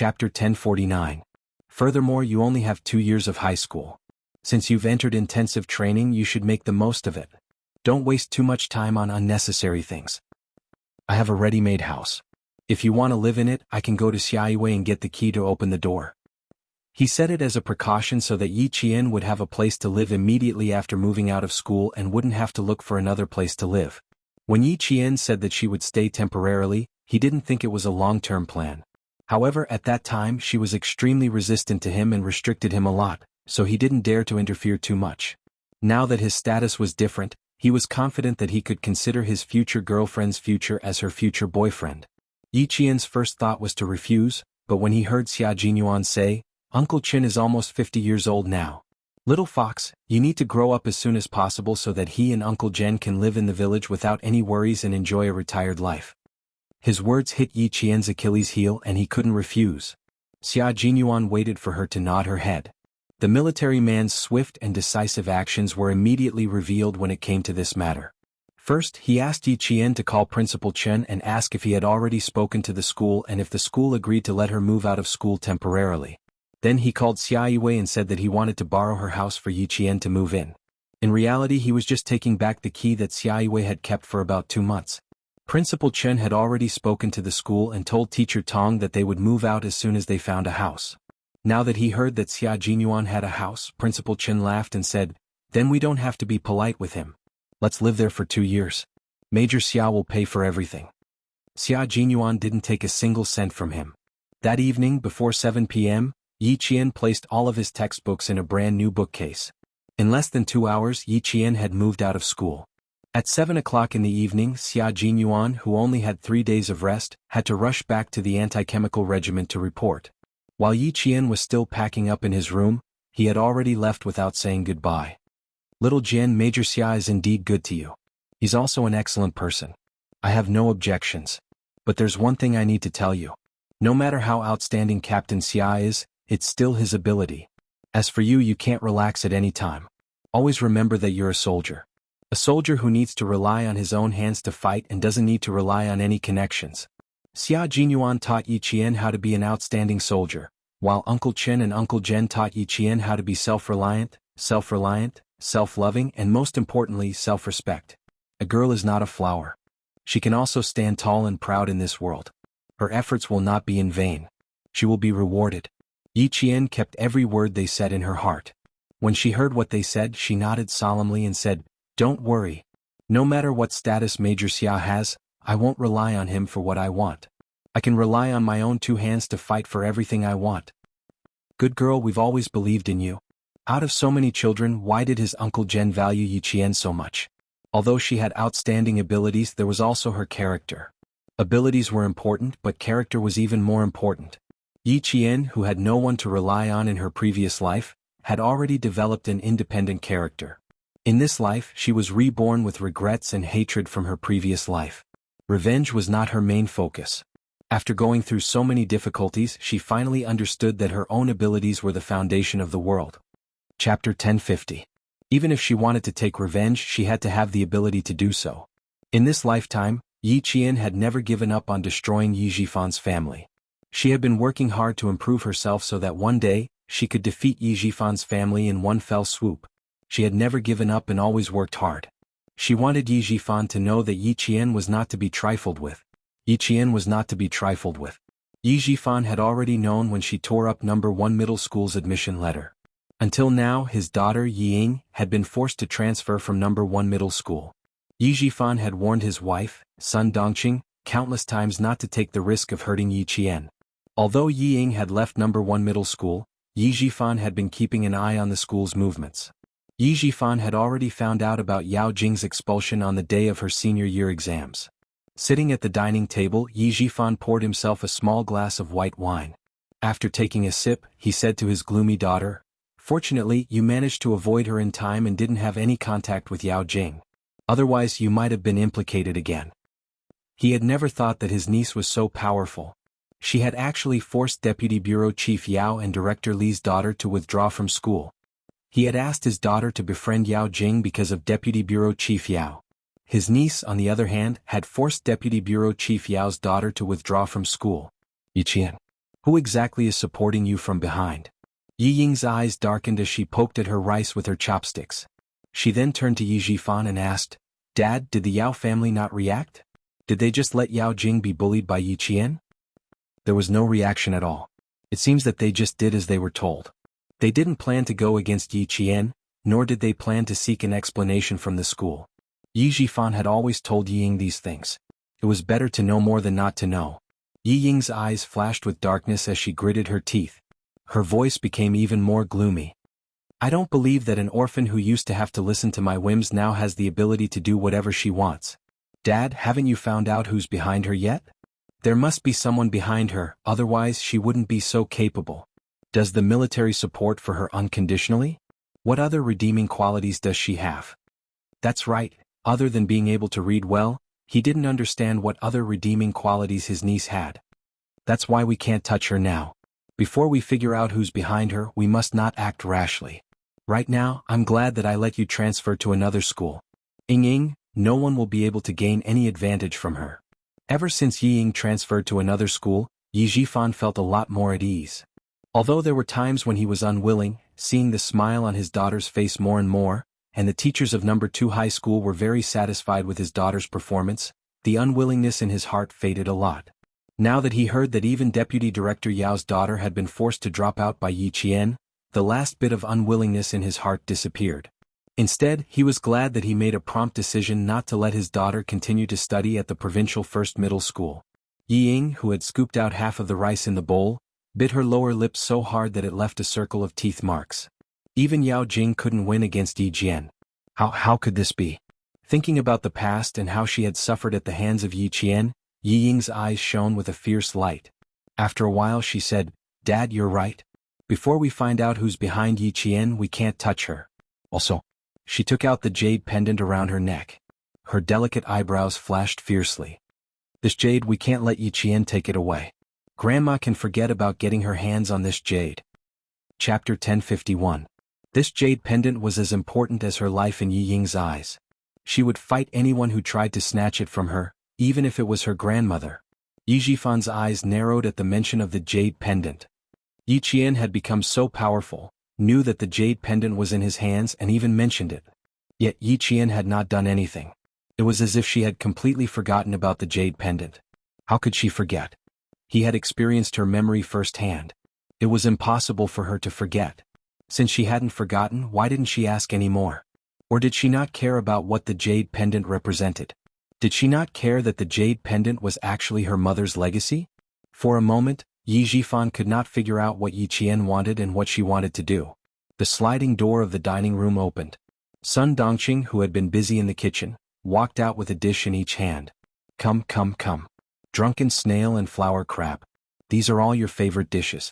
Chapter 1049. Furthermore, you only have 2 years of high school. Since you've entered intensive training, you should make the most of it. Don't waste too much time on unnecessary things. I have a ready-made house. If you want to live in it, I can go to Xiaoyue and get the key to open the door. He said it as a precaution so that Yi Qian would have a place to live immediately after moving out of school and wouldn't have to look for another place to live. When Yi Qian said that she would stay temporarily, he didn't think it was a long-term plan. However, at that time she was extremely resistant to him and restricted him a lot, so he didn't dare to interfere too much. Now that his status was different, he was confident that he could consider his future girlfriend's future as her future boyfriend. Yi Qian's first thought was to refuse, but when he heard Xia Jinyuan say, "Uncle Qin is almost 50 years old now. Little fox, you need to grow up as soon as possible so that he and Uncle Zhen can live in the village without any worries and enjoy a retired life." His words hit Yi Qian's Achilles heel and he couldn't refuse. Xia Jinyuan waited for her to nod her head. The military man's swift and decisive actions were immediately revealed when it came to this matter. First, he asked Yi Qian to call Principal Chen and ask if he had already spoken to the school and if the school agreed to let her move out of school temporarily. Then he called Xiaoyue and said that he wanted to borrow her house for Yi Qian to move in. In reality, he was just taking back the key that Xiaoyue had kept for about 2 months. Principal Chen had already spoken to the school and told Teacher Tong that they would move out as soon as they found a house. Now that he heard that Xia Jinyuan had a house, Principal Chen laughed and said, "Then we don't have to be polite with him. Let's live there for 2 years. Major Xia will pay for everything." Xia Jinyuan didn't take a single cent from him. That evening, before 7 p.m., Yi Qian placed all of his textbooks in a brand new bookcase. In less than 2 hours, Yi Qian had moved out of school. At 7 o'clock in the evening, Xia Jinyuan, who only had 3 days of rest, had to rush back to the anti-chemical regiment to report. While Yi Qian was still packing up in his room, he had already left without saying goodbye. "Little Jian, Major Xia is indeed good to you. He's also an excellent person. I have no objections. But there's one thing I need to tell you. No matter how outstanding Captain Xia is, it's still his ability. As for you, you can't relax at any time. Always remember that you're a soldier. A soldier who needs to rely on his own hands to fight and doesn't need to rely on any connections." Xia Jinyuan taught Yi Qian how to be an outstanding soldier, while Uncle Chen and Uncle Zhen taught Yi Qian how to be self-reliant, self-loving, and most importantly, self-respect. A girl is not a flower. She can also stand tall and proud in this world. Her efforts will not be in vain. She will be rewarded. Yi Qian kept every word they said in her heart. When she heard what they said, she nodded solemnly and said, "Don't worry. No matter what status Major Xia has, I won't rely on him for what I want. I can rely on my own 2 hands to fight for everything I want." "Good girl, we've always believed in you." Out of so many children, why did his Uncle Zhen value Yi Qian so much? Although she had outstanding abilities, there was also her character. Abilities were important, but character was even more important. Yi Qian, who had no one to rely on in her previous life, had already developed an independent character. In this life, she was reborn with regrets and hatred from her previous life. Revenge was not her main focus. After going through so many difficulties, she finally understood that her own abilities were the foundation of the world. Chapter 1050. Even if she wanted to take revenge, she had to have the ability to do so. In this lifetime, Yi Qian had never given up on destroying Yi Jifan's family. She had been working hard to improve herself so that one day, she could defeat Yi Jifan's family in one fell swoop. She had never given up and always worked hard. She wanted Yi Jifan to know that Yi Qian was not to be trifled with. Yi Qian was not to be trifled with. Yi Jifan had already known when she tore up No. 1 middle school's admission letter. Until now, his daughter Yi Ying had been forced to transfer from No. 1 middle school. Yi Jifan had warned his wife, son Dongqing, countless times not to take the risk of hurting Yi Qian. Although Yi Ying had left No. 1 middle school, Yi Jifan had been keeping an eye on the school's movements. Yi Jifan had already found out about Yao Jing's expulsion on the day of her senior year exams. Sitting at the dining table, Yi Jifan poured himself a small glass of white wine. After taking a sip, he said to his gloomy daughter, "Fortunately, you managed to avoid her in time and didn't have any contact with Yao Jing. Otherwise you might have been implicated again." He had never thought that his niece was so powerful. She had actually forced Deputy Bureau Chief Yao and Director Li's daughter to withdraw from school. He had asked his daughter to befriend Yao Jing because of Deputy Bureau Chief Yao. His niece, on the other hand, had forced Deputy Bureau Chief Yao's daughter to withdraw from school. "Yi Qian, Who exactly is supporting you from behind? Yi Ying's eyes darkened as she poked at her rice with her chopsticks. She then turned to Yi Jifan and asked, Dad, did the Yao family not react? Did they just let Yao Jing be bullied by Yi Qian? There was no reaction at all. It seems that they just did as they were told. They didn't plan to go against Yi Qian, nor did they plan to seek an explanation from the school. Yi Jifan had always told Yi Ying these things. It was better to know more than not to know. Yi Ying's eyes flashed with darkness as she gritted her teeth. Her voice became even more gloomy. I don't believe that an orphan who used to have to listen to my whims now has the ability to do whatever she wants. Dad, haven't you found out who's behind her yet? There must be someone behind her, otherwise she wouldn't be so capable. Does the military support for her unconditionally? What other redeeming qualities does she have? That's right, other than being able to read well, he didn't understand what other redeeming qualities his niece had. That's why we can't touch her now. Before we figure out who's behind her, we must not act rashly. Right now, I'm glad that I let you transfer to another school. Ying, no one will be able to gain any advantage from her. Ever since Yi Ying transferred to another school, Yi Jifan felt a lot more at ease. Although there were times when he was unwilling, seeing the smile on his daughter's face more and more, and the teachers of number 2 high school were very satisfied with his daughter's performance, the unwillingness in his heart faded a lot. Now that he heard that even Deputy Director Yao's daughter had been forced to drop out by Yi Qian, the last bit of unwillingness in his heart disappeared. Instead, he was glad that he made a prompt decision not to let his daughter continue to study at the provincial first middle school. Yi Ying, who had scooped out half of the rice in the bowl, bit her lower lip so hard that it left a circle of teeth marks. Even Yao Jing couldn't win against Yi Jian. How could this be? Thinking about the past and how she had suffered at the hands of Yi Qian, Yi Ying's eyes shone with a fierce light. After a while she said, Dad, you're right. Before we find out who's behind Yi Qian, we can't touch her. Also, she took out the jade pendant around her neck. Her delicate eyebrows flashed fiercely. This jade, we can't let Yi Qian take it away. Grandma can forget about getting her hands on this jade. Chapter 1051. This jade pendant was as important as her life in Yi Ying's eyes. She would fight anyone who tried to snatch it from her, even if it was her grandmother. Yi Jifan's eyes narrowed at the mention of the jade pendant. Yi Qian had become so powerful, knew that the jade pendant was in his hands and even mentioned it. Yet Yi Qian had not done anything. It was as if she had completely forgotten about the jade pendant. How could she forget? He had experienced her memory firsthand. It was impossible for her to forget. Since she hadn't forgotten, why didn't she ask any more? Or did she not care about what the jade pendant represented? Did she not care that the jade pendant was actually her mother's legacy? For a moment, Yi Jifan could not figure out what Yi Qian wanted and what she wanted to do. The sliding door of the dining room opened. Sun Dongqing, who had been busy in the kitchen, walked out with a dish in each hand. Come. Drunken snail and flour crab. These are all your favorite dishes.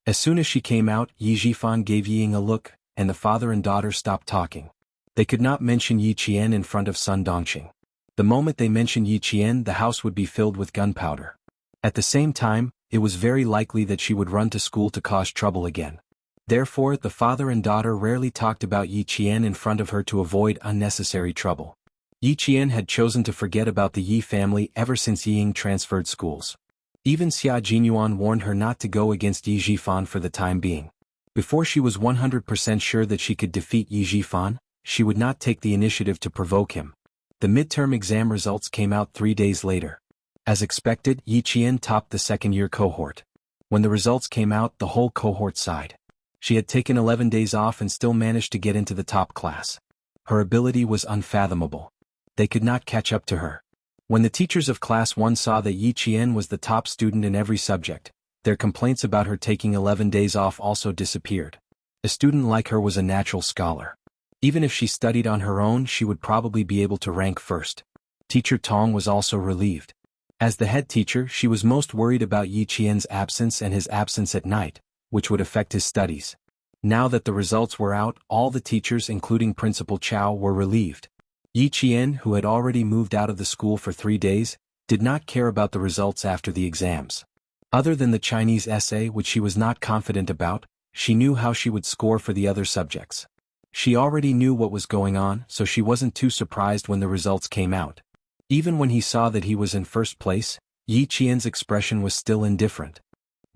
As soon as she came out, Yi Jifan gave Yi Ying a look, and the father and daughter stopped talking. They could not mention Yi Qian in front of Sun Dongqing. The moment they mentioned Yi Qian, the house would be filled with gunpowder. At the same time, it was very likely that she would run to school to cause trouble again. Therefore, the father and daughter rarely talked about Yi Qian in front of her to avoid unnecessary trouble. Yi Qian had chosen to forget about the Yi family ever since Yi Ying transferred schools. Even Xia Jinyuan warned her not to go against Yi Jifan for the time being. Before she was 100% sure that she could defeat Yi Jifan, she would not take the initiative to provoke him. The midterm exam results came out 3 days later. As expected, Yi Qian topped the second-year cohort. When the results came out, the whole cohort sighed. She had taken 11 days off and still managed to get into the top class. Her ability was unfathomable. They could not catch up to her. When the teachers of Class 1 saw that Yi Qian was the top student in every subject, their complaints about her taking 11 days off also disappeared. A student like her was a natural scholar. Even if she studied on her own, she would probably be able to rank first. Teacher Tong was also relieved. As the head teacher, she was most worried about Yi Qian's absence and his absence at night, which would affect his studies. Now that the results were out, all the teachers, including Principal Chow, were relieved. Yi Qian, who had already moved out of the school for 3 days, did not care about the results after the exams. Other than the Chinese essay, which she was not confident about, she knew how she would score for the other subjects. She already knew what was going on, so she wasn't too surprised when the results came out. Even when he saw that he was in first place, Yi Qian's expression was still indifferent.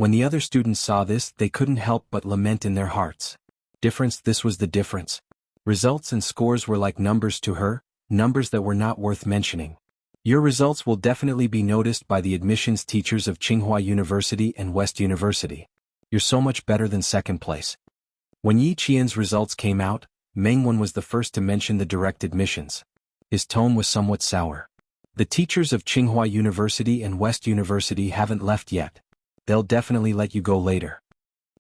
When the other students saw this, they couldn't help but lament in their hearts. This was the difference. Results and scores were like numbers to her, numbers that were not worth mentioning. Your results will definitely be noticed by the admissions teachers of Tsinghua University and West University. You're so much better than second place. When Yi Qian's results came out, Meng Wen was the first to mention the direct admissions. His tone was somewhat sour. The teachers of Tsinghua University and West University haven't left yet. They'll definitely let you go later.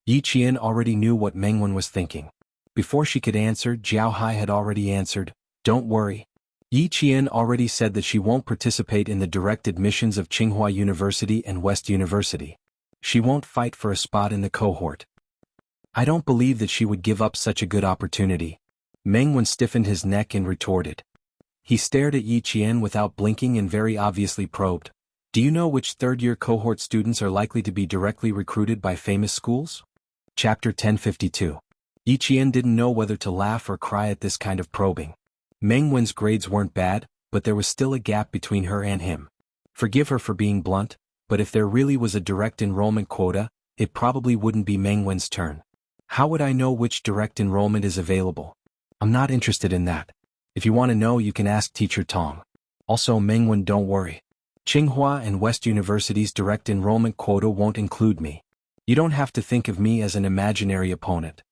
Yi Qian already knew what Meng Wen was thinking. Before she could answer, Jiao Hai had already answered, "Don't worry. Yi Qian already said that she won't participate in the direct admissions of Tsinghua University and West University. She won't fight for a spot in the cohort. I don't believe that she would give up such a good opportunity." Meng Wen stiffened his neck and retorted. He stared at Yi Qian without blinking and very obviously probed. "Do you know which third-year cohort students are likely to be directly recruited by famous schools?" Chapter 1052. Yi Qian didn't know whether to laugh or cry at this kind of probing. Meng Wen's grades weren't bad, but there was still a gap between her and him. Forgive her for being blunt, but if there really was a direct enrollment quota, it probably wouldn't be Meng Wen's turn. How would I know which direct enrollment is available? I'm not interested in that. If you want to know, you can ask Teacher Tong. Also, Meng Wen, don't worry. Tsinghua and West University's direct enrollment quota won't include me. You don't have to think of me as an imaginary opponent.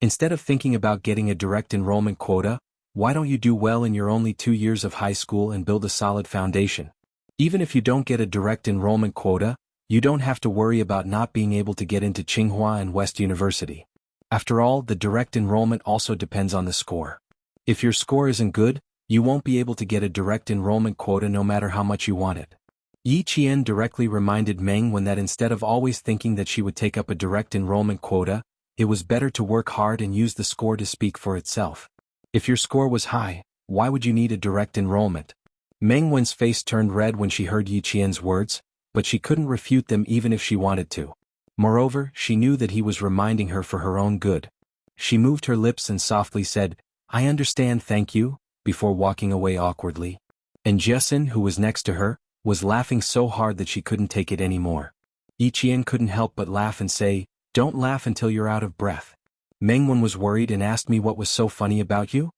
Instead of thinking about getting a direct enrollment quota, why don't you do well in your only 2 years of high school and build a solid foundation? Even if you don't get a direct enrollment quota, you don't have to worry about not being able to get into Tsinghua and West University. After all, the direct enrollment also depends on the score. If your score isn't good, you won't be able to get a direct enrollment quota no matter how much you want it. Yi Qian directly reminded Meng Wen that instead of always thinking that she would take up a direct enrollment quota, it was better to work hard and use the score to speak for itself. If your score was high, why would you need a direct enrollment? Meng Wen's face turned red when she heard Yi Qian's words, but she couldn't refute them even if she wanted to. Moreover, she knew that he was reminding her for her own good. She moved her lips and softly said, "I understand, thank you," before walking away awkwardly. And Jessen, who was next to her, was laughing so hard that she couldn't take it anymore. Yi Qian couldn't help but laugh and say, "Don't laugh until you're out of breath." Meng Wen was worried and asked me what was so funny about you.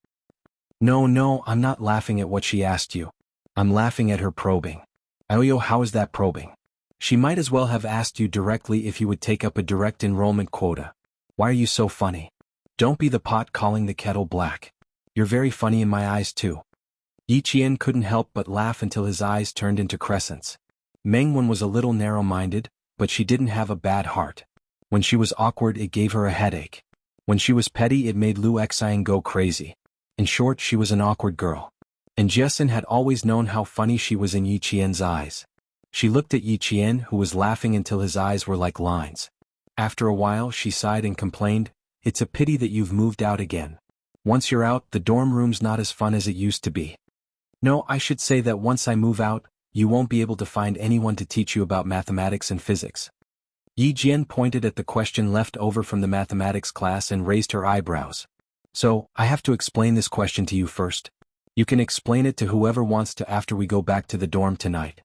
No, I'm not laughing at what she asked you. I'm laughing at her probing. Aoyo, how is that probing? She might as well have asked you directly if you would take up a direct enrollment quota. Why are you so funny? Don't be the pot calling the kettle black. You're very funny in my eyes too. Yi Qian couldn't help but laugh until his eyes turned into crescents. Meng Wen was a little narrow-minded, but she didn't have a bad heart. When she was awkward, it gave her a headache. When she was petty, it made Lu Xiang go crazy. In short, she was an awkward girl. And Jessen had always known how funny she was in Yi Qian's eyes. She looked at Yi Qian, who was laughing until his eyes were like lines. After a while, she sighed and complained, "It's a pity that you've moved out again. Once you're out, the dorm room's not as fun as it used to be." "No, I should say that once I move out, you won't be able to find anyone to teach you about mathematics and physics." Yi Jian pointed at the question left over from the mathematics class and raised her eyebrows. "So, I have to explain this question to you first. You can explain it to whoever wants to after we go back to the dorm tonight."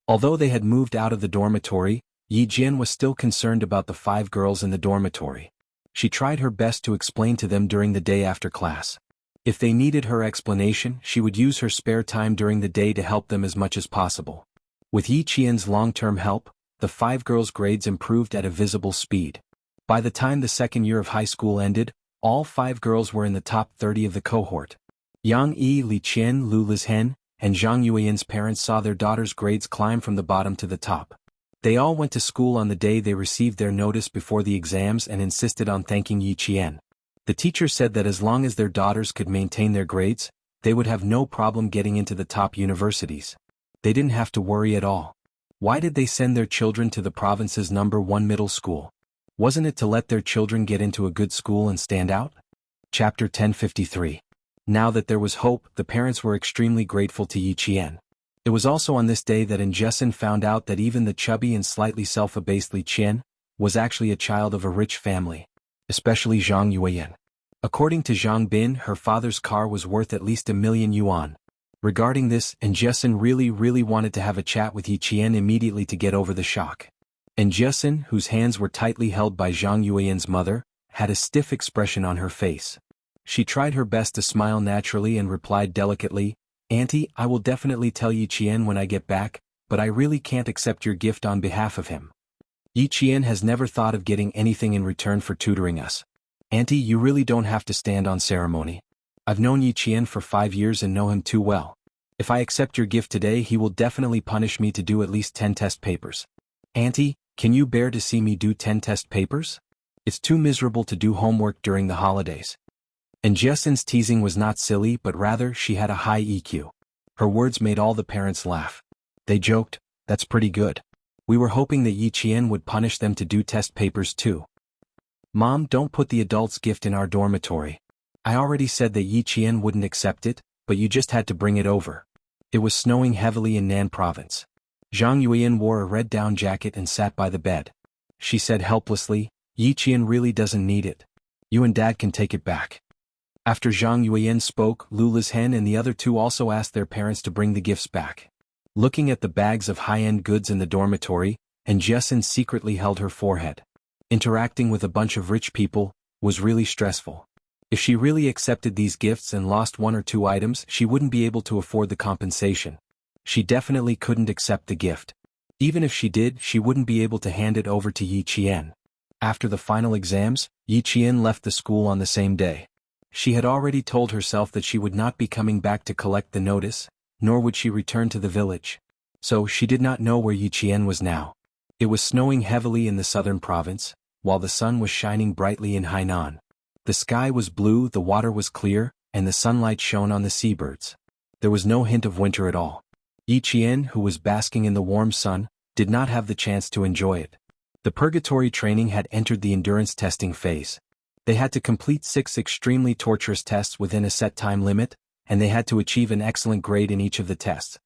Although they had moved out of the dormitory, Yi Jian was still concerned about the 5 girls in the dormitory. She tried her best to explain to them during the day after class. If they needed her explanation, she would use her spare time during the day to help them as much as possible. With Yi Qian's long-term help, the 5 girls' grades improved at a visible speed. By the time the second year of high school ended, all 5 girls were in the top 30 of the cohort. Yang Yi, Li Qian, Lu Lizhen, and Zhang Yueyan's parents saw their daughter's grades climb from the bottom to the top. They all went to school on the day they received their notice before the exams and insisted on thanking Yi Qian. The teacher said that as long as their daughters could maintain their grades, they would have no problem getting into the top universities. They didn't have to worry at all. Why did they send their children to the province's #1 middle school? Wasn't it to let their children get into a good school and stand out? Chapter 1053. Now that there was hope, the parents were extremely grateful to Yi Qian. It was also on this day that Jessen found out that even the chubby and slightly self-abased Li Qian was actually a child of a rich family, especially Zhang Yueyan. According to Zhang Bin, her father's car was worth at least 1,000,000 yuan. Regarding this, Jessen really wanted to have a chat with Yi Qian immediately to get over the shock. And Jiasin, whose hands were tightly held by Zhang Yuan's mother, had a stiff expression on her face. She tried her best to smile naturally and replied delicately, "Auntie, I will definitely tell Yi Qian when I get back, but I really can't accept your gift on behalf of him. Yi Qian has never thought of getting anything in return for tutoring us. Auntie, you really don't have to stand on ceremony. I've known Yi Qian for 5 years and know him too well. If I accept your gift today, he will definitely punish me to do at least 10 test papers. Auntie, can you bear to see me do 10 test papers? It's too miserable to do homework during the holidays." And Jiasin's teasing was not silly, but rather she had a high EQ. Her words made all the parents laugh. They joked, "That's pretty good. We were hoping that Yi Qian would punish them to do test papers too. Mom, don't put the adult's gift in our dormitory. I already said that Yi Qian wouldn't accept it, but you just had to bring it over." It was snowing heavily in Nan province. Zhang Yuan wore a red down jacket and sat by the bed. She said helplessly, "Yi Qian really doesn't need it. You and Dad can take it back." After Zhang Yuan spoke, Lula's hen and the other two also asked their parents to bring the gifts back. Looking at the bags of high-end goods in the dormitory, and Jiasin secretly held her forehead. Interacting with a bunch of rich people was really stressful. If she really accepted these gifts and lost 1 or 2 items, she wouldn't be able to afford the compensation. She definitely couldn't accept the gift. Even if she did, she wouldn't be able to hand it over to Yi Qian. After the final exams, Yi Qian left the school on the same day. She had already told herself that she would not be coming back to collect the notice, nor would she return to the village. So she did not know where Yi Qian was now. It was snowing heavily in the southern province, while the sun was shining brightly in Hainan. The sky was blue, the water was clear, and the sunlight shone on the seabirds. There was no hint of winter at all. Yi Qian, who was basking in the warm sun, did not have the chance to enjoy it. The purgatory training had entered the endurance testing phase. They had to complete 6 extremely torturous tests within a set time limit, and they had to achieve an excellent grade in each of the tests.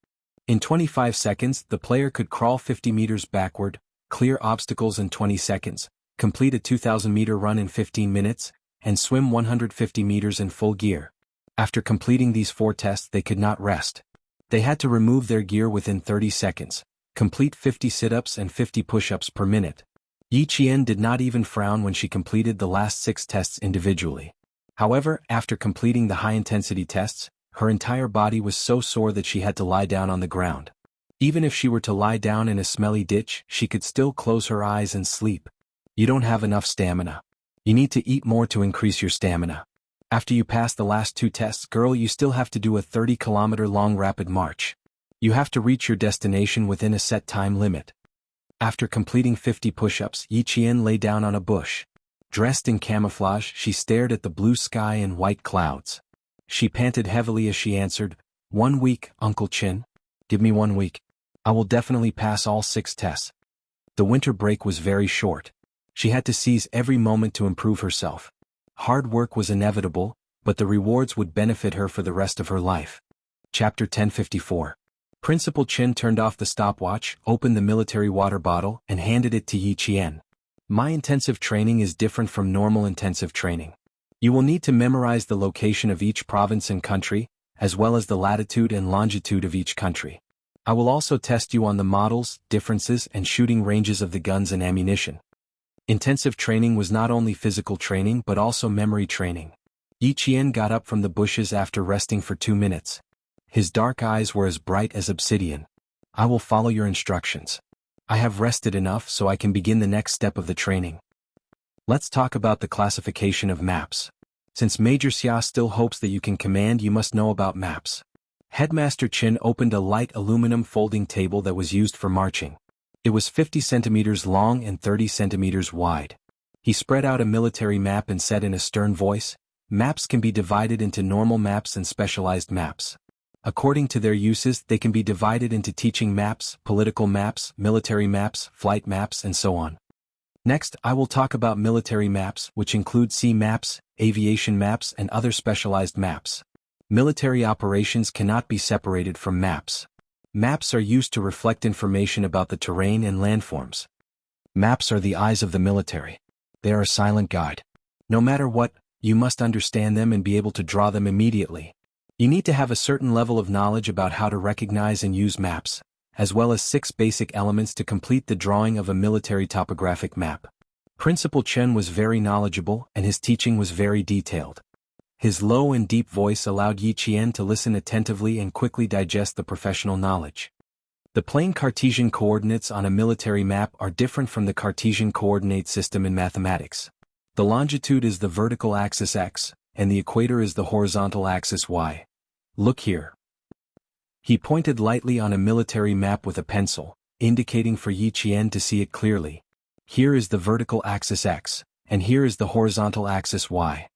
In 25 seconds, the player could crawl 50 meters backward, clear obstacles in 20 seconds, complete a 2,000-meter run in 15 minutes, and swim 150 meters in full gear. After completing these 4 tests, they could not rest. They had to remove their gear within 30 seconds, complete 50 sit-ups and 50 push-ups per minute. Yi Qian did not even frown when she completed the last 6 tests individually. However, after completing the high-intensity tests, her entire body was so sore that she had to lie down on the ground. Even if she were to lie down in a smelly ditch, she could still close her eyes and sleep. You don't have enough stamina. You need to eat more to increase your stamina. After you pass the last 2 tests, girl, you still have to do a 30-kilometer long rapid march. You have to reach your destination within a set time limit. After completing 50 push-ups, Yi Qian lay down on a bush. Dressed in camouflage, she stared at the blue sky and white clouds. She panted heavily as she answered, "1 week, Uncle Qin. Give me 1 week. I will definitely pass all 6 tests." The winter break was very short. She had to seize every moment to improve herself. Hard work was inevitable, but the rewards would benefit her for the rest of her life. Chapter 1054. Principal Qin turned off the stopwatch, opened the military water bottle, and handed it to Yi Qian. "My intensive training is different from normal intensive training. You will need to memorize the location of each province and country, as well as the latitude and longitude of each country. I will also test you on the models, differences, and shooting ranges of the guns and ammunition." Intensive training was not only physical training but also memory training. Yi Qian got up from the bushes after resting for 2 minutes. His dark eyes were as bright as obsidian. "I will follow your instructions. I have rested enough so I can begin the next step of the training. Let's talk about the classification of maps. Since Major Xia still hopes that you can command, you must know about maps." Headmaster Qin opened a light aluminum folding table that was used for marching. It was 50 centimeters long and 30 centimeters wide. He spread out a military map and said in a stern voice, "Maps can be divided into normal maps and specialized maps. According to their uses, they can be divided into teaching maps, political maps, military maps, flight maps, and so on. Next, I will talk about military maps, which include sea maps, aviation maps, and other specialized maps. Military operations cannot be separated from maps. Maps are used to reflect information about the terrain and landforms. Maps are the eyes of the military. They are a silent guide. No matter what, you must understand them and be able to draw them immediately. You need to have a certain level of knowledge about how to recognize and use maps, as well as 6 basic elements to complete the drawing of a military topographic map. Principal Chen was very knowledgeable and his teaching was very detailed. His low and deep voice allowed Yi Qian to listen attentively and quickly digest the professional knowledge. The plane Cartesian coordinates on a military map are different from the Cartesian coordinate system in mathematics. The longitude is the vertical axis x, and the equator is the horizontal axis y. Look here. He pointed lightly on a military map with a pencil, indicating for Yi Qian to see it clearly. Here is the vertical axis x, and here is the horizontal axis y.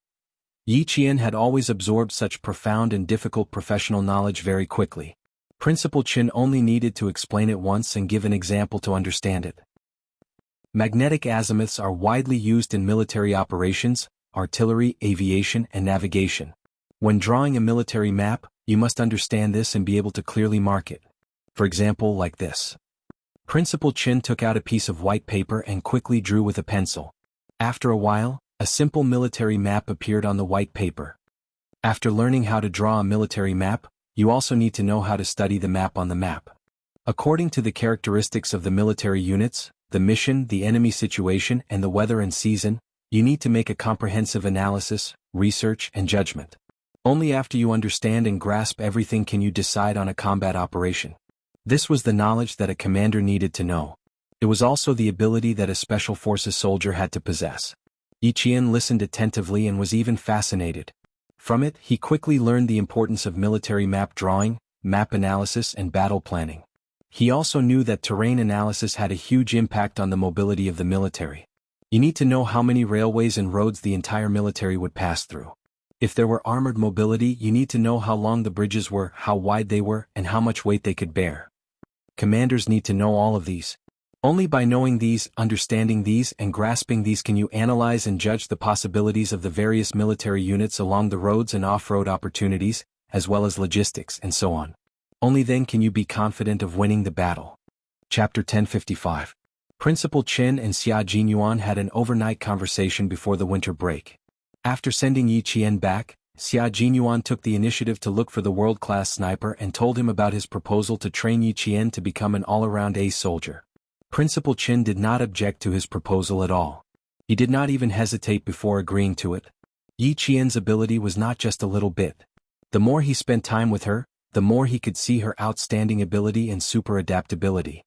Yi Qian had always absorbed such profound and difficult professional knowledge very quickly. Principal Chen only needed to explain it once and give an example to understand it. Magnetic azimuths are widely used in military operations, artillery, aviation, and navigation. When drawing a military map, you must understand this and be able to clearly mark it. For example, like this. Principal Chen took out a piece of white paper and quickly drew with a pencil. After a while, a simple military map appeared on the white paper. After learning how to draw a military map, you also need to know how to study the map on the map. According to the characteristics of the military units, the mission, the enemy situation, and the weather and season, you need to make a comprehensive analysis, research, and judgment. Only after you understand and grasp everything can you decide on a combat operation. This was the knowledge that a commander needed to know. It was also the ability that a special forces soldier had to possess. Yi Qian listened attentively and was even fascinated. From it, he quickly learned the importance of military map drawing, map analysis, and battle planning. He also knew that terrain analysis had a huge impact on the mobility of the military. You need to know how many railways and roads the entire military would pass through. If there were armored mobility, you need to know how long the bridges were, how wide they were, and how much weight they could bear. Commanders need to know all of these. Only by knowing these, understanding these, and grasping these can you analyze and judge the possibilities of the various military units along the roads and off-road opportunities, as well as logistics and so on. Only then can you be confident of winning the battle. Chapter 1055. Principal Chen and Xia Jinyuan had an overnight conversation before the winter break. After sending Yi Qian back, Xia Jinyuan took the initiative to look for the world-class sniper and told him about his proposal to train Yi Qian to become an all-around ace soldier. Principal Chen did not object to his proposal at all. He did not even hesitate before agreeing to it. Yi Qian's ability was not just a little bit. The more he spent time with her, the more he could see her outstanding ability and super adaptability.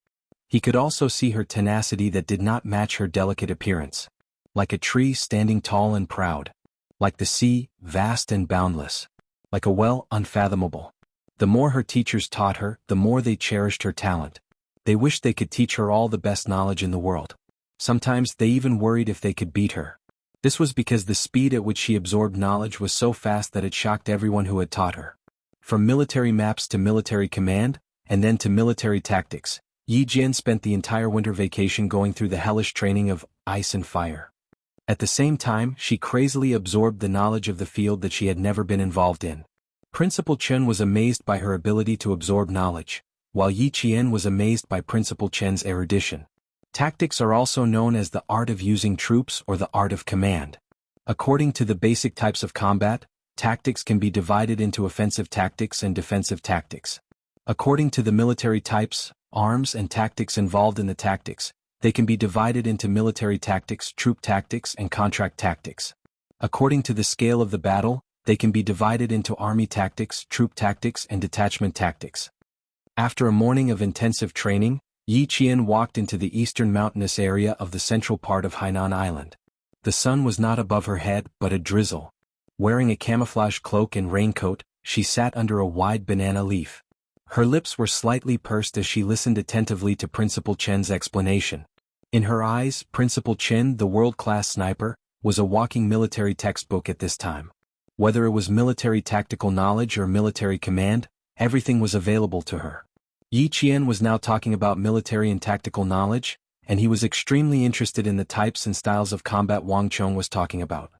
He could also see her tenacity that did not match her delicate appearance. Like a tree standing tall and proud. Like the sea, vast and boundless. Like a well, unfathomable. The more her teachers taught her, the more they cherished her talent. They wished they could teach her all the best knowledge in the world. Sometimes they even worried if they could beat her. This was because the speed at which she absorbed knowledge was so fast that it shocked everyone who had taught her. From military maps to military command, and then to military tactics, Yi Jian spent the entire winter vacation going through the hellish training of ice and fire. At the same time, she crazily absorbed the knowledge of the field that she had never been involved in. Principal Chen was amazed by her ability to absorb knowledge, while Yi Qian was amazed by Principal Chen's erudition. Tactics are also known as the art of using troops or the art of command. According to the basic types of combat, tactics can be divided into offensive tactics and defensive tactics. According to the military types, arms and tactics involved in the tactics, they can be divided into military tactics, troop tactics, and contract tactics. According to the scale of the battle, they can be divided into army tactics, troop tactics, and detachment tactics. After a morning of intensive training, Yi Qian walked into the eastern mountainous area of the central part of Hainan Island. The sun was not above her head, but a drizzle. Wearing a camouflage cloak and raincoat, she sat under a wide banana leaf. Her lips were slightly pursed as she listened attentively to Principal Chen's explanation. In her eyes, Principal Chen, the world-class sniper, was a walking military textbook at this time. Whether it was military tactical knowledge or military command, everything was available to her. Yi Qian was now talking about military and tactical knowledge, and he was extremely interested in the types and styles of combat Wang Chong was talking about.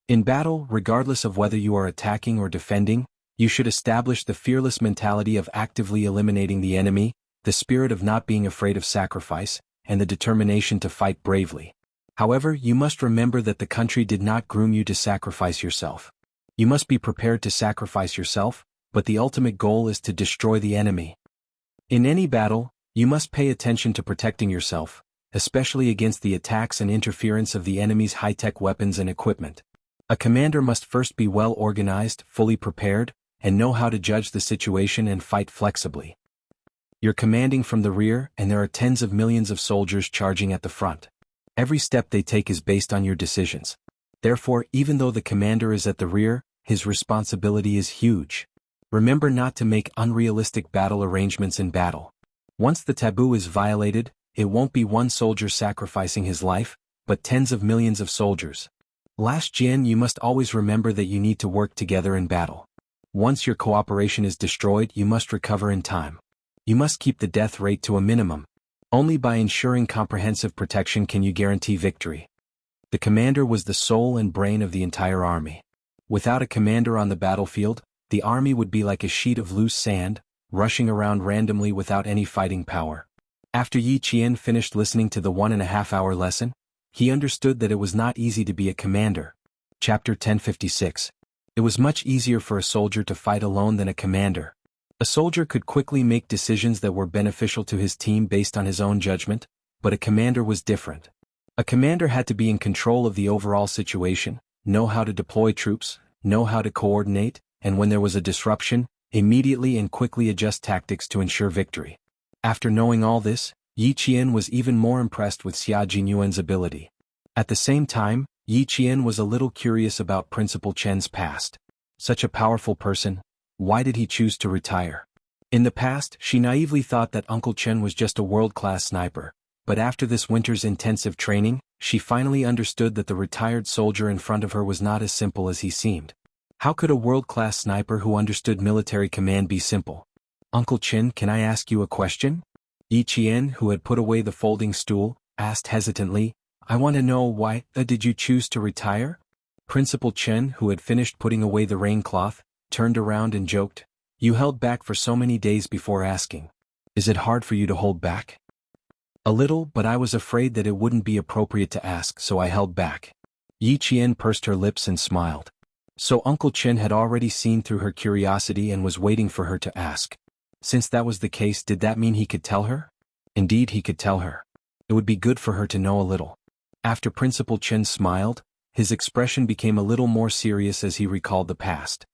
In battle, regardless of whether you are attacking or defending, you should establish the fearless mentality of actively eliminating the enemy, the spirit of not being afraid of sacrifice, and the determination to fight bravely. However, you must remember that the country did not groom you to sacrifice yourself. You must be prepared to sacrifice yourself, but the ultimate goal is to destroy the enemy. In any battle, You must pay attention to protecting yourself, especially against the attacks and interference of the enemy's high-tech weapons and equipment. A commander must first be well organized, fully prepared, and know how to judge the situation and fight flexibly. You're commanding from the rear, and there are tens of millions of soldiers charging at the front. Every step they take is based on your decisions. Therefore, even though the commander is at the rear, his responsibility is huge. Remember not to make unrealistic battle arrangements in battle. Once the taboo is violated, it won't be one soldier sacrificing his life, but tens of millions of soldiers. Last Jian, you must always remember that you need to work together in battle. Once your cooperation is destroyed, you must recover in time. You must keep the death rate to a minimum. Only by ensuring comprehensive protection can you guarantee victory. The commander was the soul and brain of the entire army. Without a commander on the battlefield, the army would be like a sheet of loose sand, rushing around randomly without any fighting power. After Yi Qian finished listening to the 1.5-hour lesson, he understood that it was not easy to be a commander. Chapter 1056. It was much easier for a soldier to fight alone than a commander. A soldier could quickly make decisions that were beneficial to his team based on his own judgment, but a commander was different. A commander had to be in control of the overall situation, know how to deploy troops, know how to coordinate, and when there was a disruption, immediately and quickly adjust tactics to ensure victory. After knowing all this, Yi Qian was even more impressed with Xia Jinyuan's ability. At the same time, Yi Qian was a little curious about Principal Chen's past. Such a powerful person, why did he choose to retire? In the past, she naively thought that Uncle Chen was just a world-class sniper, but after this winter's intensive training, she finally understood that the retired soldier in front of her was not as simple as he seemed. How could a world-class sniper who understood military command be simple? Uncle Chen, can I ask you a question? Yi Qian, who had put away the folding stool, asked hesitantly, I want to know why did you choose to retire? Principal Chen, who had finished putting away the rain-cloth, turned around and joked, You held back for so many days before asking. Is it hard for you to hold back? A little, but I was afraid that it wouldn't be appropriate to ask, so I held back. Yi Qian pursed her lips and smiled. So Uncle Chen had already seen through her curiosity and was waiting for her to ask. Since that was the case, did that mean he could tell her? Indeed, he could tell her. It would be good for her to know a little. After Principal Chen smiled, his expression became a little more serious as he recalled the past.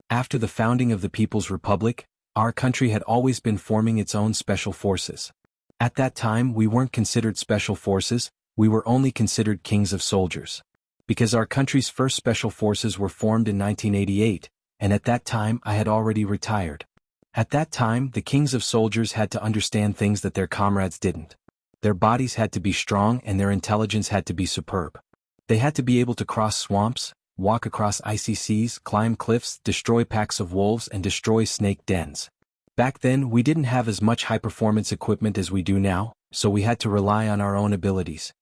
After the founding of the People's Republic, our country had always been forming its own special forces. At that time, we weren't considered special forces, we were only considered kings of soldiers. Because our country's first special forces were formed in 1988, and at that time I had already retired. At that time, the kings of soldiers had to understand things that their comrades didn't. Their bodies had to be strong and their intelligence had to be superb. They had to be able to cross swamps, walk across icy seas, climb cliffs, destroy packs of wolves and destroy snake dens. Back then, we didn't have as much high-performance equipment as we do now, so we had to rely on our own abilities.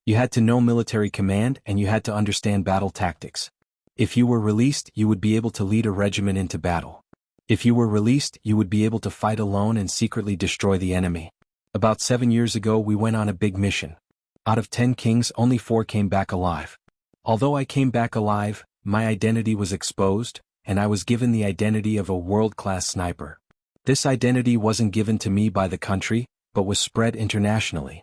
You had to know military command and you had to understand battle tactics. If you were released, you would be able to lead a regiment into battle. If you were released, you would be able to fight alone and secretly destroy the enemy. About 7 years ago, we went on a big mission. Out of 10 kings, only 4 came back alive. Although I came back alive, my identity was exposed, and I was given the identity of a world-class sniper. This identity wasn't given to me by the country, but was spread internationally.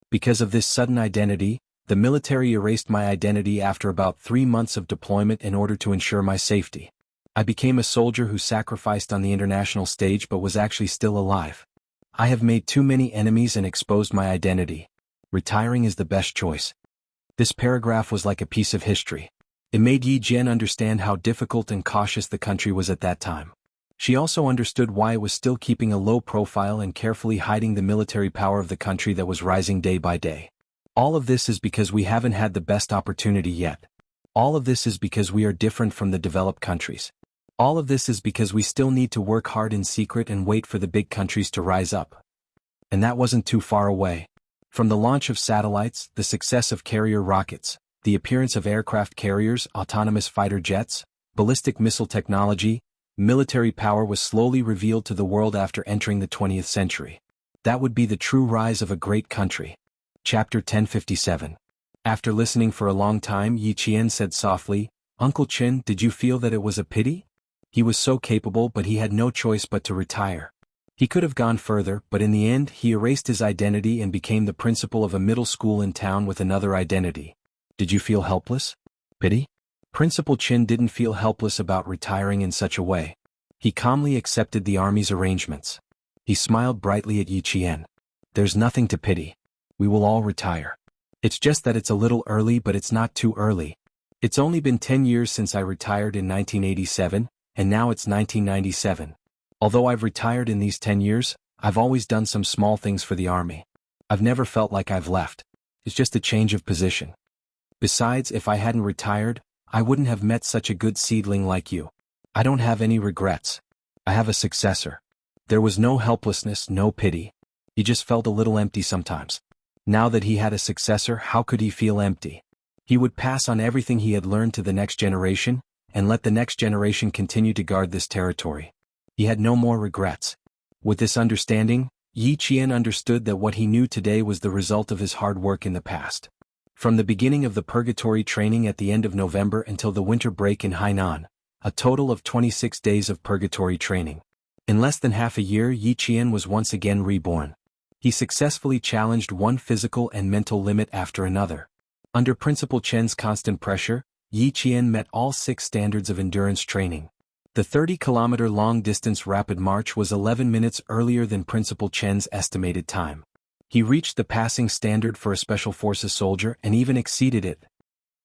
Because of this sudden identity, the military erased my identity after about 3 months of deployment in order to ensure my safety. I became a soldier who sacrificed on the international stage but was actually still alive. I have made too many enemies and exposed my identity. Retiring is the best choice. This paragraph was like a piece of history. It made Yi Jian understand how difficult and cautious the country was at that time. She also understood why it was still keeping a low profile and carefully hiding the military power of the country that was rising day by day. All of this is because we haven't had the best opportunity yet. All of this is because we are different from the developed countries. All of this is because we still need to work hard in secret and wait for the big countries to rise up. And that wasn't too far away. From the launch of satellites, the success of carrier rockets, the appearance of aircraft carriers, autonomous fighter jets, ballistic missile technology, military power was slowly revealed to the world after entering the 20th century. That would be the true rise of a great country. Chapter 1057. After listening for a long time, Yi Qian said softly, Uncle Chen, did you feel that it was a pity? He was so capable but he had no choice but to retire. He could have gone further, but in the end he erased his identity and became the principal of a middle school in town with another identity. Did you feel helpless? Pity? Principal Chin didn't feel helpless about retiring in such a way. He calmly accepted the army's arrangements. He smiled brightly at Yi Qian. There's nothing to pity. We will all retire. It's just that it's a little early, but it's not too early. It's only been 10 years since I retired in 1987, and now it's 1997. Although I've retired in these 10 years, I've always done some small things for the army. I've never felt like I've left. It's just a change of position. Besides, if I hadn't retired, I wouldn't have met such a good seedling like you. I don't have any regrets. I have a successor. There was no helplessness, no pity. He just felt a little empty sometimes. Now that he had a successor, how could he feel empty? He would pass on everything he had learned to the next generation, and let the next generation continue to guard this territory. He had no more regrets. With this understanding, Yi Qian understood that what he knew today was the result of his hard work in the past. From the beginning of the purgatory training at the end of November until the winter break in Hainan, a total of 26 days of purgatory training. In less than half a year, Yi Qian was once again reborn. He successfully challenged one physical and mental limit after another. Under Principal Chen's constant pressure, Yi Qian met all 6 standards of endurance training. The 30-kilometer long-distance rapid march was 11 minutes earlier than Principal Chen's estimated time. He reached the passing standard for a Special Forces soldier and even exceeded it.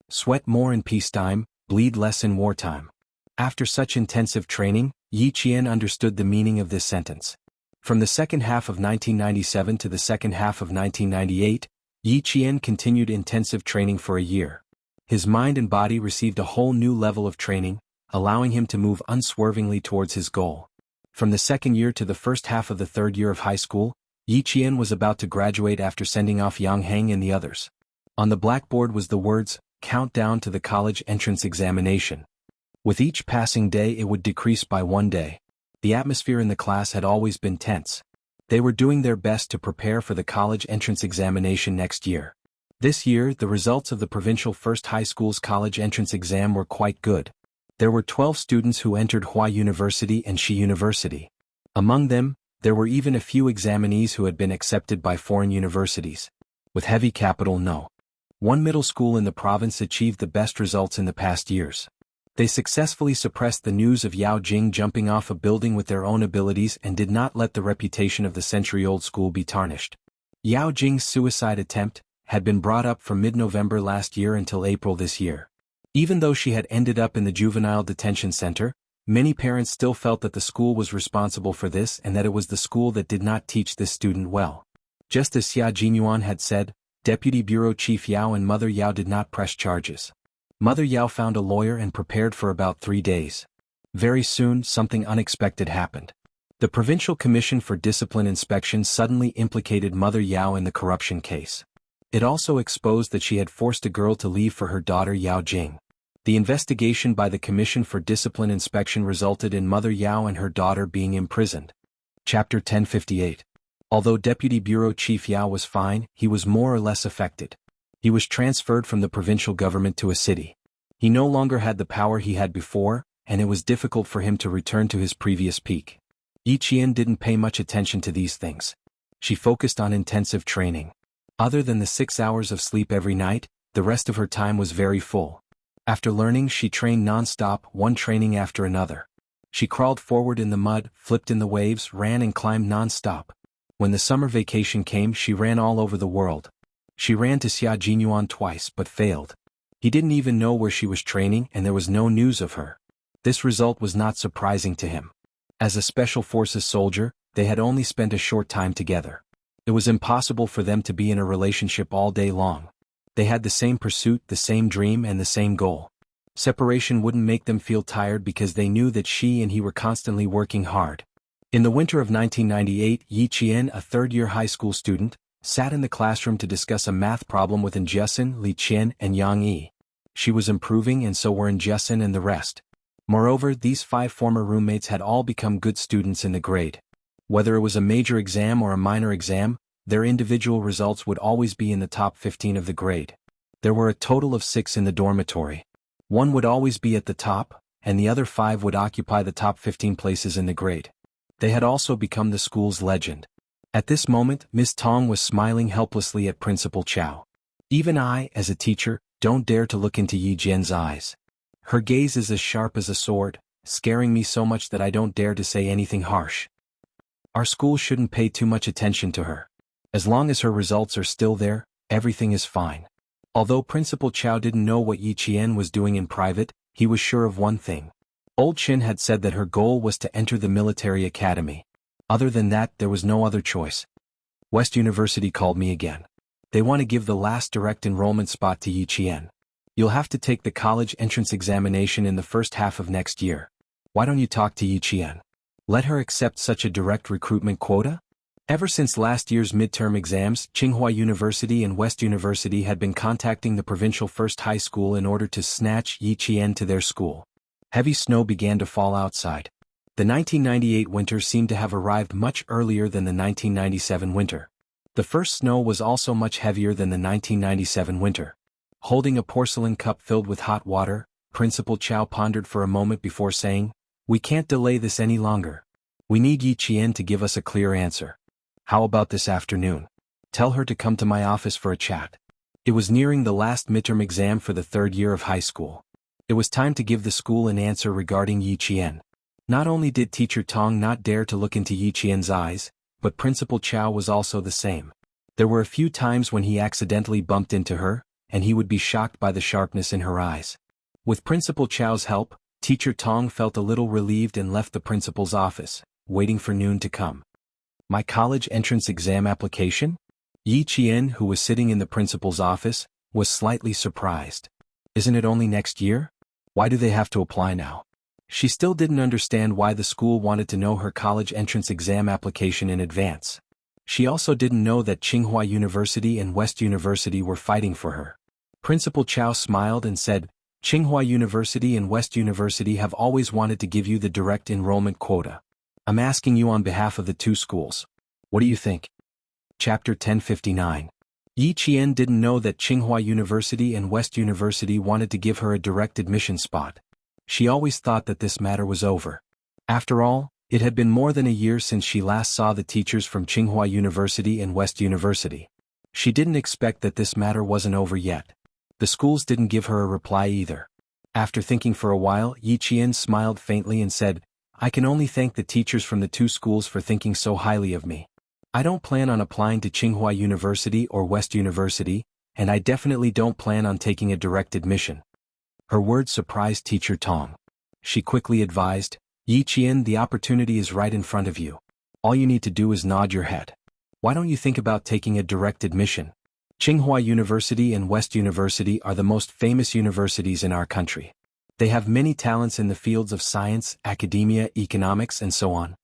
Sweat more in peacetime, bleed less in wartime. After such intensive training, Yi Qian understood the meaning of this sentence. From the second half of 1997 to the second half of 1998, Yi Qian continued intensive training for a year. His mind and body received a whole new level of training, allowing him to move unswervingly towards his goal. From the second year to the first half of the third year of high school, Yi Qian was about to graduate after sending off Yang Heng and the others. On the blackboard was the words, "Countdown to the college entrance examination." With each passing day it would decrease by 1 day. The atmosphere in the class had always been tense. They were doing their best to prepare for the college entrance examination next year. This year, the results of the provincial first high school's college entrance exam were quite good. There were 12 students who entered Hua University and Shi University. Among them, there were even a few examinees who had been accepted by foreign universities. With heavy capital No. 1 middle school in the province achieved the best results in the past years. They successfully suppressed the news of Yao Jing jumping off a building with their own abilities and did not let the reputation of the century-old school be tarnished. Yao Jing's suicide attempt had been brought up from mid-November last year until April this year. Even though she had ended up in the juvenile detention center, many parents still felt that the school was responsible for this and that it was the school that did not teach this student well. Just as Xia Jinyuan had said, Deputy Bureau Chief Yao and Mother Yao did not press charges. Mother Yao found a lawyer and prepared for about 3 days. Very soon, something unexpected happened. The Provincial Commission for Discipline Inspection suddenly implicated Mother Yao in the corruption case. It also exposed that she had forced a girl to leave for her daughter Yao Jing. The investigation by the Commission for Discipline Inspection resulted in Mother Yao and her daughter being imprisoned. Chapter 1058. Although Deputy Bureau Chief Yao was fine, he was more or less affected. He was transferred from the provincial government to a city. He no longer had the power he had before, and it was difficult for him to return to his previous peak. Yi Qian didn't pay much attention to these things. She focused on intensive training. Other than the 6 hours of sleep every night, the rest of her time was very full. After learning, she trained non-stop, one training after another. She crawled forward in the mud, flipped in the waves, ran and climbed non-stop. When the summer vacation came, she ran all over the world. She ran to Xia Jinyuan twice but failed. He didn't even know where she was training and there was no news of her. This result was not surprising to him. As a Special Forces soldier, they had only spent a short time together. It was impossible for them to be in a relationship all day long. They had the same pursuit, the same dream and the same goal. Separation wouldn't make them feel tired because they knew that she and he were constantly working hard. In the winter of 1998, Yi Qian, a third-year high school student, sat in the classroom to discuss a math problem with Jiasin, Li Qian, and Yang Yi. She was improving and so were Jiasin and the rest. Moreover, these 5 former roommates had all become good students in the grade. Whether it was a major exam or a minor exam, their individual results would always be in the top 15 of the grade. There were a total of 6 in the dormitory. One would always be at the top, and the other 5 would occupy the top 15 places in the grade. They had also become the school's legend. At this moment, Miss Tong was smiling helplessly at Principal Chow. Even I, as a teacher, don't dare to look into Yi Jian's eyes. Her gaze is as sharp as a sword, scaring me so much that I don't dare to say anything harsh. Our school shouldn't pay too much attention to her. As long as her results are still there, everything is fine. Although Principal Chow didn't know what Yi Qian was doing in private, he was sure of one thing. Old Chin had said that her goal was to enter the military academy. Other than that, there was no other choice. West University called me again. They want to give the last direct enrollment spot to Yi Qian. You'll have to take the college entrance examination in the first half of next year. Why don't you talk to Yi Qian? Let her accept such a direct recruitment quota? Ever since last year's midterm exams, Tsinghua University and West University had been contacting the provincial first high school in order to snatch Yi Qian to their school. Heavy snow began to fall outside. The 1998 winter seemed to have arrived much earlier than the 1997 winter. The first snow was also much heavier than the 1997 winter. Holding a porcelain cup filled with hot water, Principal Chow pondered for a moment before saying, "We can't delay this any longer. We need Yi Qian to give us a clear answer. How about this afternoon? Tell her to come to my office for a chat." It was nearing the last midterm exam for the third year of high school. It was time to give the school an answer regarding Yi Qian. Not only did Teacher Tong not dare to look into Yi Qian's eyes, but Principal Chow was also the same. There were a few times when he accidentally bumped into her, and he would be shocked by the sharpness in her eyes. With Principal Chow's help, Teacher Tong felt a little relieved and left the principal's office, waiting for noon to come. My college entrance exam application? Yi Qian, who was sitting in the principal's office, was slightly surprised. Isn't it only next year? Why do they have to apply now? She still didn't understand why the school wanted to know her college entrance exam application in advance. She also didn't know that Tsinghua University and West University were fighting for her. Principal Chow smiled and said, "Tsinghua University and West University have always wanted to give you the direct enrollment quota. I'm asking you on behalf of the two schools. What do you think?" Chapter 1059. Yi Qian didn't know that Tsinghua University and West University wanted to give her a direct admission spot. She always thought that this matter was over. After all, it had been more than a year since she last saw the teachers from Tsinghua University and West University. She didn't expect that this matter wasn't over yet. The schools didn't give her a reply either. After thinking for a while, Yi Qian smiled faintly and said, "I can only thank the teachers from the two schools for thinking so highly of me. I don't plan on applying to Tsinghua University or West University, and I definitely don't plan on taking a direct admission." Her words surprised Teacher Tong. She quickly advised, "Yi Qian, the opportunity is right in front of you. All you need to do is nod your head. Why don't you think about taking a direct admission? Tsinghua University and West University are the most famous universities in our country. They have many talents in the fields of science, academia, economics, and so on.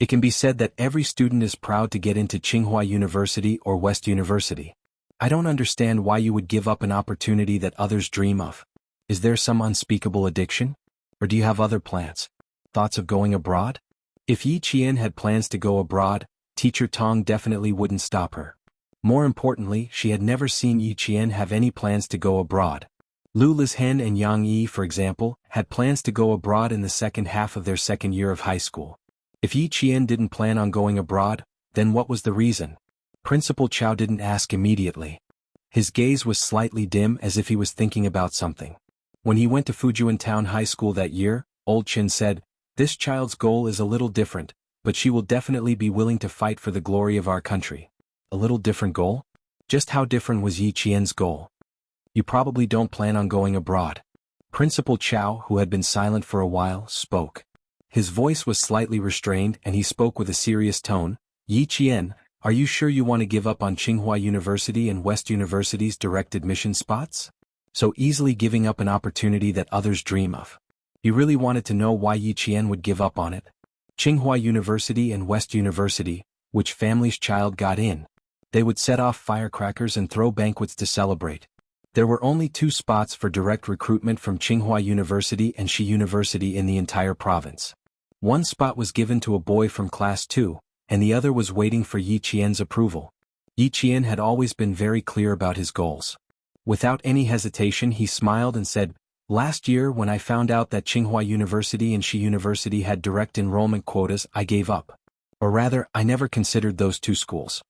It can be said that every student is proud to get into Tsinghua University or West University. I don't understand why you would give up an opportunity that others dream of. Is there some unspeakable addiction? Or do you have other plans? Thoughts of going abroad?" If Yi Qian had plans to go abroad, Teacher Tong definitely wouldn't stop her. More importantly, she had never seen Yi Qian have any plans to go abroad. Lu Lizhen and Yang Yi, for example, had plans to go abroad in the second half of their second year of high school. If Yi Qian didn't plan on going abroad, then what was the reason? Principal Chow didn't ask immediately. His gaze was slightly dim as if he was thinking about something. When he went to Fujian Town High School that year, Old Chin said, "This child's goal is a little different, but she will definitely be willing to fight for the glory of our country." A little different goal? Just how different was Yi Qian's goal? "You probably don't plan on going abroad." Principal Chow, who had been silent for a while, spoke. His voice was slightly restrained and he spoke with a serious tone. "Yi Qian, are you sure you want to give up on Tsinghua University and West University's direct admission spots? So easily giving up an opportunity that others dream of." He really wanted to know why Yi Qian would give up on it. Tsinghua University and West University, which family's child got in? They would set off firecrackers and throw banquets to celebrate. There were only 2 spots for direct recruitment from Tsinghua University and Shi University in the entire province. One spot was given to a boy from Class 2, and the other was waiting for Yi Qian's approval. Yi Qian had always been very clear about his goals. Without any hesitation he smiled and said, Last year when I found out that Tsinghua University and Xi University had direct enrollment quotas, I gave up. Or rather, I never considered those two schools.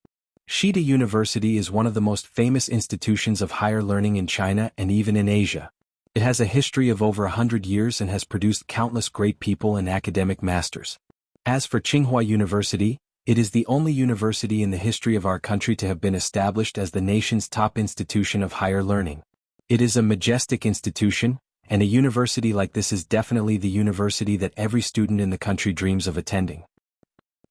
Shida University is one of the most famous institutions of higher learning in China and even in Asia. It has a history of over 100 years and has produced countless great people and academic masters. As for Tsinghua University, it is the only university in the history of our country to have been established as the nation's top institution of higher learning. It is a majestic institution, and a university like this is definitely the university that every student in the country dreams of attending.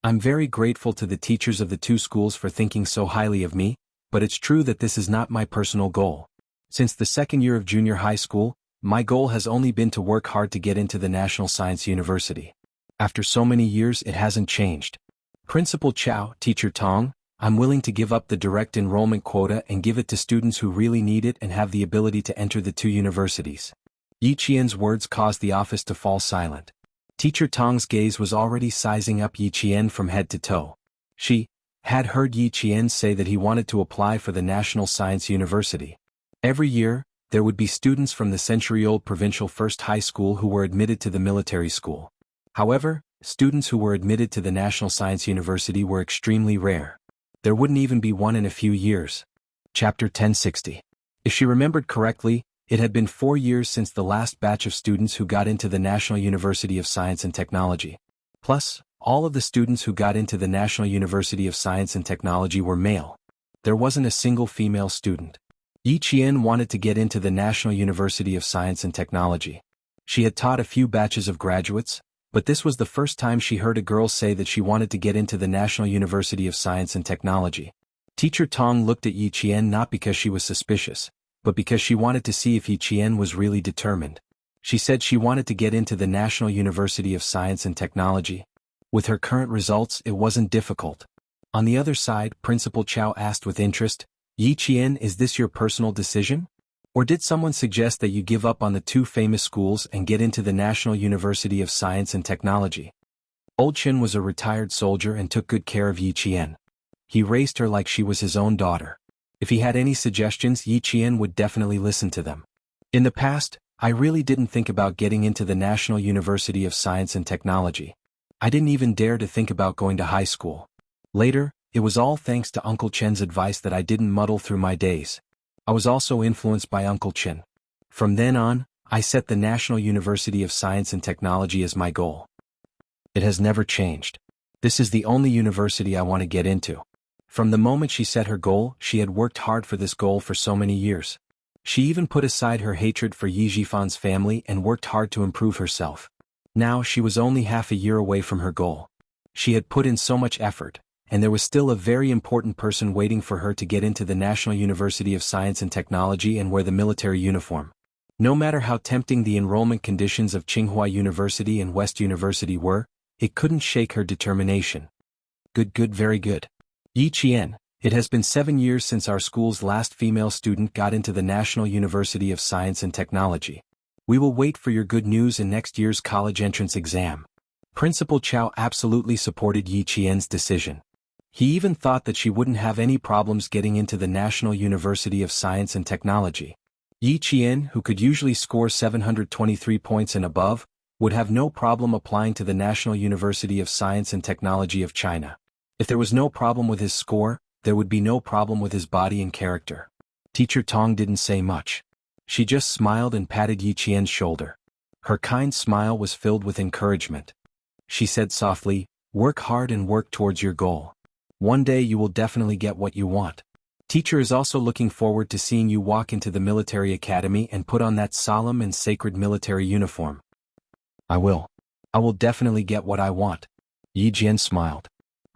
I'm very grateful to the teachers of the two schools for thinking so highly of me, but it's true that this is not my personal goal. Since the second year of junior high school, my goal has only been to work hard to get into the National Science University. After so many years, it hasn't changed. Principal Chow, Teacher Tong, I'm willing to give up the direct enrollment quota and give it to students who really need it and have the ability to enter the two universities. Yi Qian's words caused the office to fall silent. Teacher Tong's gaze was already sizing up Yi Qian from head to toe. She had heard Yi Qian say that he wanted to apply for the National Science University. Every year, there would be students from the century-old provincial first high school who were admitted to the military school. However, students who were admitted to the National Science University were extremely rare. There wouldn't even be one in a few years. Chapter 1060. If she remembered correctly, it had been 4 years since the last batch of students who got into the National University of Science and Technology. Plus, all of the students who got into the National University of Science and Technology were male. There wasn't a single female student. Yi Qian wanted to get into the National University of Science and Technology. She had taught a few batches of graduates, but this was the first time she heard a girl say that she wanted to get into the National University of Science and Technology. Teacher Tong looked at Yi Qian not because she was suspicious, but because she wanted to see if Yi Qian was really determined. She said she wanted to get into the National University of Science and Technology. With her current results, it wasn't difficult. On the other side, Principal Chow asked with interest, Yi Qian, is this your personal decision? Or did someone suggest that you give up on the two famous schools and get into the National University of Science and Technology? Old Chen was a retired soldier and took good care of Yi Qian. He raised her like she was his own daughter. If he had any suggestions, Yi Qian would definitely listen to them. In the past, I really didn't think about getting into the National University of Science and Technology. I didn't even dare to think about going to high school. Later, it was all thanks to Uncle Chen's advice that I didn't muddle through my days. I was also influenced by Uncle Chen. From then on, I set the National University of Science and Technology as my goal. It has never changed. This is the only university I want to get into. From the moment she set her goal, she had worked hard for this goal for so many years. She even put aside her hatred for Yi Jifan's family and worked hard to improve herself. Now she was only half a year away from her goal. She had put in so much effort, and there was still a very important person waiting for her to get into the National University of Science and Technology and wear the military uniform. No matter how tempting the enrollment conditions of Tsinghua University and West University were, it couldn't shake her determination. Good, very good. Yi Qian, it has been 7 years since our school's last female student got into the National University of Science and Technology. We will wait for your good news in next year's college entrance exam. Principal Chow absolutely supported Yi Qian's decision. He even thought that she wouldn't have any problems getting into the National University of Science and Technology. Yi Qian, who could usually score 723 points and above, would have no problem applying to the National University of Science and Technology of China. If there was no problem with his score, there would be no problem with his body and character. Teacher Tong didn't say much. She just smiled and patted Yi Qian's shoulder. Her kind smile was filled with encouragement. She said softly, "Work hard and work towards your goal. One day you will definitely get what you want. Teacher is also looking forward to seeing you walk into the military academy and put on that solemn and sacred military uniform." I will definitely get what I want. Yi Qian smiled.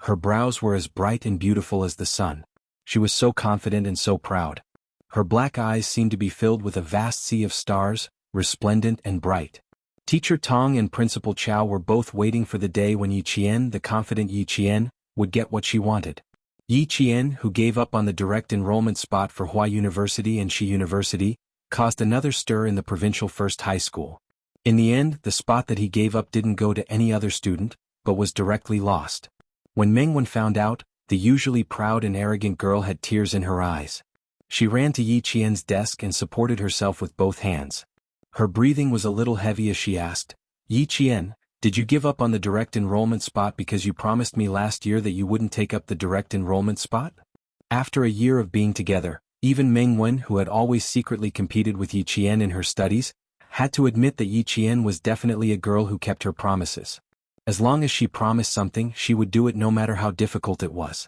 Her brows were as bright and beautiful as the sun. She was so confident and so proud. Her black eyes seemed to be filled with a vast sea of stars, resplendent and bright. Teacher Tong and Principal Chow were both waiting for the day when Yi Qian, the confident Yi Qian, would get what she wanted. Yi Qian, who gave up on the direct enrollment spot for Hua University and Xi University, caused another stir in the provincial first high school. In the end, the spot that he gave up didn't go to any other student, but was directly lost. When Mengwen found out, the usually proud and arrogant girl had tears in her eyes. She ran to Yi Qian's desk and supported herself with both hands. Her breathing was a little heavy as she asked, "Yi Qian, did you give up on the direct enrollment spot because you promised me last year that you wouldn't take up the direct enrollment spot?" After a year of being together, even Meng Wen, who had always secretly competed with Yi Qian in her studies, had to admit that Yi Qian was definitely a girl who kept her promises. As long as she promised something, she would do it no matter how difficult it was.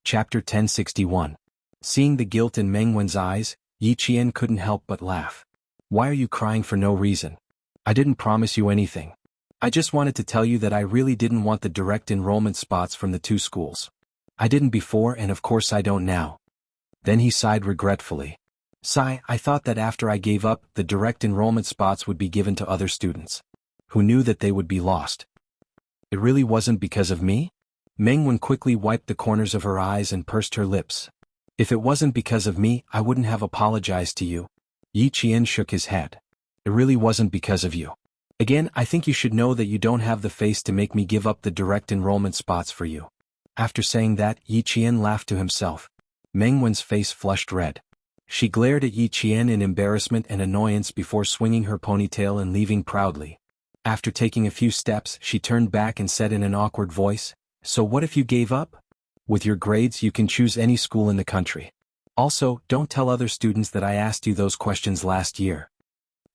Chapter 1061. Seeing the guilt in Meng Wen's eyes, Yi Qian couldn't help but laugh. "Why are you crying for no reason? I didn't promise you anything. I just wanted to tell you that I really didn't want the direct enrollment spots from the two schools. I didn't before and of course I don't now." Then he sighed regretfully. I thought that after I gave up, the direct enrollment spots would be given to other students who knew that they would be lost. It really wasn't because of me?" Meng Wen quickly wiped the corners of her eyes and pursed her lips. "If it wasn't because of me, I wouldn't have apologized to you." Yi Qian shook his head. "It really wasn't because of you. Again, I think you should know that you don't have the face to make me give up the direct enrollment spots for you." After saying that, Yi Qian laughed to himself. Meng Wen's face flushed red. She glared at Yi Qian in embarrassment and annoyance before swinging her ponytail and leaving proudly. After taking a few steps, she turned back and said in an awkward voice, "So what if you gave up? With your grades you can choose any school in the country. Also, don't tell other students that I asked you those questions last year."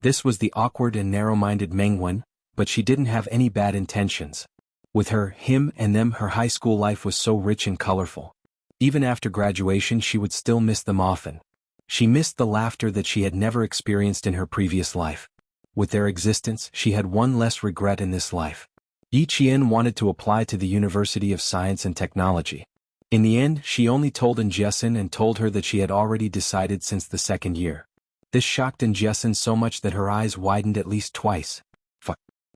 This was the awkward and narrow-minded Meng Wen, but she didn't have any bad intentions. With her, him and them, her high school life was so rich and colorful. Even after graduation she would still miss them often. She missed the laughter that she had never experienced in her previous life. With their existence, she had one less regret in this life. Yi Qian wanted to apply to the University of Science and Technology. In the end, she only told Jiesin and told her that she had already decided since the second year. This shocked Jiesin so much that her eyes widened at least twice.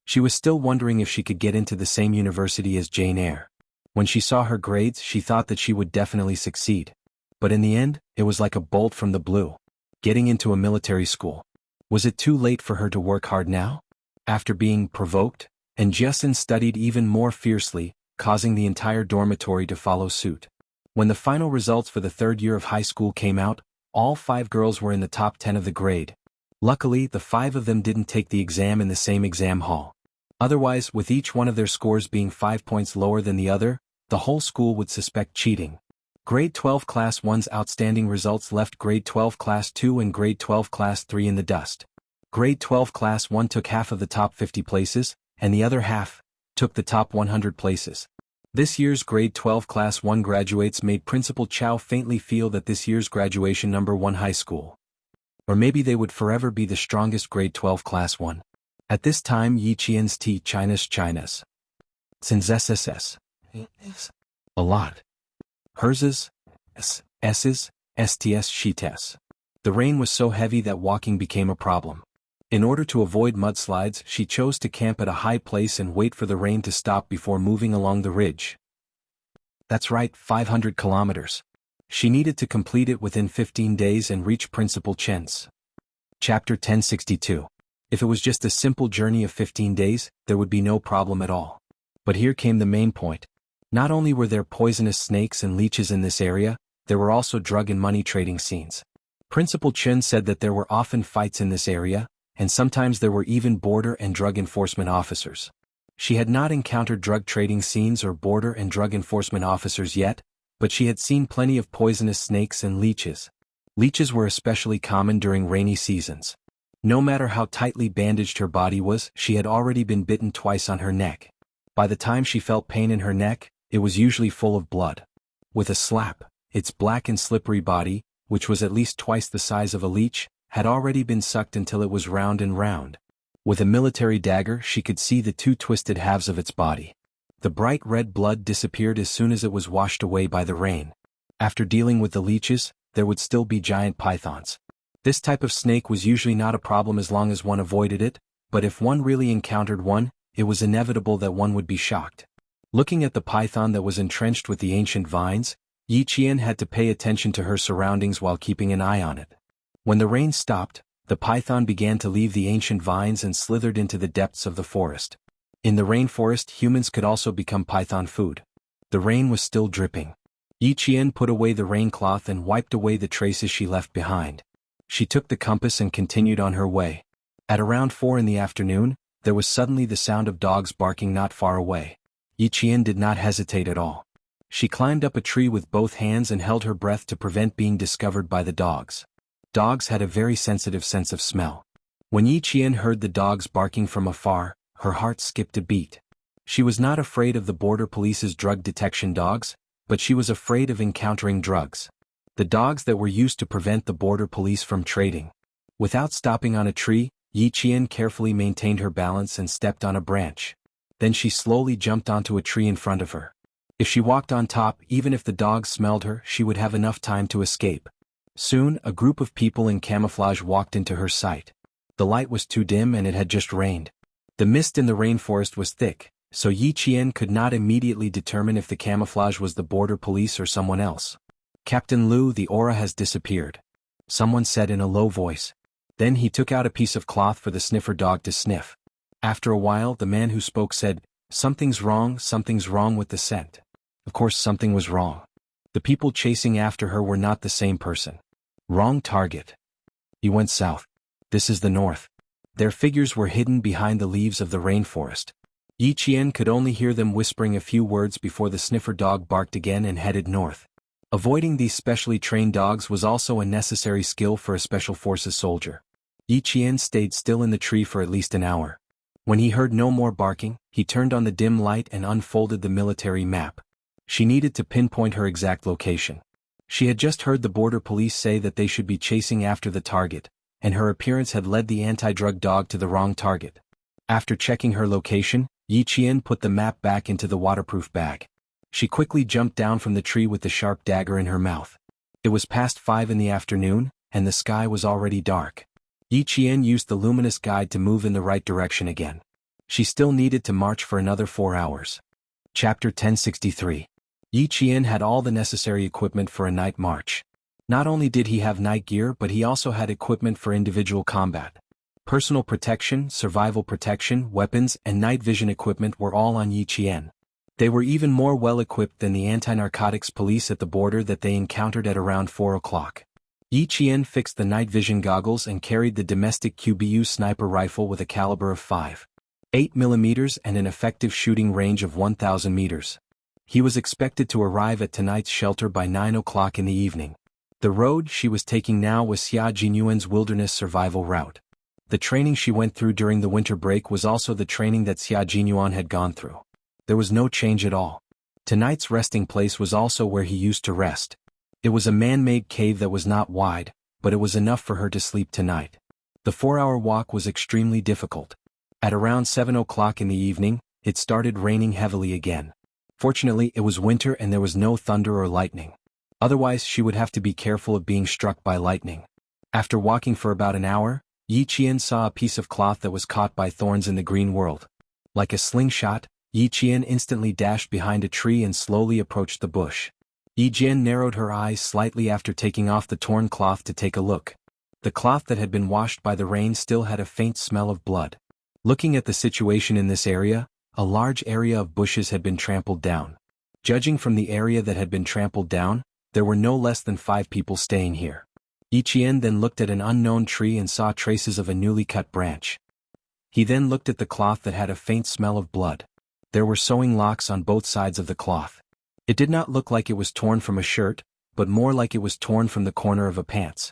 She was still wondering if she could get into the same university as Jane Eyre. When she saw her grades, she thought that she would definitely succeed. But in the end, it was like a bolt from the blue. Getting into a military school. Was it too late for her to work hard now? After being provoked, Jiesin studied even more fiercely, causing the entire dormitory to follow suit. When the final results for the third year of high school came out, all 5 girls were in the top 10 of the grade. Luckily, the 5 of them didn't take the exam in the same exam hall. Otherwise, with each one of their scores being 5 points lower than the other, the whole school would suspect cheating. Grade 12 Class 1's outstanding results left Grade 12 Class 2 and Grade 12 Class 3 in the dust. Grade 12 Class 1 took half of the top 50 places, and the other half took the top 100 places. This year's Grade 12 Class 1 graduates made Principal Chow faintly feel that this year's graduation number 1 high school. Or maybe they would forever be the strongest Grade 12 Class 1. At this time Yi Qian's China's. Since SSS. A lot. Hers's, S's, STS Shetes. The rain was so heavy that walking became a problem. In order to avoid mudslides, she chose to camp at a high place and wait for the rain to stop before moving along the ridge. That's right, 500 kilometers. She needed to complete it within 15 days and reach Principal Chen's. Chapter 1062. If it was just a simple journey of 15 days, there would be no problem at all. But here came the main point. Not only were there poisonous snakes and leeches in this area, there were also drug and money trading scenes. Principal Chen said that there were often fights in this area, and sometimes there were even border and drug enforcement officers. She had not encountered drug trading scenes or border and drug enforcement officers yet, but she had seen plenty of poisonous snakes and leeches. Leeches were especially common during rainy seasons. No matter how tightly bandaged her body was, she had already been bitten twice on her neck. By the time she felt pain in her neck, it was usually full of blood. With a slap, its black and slippery body, which was at least twice the size of a leech, had already been sucked until it was round and round. With a military dagger she could see the 2 twisted halves of its body. The bright red blood disappeared as soon as it was washed away by the rain. After dealing with the leeches, there would still be giant pythons. This type of snake was usually not a problem as long as one avoided it, but if one really encountered one, it was inevitable that one would be shocked. Looking at the python that was entrenched with the ancient vines, Yi Qian had to pay attention to her surroundings while keeping an eye on it. When the rain stopped, the python began to leave the ancient vines and slithered into the depths of the forest. In the rainforest, humans could also become python food. The rain was still dripping. Yi Qian put away the raincloth and wiped away the traces she left behind. She took the compass and continued on her way. At around 4 in the afternoon, there was suddenly the sound of dogs barking not far away. Yi Qian did not hesitate at all. She climbed up a tree with both hands and held her breath to prevent being discovered by the dogs. Dogs had a very sensitive sense of smell. When Yi Qian heard the dogs barking from afar, her heart skipped a beat. She was not afraid of the border police's drug detection dogs, but she was afraid of encountering drugs. The dogs that were used to prevent the border police from trading. Without stopping on a tree, Yi Qian carefully maintained her balance and stepped on a branch. Then she slowly jumped onto a tree in front of her. If she walked on top, even if the dogs smelled her, she would have enough time to escape. Soon, a group of people in camouflage walked into her sight. The light was too dim and it had just rained. The mist in the rainforest was thick, so Yi Qian could not immediately determine if the camouflage was the border police or someone else. "Captain Liu, the aura has disappeared," someone said in a low voice. Then he took out a piece of cloth for the sniffer dog to sniff. After a while, the man who spoke said, something's wrong with the scent." Of course something was wrong. The people chasing after her were not the same person. Wrong target. He went south. This is the north. Their figures were hidden behind the leaves of the rainforest. Yi Qian could only hear them whispering a few words before the sniffer dog barked again and headed north. Avoiding these specially trained dogs was also a necessary skill for a special forces soldier. Yi Qian stayed still in the tree for at least an hour. When he heard no more barking, he turned on the dim light and unfolded the military map. She needed to pinpoint her exact location. She had just heard the border police say that they should be chasing after the target, and her appearance had led the anti-drug dog to the wrong target. After checking her location, Yi Qian put the map back into the waterproof bag. She quickly jumped down from the tree with the sharp dagger in her mouth. It was past 5 in the afternoon, and the sky was already dark. Yi Qian used the luminous guide to move in the right direction again. She still needed to march for another 4 hours. Chapter 1063. Yi Qian had all the necessary equipment for a night march. Not only did he have night gear, but he also had equipment for individual combat. Personal protection, survival protection, weapons, and night vision equipment were all on Yi Qian. They were even more well-equipped than the anti-narcotics police at the border that they encountered at around 4 o'clock. Yi Qian fixed the night vision goggles and carried the domestic QBU sniper rifle with a caliber of 5.8 mm and an effective shooting range of 1,000 meters. He was expected to arrive at tonight's shelter by 9 o'clock in the evening. The road she was taking now was Xia Jinyuan's wilderness survival route. The training she went through during the winter break was also the training that Xia Jinyuan had gone through. There was no change at all. Tonight's resting place was also where he used to rest. It was a man-made cave that was not wide, but it was enough for her to sleep tonight. The 4-hour walk was extremely difficult. At around 7 o'clock in the evening, it started raining heavily again. Fortunately, it was winter and there was no thunder or lightning. Otherwise, she would have to be careful of being struck by lightning. After walking for about an hour, Yi Qian saw a piece of cloth that was caught by thorns in the green world. Like a slingshot, Yi Qian instantly dashed behind a tree and slowly approached the bush. Yi Qian narrowed her eyes slightly after taking off the torn cloth to take a look. The cloth that had been washed by the rain still had a faint smell of blood. Looking at the situation in this area, a large area of bushes had been trampled down. Judging from the area that had been trampled down, there were no less than 5 people staying here. Yi Qian then looked at an unknown tree and saw traces of a newly cut branch. He then looked at the cloth that had a faint smell of blood. There were sewing locks on both sides of the cloth. It did not look like it was torn from a shirt, but more like it was torn from the corner of a pants.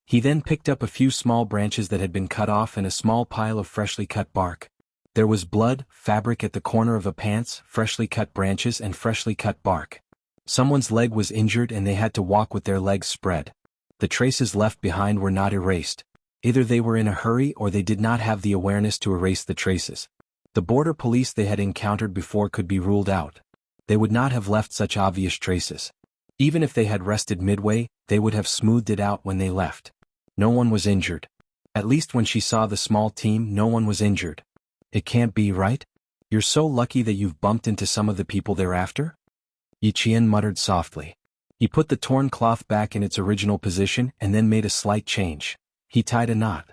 He then picked up a few small branches that had been cut off and a small pile of freshly cut bark. There was blood, fabric at the corner of a pants, freshly cut branches and freshly cut bark. Someone's leg was injured and they had to walk with their legs spread. The traces left behind were not erased. Either they were in a hurry or they did not have the awareness to erase the traces. The border police they had encountered before could be ruled out. They would not have left such obvious traces. Even if they had rested midway, they would have smoothed it out when they left. No one was injured. At least when she saw the small team, no one was injured. It can't be, right? You're so lucky that you've bumped into some of the people thereafter? Yi Qian muttered softly. He put the torn cloth back in its original position and then made a slight change. He tied a knot.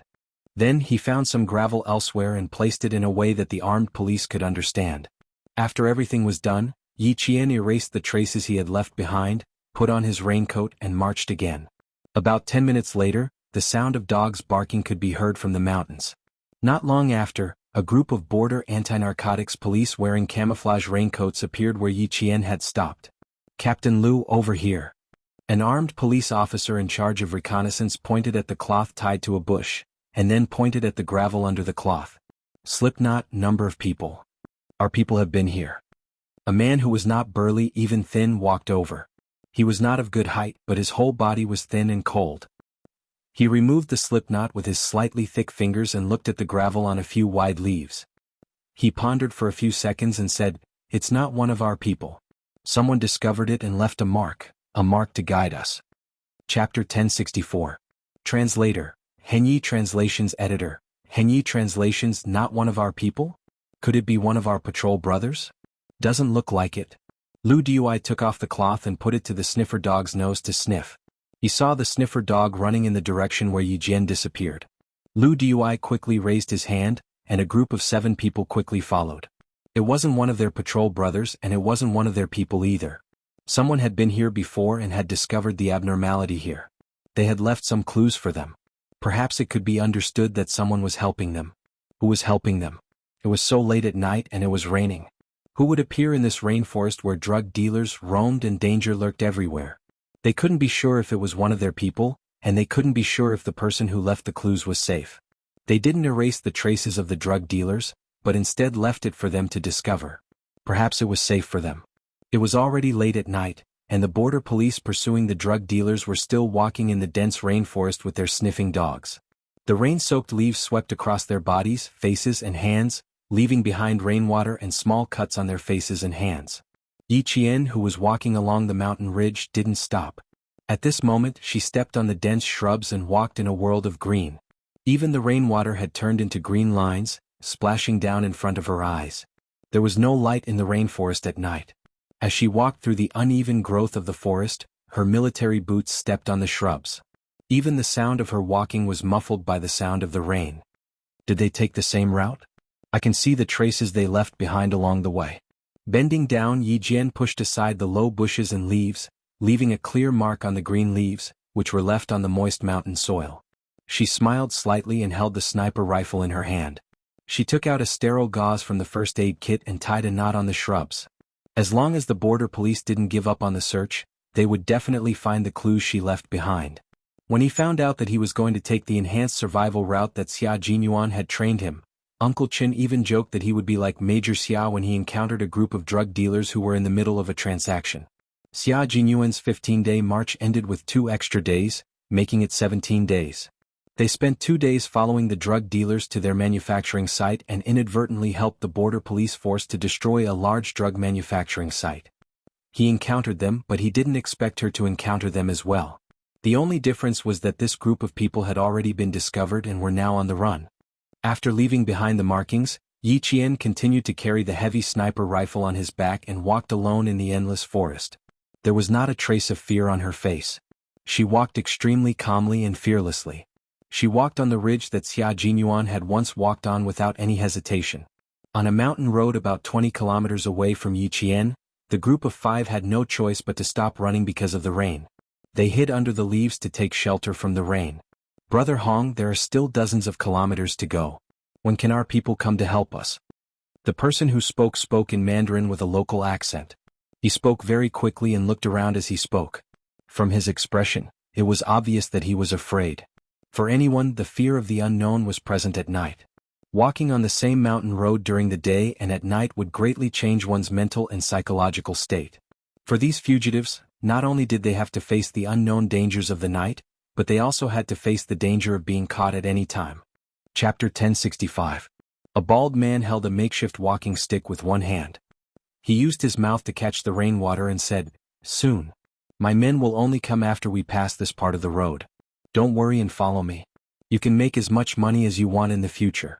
Then he found some gravel elsewhere and placed it in a way that the armed police could understand. After everything was done, Yi Qian erased the traces he had left behind, put on his raincoat and marched again. About 10 minutes later, the sound of dogs barking could be heard from the mountains. Not long after, a group of border anti-narcotics police wearing camouflage raincoats appeared where Yi Qian had stopped. "Captain Liu, over here." An armed police officer in charge of reconnaissance pointed at the cloth tied to a bush, and then pointed at the gravel under the cloth. "Slipknot, number of people. Our people have been here." A man who was not burly, even thin, walked over. He was not of good height, but his whole body was thin and cold. He removed the slipknot with his slightly thick fingers and looked at the gravel on a few wide leaves. He pondered for a few seconds and said, "It's not one of our people. Someone discovered it and left a mark to guide us." Chapter 1064. Translator, Henyi Translations Editor, Henyi Translations. Not one of our people? Could it be one of our patrol brothers? Doesn't look like it. Lu Dui took off the cloth and put it to the sniffer dog's nose to sniff. He saw the sniffer dog running in the direction where Yi Jian disappeared. Lu Dui quickly raised his hand, and a group of 7 people quickly followed. It wasn't one of their patrol brothers, and it wasn't one of their people either. Someone had been here before and had discovered the abnormality here. They had left some clues for them. Perhaps it could be understood that someone was helping them. Who was helping them? It was so late at night and it was raining. Who would appear in this rainforest where drug dealers roamed and danger lurked everywhere? They couldn't be sure if it was one of their people, and they couldn't be sure if the person who left the clues was safe. They didn't erase the traces of the drug dealers, but instead left it for them to discover. Perhaps it was safe for them. It was already late at night, and the border police pursuing the drug dealers were still walking in the dense rainforest with their sniffing dogs. The rain-soaked leaves swept across their bodies, faces, and hands, leaving behind rainwater and small cuts on their faces and hands. Yi Qian, who was walking along the mountain ridge, didn't stop. At this moment, she stepped on the dense shrubs and walked in a world of green. Even the rainwater had turned into green lines, splashing down in front of her eyes. There was no light in the rainforest at night. As she walked through the uneven growth of the forest, her military boots stepped on the shrubs. Even the sound of her walking was muffled by the sound of the rain. Did they take the same route? I can see the traces they left behind along the way. Bending down, Yi Jian pushed aside the low bushes and leaves, leaving a clear mark on the green leaves, which were left on the moist mountain soil. She smiled slightly and held the sniper rifle in her hand. She took out a sterile gauze from the first aid kit and tied a knot on the shrubs. As long as the border police didn't give up on the search, they would definitely find the clues she left behind. When he found out that he was going to take the enhanced survival route that Xia Jinyuan had trained him, Uncle Chen even joked that he would be like Major Xia when he encountered a group of drug dealers who were in the middle of a transaction. Xia Jinyuan's 15-day march ended with 2 extra days, making it 17 days. They spent 2 days following the drug dealers to their manufacturing site and inadvertently helped the border police force to destroy a large drug manufacturing site. He encountered them, but he didn't expect her to encounter them as well. The only difference was that this group of people had already been discovered and were now on the run. After leaving behind the markings, Yi Qian continued to carry the heavy sniper rifle on his back and walked alone in the endless forest. There was not a trace of fear on her face. She walked extremely calmly and fearlessly. She walked on the ridge that Xia Jinyuan had once walked on without any hesitation. On a mountain road about 20 kilometers away from Yi Qian, the group of 5 had no choice but to stop running because of the rain. They hid under the leaves to take shelter from the rain. "Brother Hong, there are still dozens of kilometers to go. When can our people come to help us?" The person who spoke in Mandarin with a local accent. He spoke very quickly and looked around as he spoke. From his expression, it was obvious that he was afraid. For anyone, the fear of the unknown was present at night. Walking on the same mountain road during the day and at night would greatly change one's mental and psychological state. For these fugitives, not only did they have to face the unknown dangers of the night, but they also had to face the danger of being caught at any time. Chapter 1065. A bald man held a makeshift walking stick with one hand. He used his mouth to catch the rainwater and said, "Soon. My men will only come after we pass this part of the road. Don't worry and follow me. You can make as much money as you want in the future."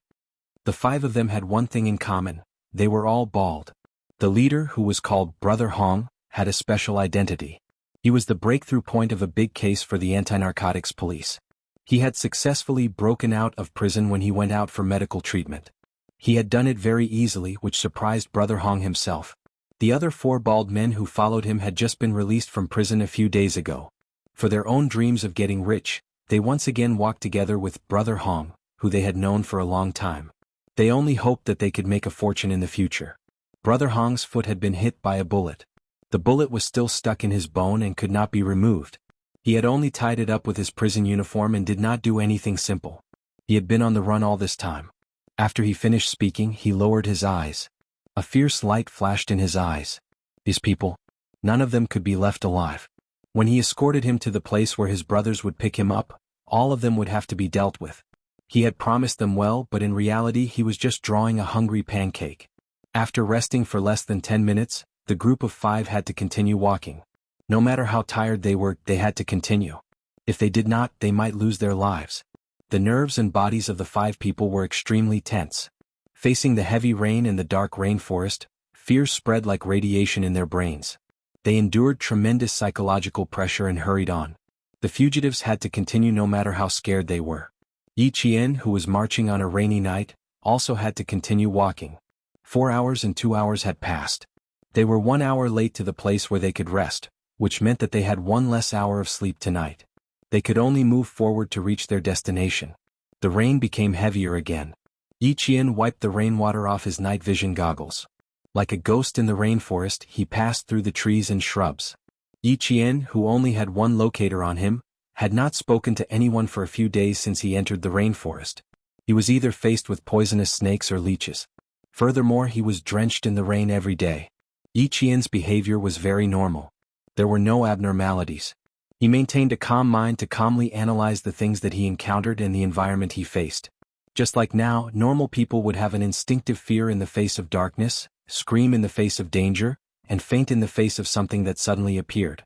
The 5 of them had one thing in common: they were all bald. The leader, who was called Brother Hong, had a special identity. He was the breakthrough point of a big case for the anti-narcotics police. He had successfully broken out of prison when he went out for medical treatment. He had done it very easily, which surprised Brother Hong himself. The other 4 bald men who followed him had just been released from prison a few days ago. For their own dreams of getting rich, they once again walked together with Brother Hong, who they had known for a long time. They only hoped that they could make a fortune in the future. Brother Hong's foot had been hit by a bullet. The bullet was still stuck in his bone and could not be removed. He had only tied it up with his prison uniform and did not do anything simple. He had been on the run all this time. After he finished speaking, he lowered his eyes. A fierce light flashed in his eyes. These people, none of them could be left alive. When he escorted him to the place where his brothers would pick him up, all of them would have to be dealt with. He had promised them well, but in reality he was just drawing a hungry pancake. After resting for less than 10 minutes, the group of 5 had to continue walking. No matter how tired they were, they had to continue. If they did not, they might lose their lives. The nerves and bodies of the 5 people were extremely tense. Facing the heavy rain and the dark rainforest, fear spread like radiation in their brains. They endured tremendous psychological pressure and hurried on. The fugitives had to continue no matter how scared they were. Yi Qian, who was marching on a rainy night, also had to continue walking. 4 hours and 2 hours had passed. They were 1 hour late to the place where they could rest, which meant that they had 1 less hour of sleep tonight. They could only move forward to reach their destination. The rain became heavier again. Yi Qian wiped the rainwater off his night vision goggles. Like a ghost in the rainforest, he passed through the trees and shrubs. Yi Qian, who only had one locator on him, had not spoken to anyone for a few days since he entered the rainforest. He was either faced with poisonous snakes or leeches. Furthermore, he was drenched in the rain every day. Yi Qian's behavior was very normal. There were no abnormalities. He maintained a calm mind to calmly analyze the things that he encountered and the environment he faced. Just like now, normal people would have an instinctive fear in the face of darkness, scream in the face of danger, and faint in the face of something that suddenly appeared.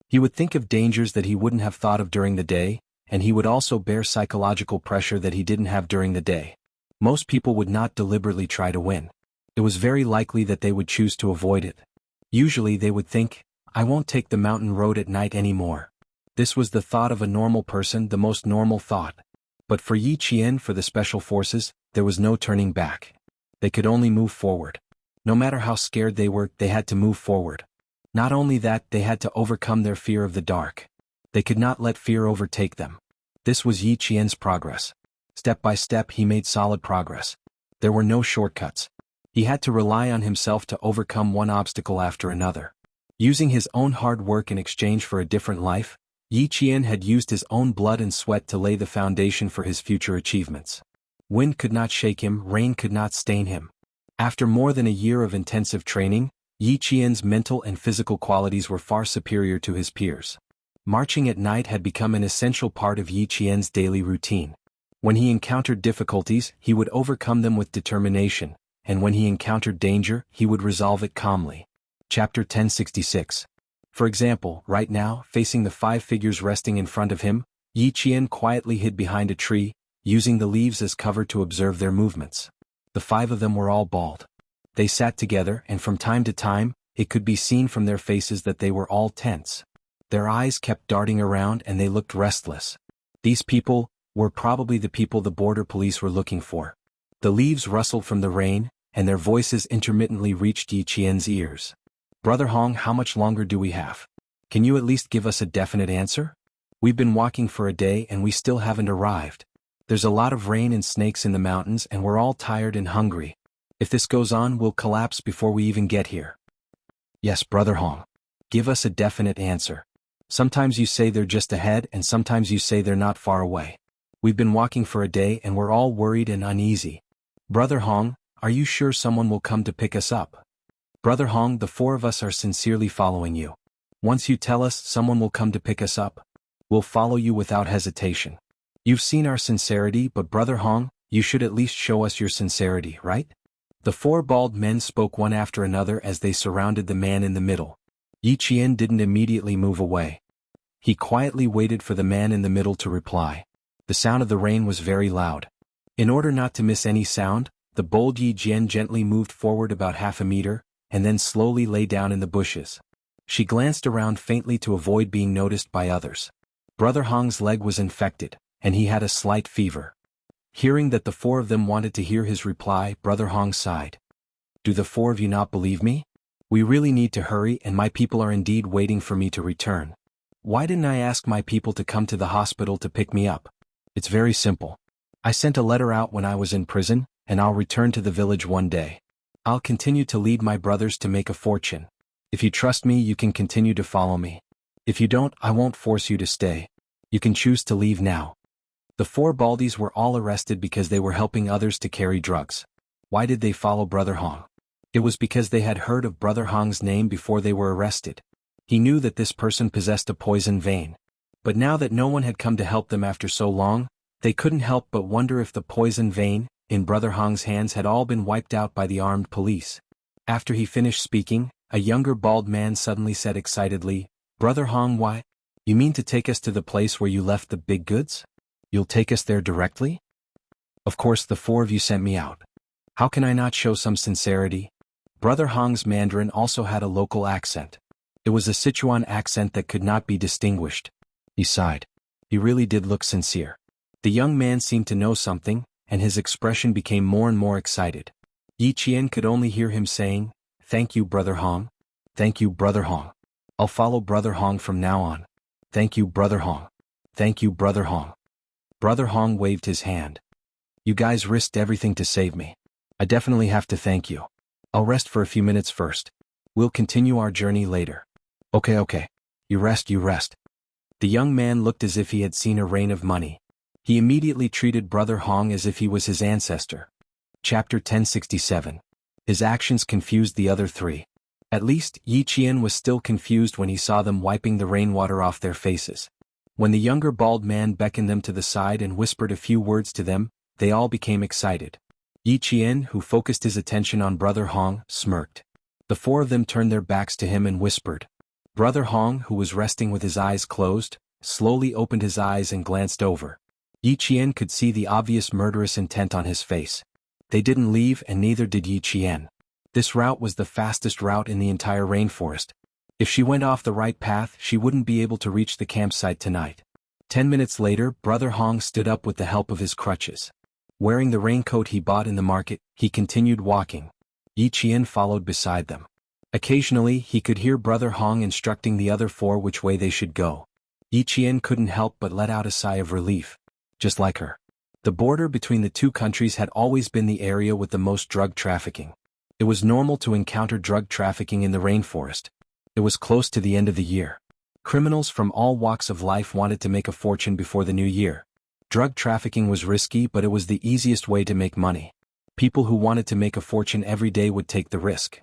He would think of dangers that he wouldn't have thought of during the day, and he would also bear psychological pressure that he didn't have during the day. Most people would not deliberately try to win. It was very likely that they would choose to avoid it. Usually they would think, I won't take the mountain road at night anymore. This was the thought of a normal person, the most normal thought. But for Yi Qian, for the special forces, there was no turning back. They could only move forward. No matter how scared they were, they had to move forward. Not only that, they had to overcome their fear of the dark. They could not let fear overtake them. This was Yi Qian's progress. Step by step he made solid progress. There were no shortcuts. He had to rely on himself to overcome one obstacle after another. Using his own hard work in exchange for a different life, Yi Qian had used his own blood and sweat to lay the foundation for his future achievements. Wind could not shake him, rain could not stain him. After more than a year of intensive training, Yi Qian's mental and physical qualities were far superior to his peers. Marching at night had become an essential part of Yi Qian's daily routine. When he encountered difficulties, he would overcome them with determination, and when he encountered danger, he would resolve it calmly. Chapter 1066. For example, right now, facing the 5 figures resting in front of him, Yi Qian quietly hid behind a tree, using the leaves as cover to observe their movements. The 5 of them were all bald. They sat together, and from time to time, it could be seen from their faces that they were all tense. Their eyes kept darting around and they looked restless. These people were probably the people the border police were looking for. The leaves rustled from the rain, and their voices intermittently reached Yi Qian's ears. Brother Hong, how much longer do we have? Can you at least give us a definite answer? We've been walking for a day and we still haven't arrived. There's a lot of rain and snakes in the mountains and we're all tired and hungry. If this goes on, we'll collapse before we even get here. Yes, Brother Hong. Give us a definite answer. Sometimes you say they're just ahead and sometimes you say they're not far away. We've been walking for a day and we're all worried and uneasy. Brother Hong, are you sure someone will come to pick us up? Brother Hong, the 4 of us are sincerely following you. Once you tell us someone will come to pick us up, we'll follow you without hesitation. You've seen our sincerity, but Brother Hong, you should at least show us your sincerity, right? The 4 bald men spoke one after another as they surrounded the man in the middle. Yi Qian didn't immediately move away. He quietly waited for the man in the middle to reply. The sound of the rain was very loud. In order not to miss any sound, the bold Yi Qian gently moved forward about half a meter, and then slowly lay down in the bushes. She glanced around faintly to avoid being noticed by others. Brother Hong's leg was infected, and he had a slight fever. Hearing that the 4 of them wanted to hear his reply, Brother Hong sighed. Do the 4 of you not believe me? We really need to hurry and my people are indeed waiting for me to return. Why didn't I ask my people to come to the hospital to pick me up? It's very simple. I sent a letter out when I was in prison, and I'll return to the village one day. I'll continue to lead my brothers to make a fortune. If you trust me, you can continue to follow me. If you don't, I won't force you to stay. You can choose to leave now. The four Baldies were all arrested because they were helping others to carry drugs. Why did they follow Brother Hong? It was because they had heard of Brother Hong's name before they were arrested. He knew that this person possessed a poison vein. But now that no one had come to help them after so long, they couldn't help but wonder if the poison vein, in Brother Hong's hands, had all been wiped out by the armed police. After he finished speaking, a younger bald man suddenly said excitedly, "Brother Hong, why? You mean to take us to the place where you left the big goods? You'll take us there directly? Of course the four of you sent me out. How can I not show some sincerity?" Brother Hong's Mandarin also had a local accent. It was a Sichuan accent that could not be distinguished. He sighed. He really did look sincere. The young man seemed to know something, and his expression became more and more excited. Yi Qian could only hear him saying, "Thank you, Brother Hong. Thank you, Brother Hong. I'll follow Brother Hong from now on. Thank you, Brother Hong. Thank you, Brother Hong." Brother Hong waved his hand. "You guys risked everything to save me. I definitely have to thank you. I'll rest for a few minutes first. We'll continue our journey later." Okay. You rest. The young man looked as if he had seen a rain of money. He immediately treated Brother Hong as if he was his ancestor. Chapter 1067. His actions confused the other three. At least, Yi Qian was still confused when he saw them wiping the rainwater off their faces. When the younger bald man beckoned them to the side and whispered a few words to them, they all became excited. Yi Qian, who focused his attention on Brother Hong, smirked. The four of them turned their backs to him and whispered. Brother Hong, who was resting with his eyes closed, slowly opened his eyes and glanced over. Yi Qian could see the obvious murderous intent on his face. They didn't leave, and neither did Yi Qian. This route was the fastest route in the entire rainforest. If she went off the right path, she wouldn't be able to reach the campsite tonight. 10 minutes later, Brother Hong stood up with the help of his crutches. Wearing the raincoat he bought in the market, he continued walking. Yi Qian followed beside them. Occasionally, he could hear Brother Hong instructing the other four which way they should go. Yi Qian couldn't help but let out a sigh of relief. Just like her. The border between the two countries had always been the area with the most drug trafficking. It was normal to encounter drug trafficking in the rainforest. It was close to the end of the year. Criminals from all walks of life wanted to make a fortune before the new year. Drug trafficking was risky, but it was the easiest way to make money. People who wanted to make a fortune every day would take the risk.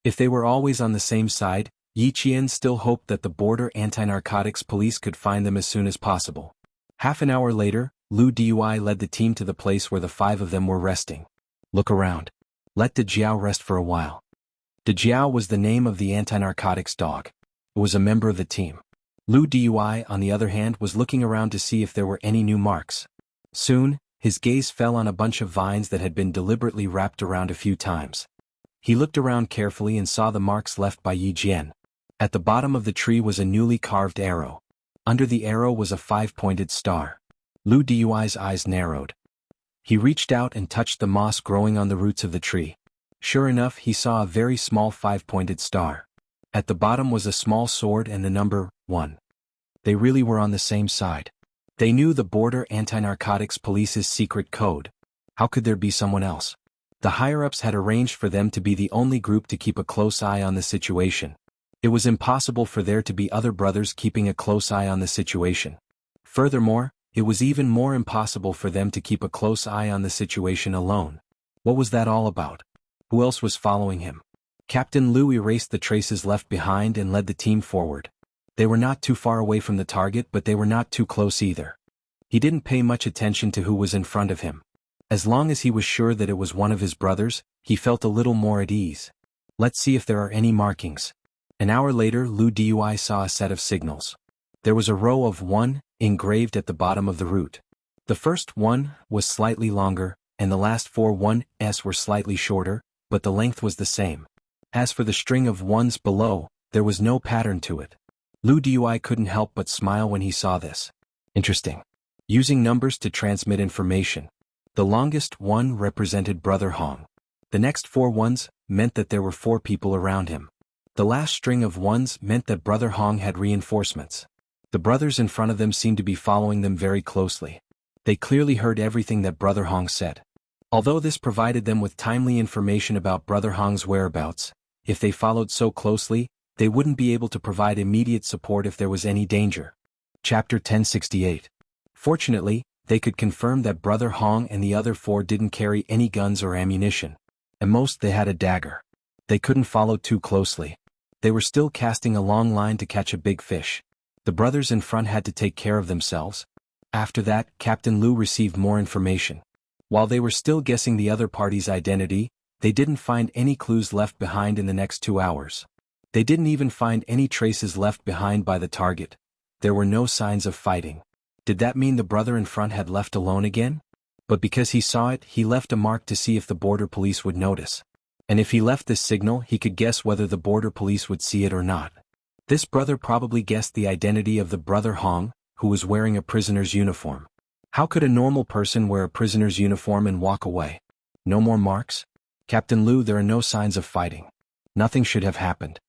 If they were always on the same side, Yi Qian still hoped that the border anti-narcotics police could find them as soon as possible. Half an hour later, Lu Dui led the team to the place where the five of them were resting. "Look around. Let De Jiao rest for a while." De Jiao was the name of the anti-narcotics dog. It was a member of the team. Lu Dui, on the other hand, was looking around to see if there were any new marks. Soon, his gaze fell on a bunch of vines that had been deliberately wrapped around a few times. He looked around carefully and saw the marks left by Yi Jian. At the bottom of the tree was a newly carved arrow. Under the arrow was a 5-pointed star. Lu Dui's eyes narrowed. He reached out and touched the moss growing on the roots of the tree. Sure enough, he saw a very small 5-pointed star. At the bottom was a small sword and the number 1. They really were on the same side. They knew the border anti-narcotics police's secret code. How could there be someone else? The higher-ups had arranged for them to be the only group to keep a close eye on the situation. It was impossible for there to be other brothers keeping a close eye on the situation. Furthermore, it was even more impossible for them to keep a close eye on the situation alone. What was that all about? Who else was following him? Captain Liu erased the traces left behind and led the team forward. They were not too far away from the target, but they were not too close either. He didn't pay much attention to who was in front of him. As long as he was sure that it was one of his brothers, he felt a little more at ease. Let's see if there are any markings. An hour later, Lu Dui saw a set of signals. There was a row of 1 engraved at the bottom of the route. The first 1 was slightly longer, and the last 4 1s were slightly shorter, but the length was the same. As for the string of 1s below, there was no pattern to it. Lu Dui couldn't help but smile when he saw this. Interesting. Using numbers to transmit information. The longest 1 represented Brother Hong. The next 4 1s meant that there were 4 people around him. The last string of 1s meant that Brother Hong had reinforcements. The brothers in front of them seemed to be following them very closely. They clearly heard everything that Brother Hong said. Although this provided them with timely information about Brother Hong's whereabouts, if they followed so closely, they wouldn't be able to provide immediate support if there was any danger. Chapter 1068. Fortunately, they could confirm that Brother Hong and the other four didn't carry any guns or ammunition. At most they had a dagger. They couldn't follow too closely. They were still casting a long line to catch a big fish. The brothers in front had to take care of themselves. After that, Captain Lu received more information. While they were still guessing the other party's identity, they didn't find any clues left behind in the next 2 hours. They didn't even find any traces left behind by the target. There were no signs of fighting. Did that mean the brother in front had left alone again? But because he saw it, he left a mark to see if the border police would notice. And if he left this signal, he could guess whether the border police would see it or not. This brother probably guessed the identity of the Brother Hong, who was wearing a prisoner's uniform. How could a normal person wear a prisoner's uniform and walk away? No more marks? Captain Lu, there are no signs of fighting. Nothing should have happened.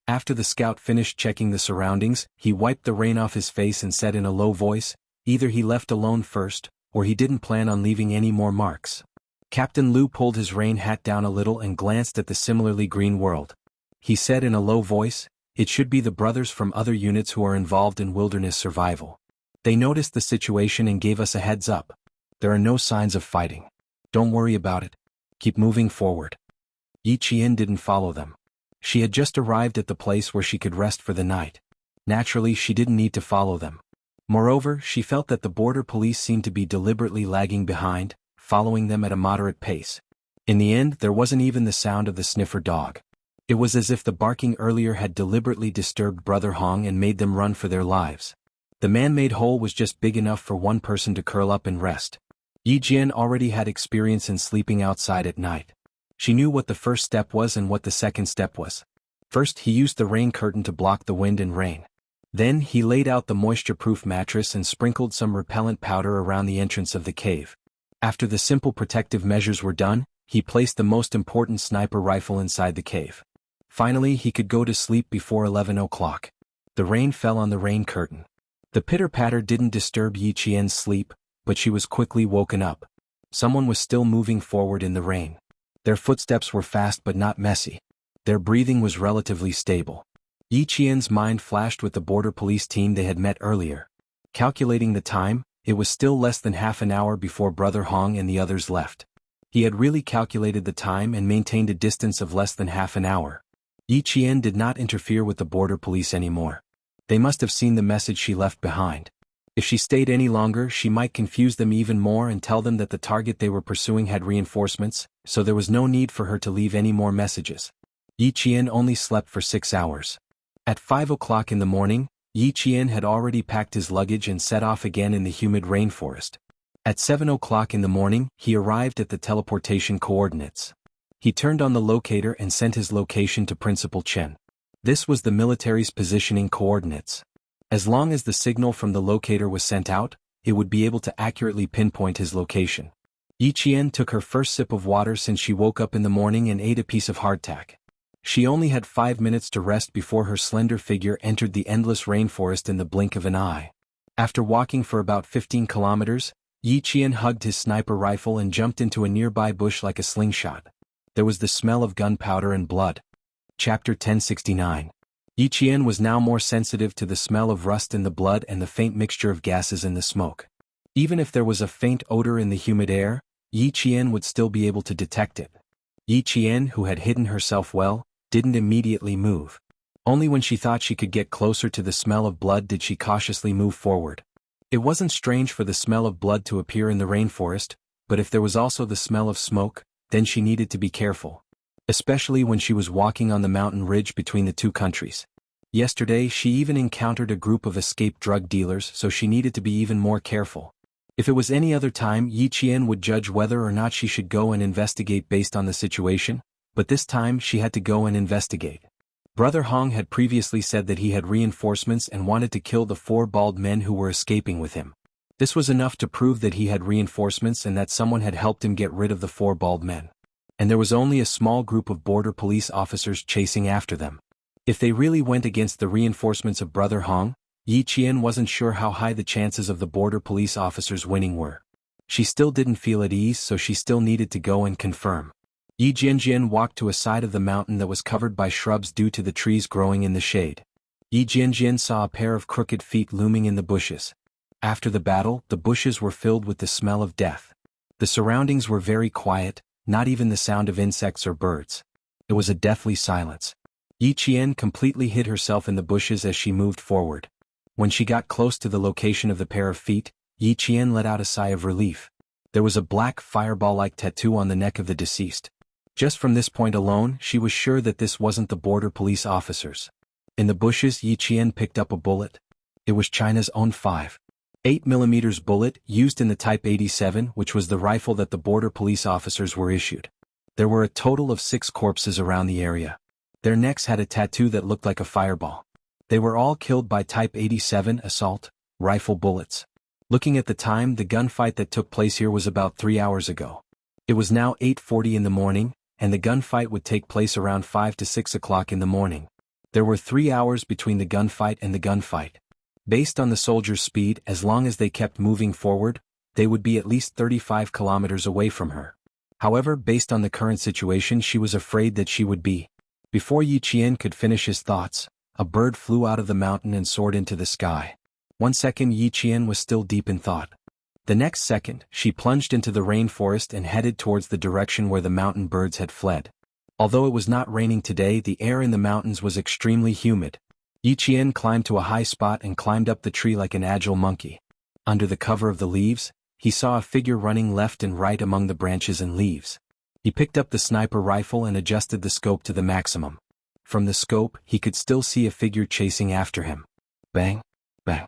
After the scout finished checking the surroundings, he wiped the rain off his face and said in a low voice, either he left alone first, or he didn't plan on leaving any more marks. Captain Lu pulled his rain hat down a little and glanced at the similarly green world. He said in a low voice, it should be the brothers from other units who are involved in wilderness survival. They noticed the situation and gave us a heads up. There are no signs of fighting. Don't worry about it. Keep moving forward. Yi Qian didn't follow them. She had just arrived at the place where she could rest for the night. Naturally, she didn't need to follow them. Moreover, she felt that the border police seemed to be deliberately lagging behind, following them at a moderate pace. In the end, there wasn't even the sound of the sniffer dog. It was as if the barking earlier had deliberately disturbed Brother Hong and made them run for their lives. The man-made hole was just big enough for one person to curl up and rest. Yi Jian already had experience in sleeping outside at night. She knew what the first step was and what the second step was. First, he used the rain curtain to block the wind and rain. Then, he laid out the moisture-proof mattress and sprinkled some repellent powder around the entrance of the cave. After the simple protective measures were done, he placed the most important sniper rifle inside the cave. Finally, he could go to sleep before 11 o'clock. The rain fell on the rain curtain. The pitter-patter didn't disturb Yi Qian's sleep, but she was quickly woken up. Someone was still moving forward in the rain. Their footsteps were fast but not messy. Their breathing was relatively stable. Yi Qian's mind flashed with the border police team they had met earlier. Calculating the time, it was still less than half an hour before Brother Hong and the others left. He had really calculated the time and maintained a distance of less than half an hour. Yi Qian did not interfere with the border police anymore. They must have seen the message she left behind. If she stayed any longer, she might confuse them even more and tell them that the target they were pursuing had reinforcements, so there was no need for her to leave any more messages. Yi Qian only slept for 6 hours. At 5 o'clock in the morning, Yi Qian had already packed his luggage and set off again in the humid rainforest. At 7 o'clock in the morning, he arrived at the teleportation coordinates. He turned on the locator and sent his location to Principal Chen. This was the military's positioning coordinates. As long as the signal from the locator was sent out, it would be able to accurately pinpoint his location. Yi Qian took her first sip of water since she woke up in the morning and ate a piece of hardtack. She only had 5 minutes to rest before her slender figure entered the endless rainforest in the blink of an eye. After walking for about 15 kilometers, Yi Qian hugged his sniper rifle and jumped into a nearby bush like a slingshot. There was the smell of gunpowder and blood. Chapter 1069. Yi Qian was now more sensitive to the smell of rust in the blood and the faint mixture of gases in the smoke. Even if there was a faint odor in the humid air, Yi Qian would still be able to detect it. Yi Qian, who had hidden herself well, didn't immediately move. Only when she thought she could get closer to the smell of blood did she cautiously move forward. It wasn't strange for the smell of blood to appear in the rainforest, but if there was also the smell of smoke, then she needed to be careful. Especially when she was walking on the mountain ridge between the two countries. Yesterday she even encountered a group of escaped drug dealers, so she needed to be even more careful. If it was any other time, Yi Qian would judge whether or not she should go and investigate based on the situation, but this time she had to go and investigate. Brother Hong had previously said that he had reinforcements and wanted to kill the 4 bald men who were escaping with him. This was enough to prove that he had reinforcements and that someone had helped him get rid of the 4 bald men. And there was only a small group of border police officers chasing after them. If they really went against the reinforcements of Brother Hong, Yi Qian wasn't sure how high the chances of the border police officers winning were. She still didn't feel at ease, so she still needed to go and confirm. Yi Jianjian walked to a side of the mountain that was covered by shrubs due to the trees growing in the shade. Yi Jianjian saw a pair of crooked feet looming in the bushes. After the battle, the bushes were filled with the smell of death. The surroundings were very quiet, not even the sound of insects or birds. It was a deathly silence. Yi Qian completely hid herself in the bushes as she moved forward. When she got close to the location of the pair of feet, Yi Qian let out a sigh of relief. There was a black fireball-like tattoo on the neck of the deceased. Just from this point alone, she was sure that this wasn't the border police officers. In the bushes, Yi Qian picked up a bullet. It was China's own 5.8mm bullet used in the Type 87, which was the rifle that the border police officers were issued. There were a total of 6 corpses around the area. Their necks had a tattoo that looked like a fireball. They were all killed by Type 87 assault rifle bullets. Looking at the time, the gunfight that took place here was about 3 hours ago. It was now 8:40 in the morning, and the gunfight would take place around 5 to 6 o'clock in the morning. There were 3 hours between the gunfight and the gunfight. Based on the soldiers' speed, as long as they kept moving forward, they would be at least 35 kilometers away from her. However, based on the current situation, she was afraid that she would be. Before Yi Qian could finish his thoughts, a bird flew out of the mountain and soared into the sky. 1 second, Yi Qian was still deep in thought. The next second, she plunged into the rainforest and headed towards the direction where the mountain birds had fled. Although it was not raining today, the air in the mountains was extremely humid. Yi Qian climbed to a high spot and climbed up the tree like an agile monkey. Under the cover of the leaves, he saw a figure running left and right among the branches and leaves. He picked up the sniper rifle and adjusted the scope to the maximum. From the scope, he could still see a figure chasing after him. Bang! Bang!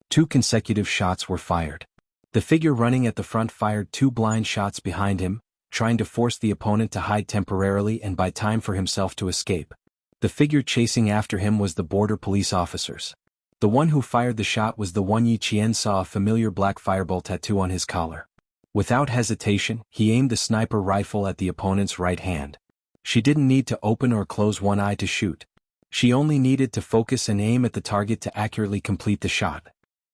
2 consecutive shots were fired. The figure running at the front fired 2 blind shots behind him, trying to force the opponent to hide temporarily and buy time for himself to escape. The figure chasing after him was the border police officers. The one who fired the shot was the one Yi Qian saw a familiar black fireball tattoo on his collar. Without hesitation, he aimed the sniper rifle at the opponent's right hand. She didn't need to open or close one eye to shoot. She only needed to focus and aim at the target to accurately complete the shot.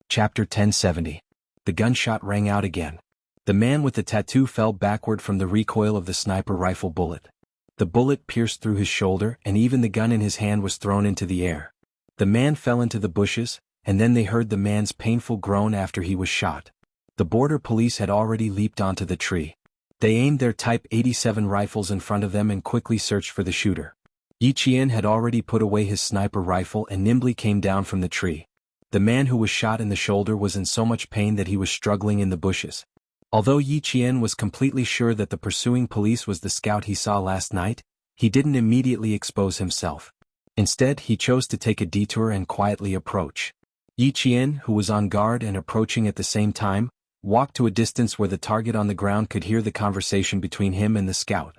Chapter 1070. The gunshot rang out again. The man with the tattoo fell backward from the recoil of the sniper rifle bullet. The bullet pierced through his shoulder, and even the gun in his hand was thrown into the air. The man fell into the bushes, and then they heard the man's painful groan after he was shot. The border police had already leaped onto the tree. They aimed their Type 87 rifles in front of them and quickly searched for the shooter. Yi Qian had already put away his sniper rifle and nimbly came down from the tree. The man who was shot in the shoulder was in so much pain that he was struggling in the bushes. Although Yi Qian was completely sure that the pursuing police was the scout he saw last night, he didn't immediately expose himself. Instead, he chose to take a detour and quietly approach. Yi Qian, who was on guard and approaching at the same time, walked to a distance where the target on the ground could hear the conversation between him and the scout.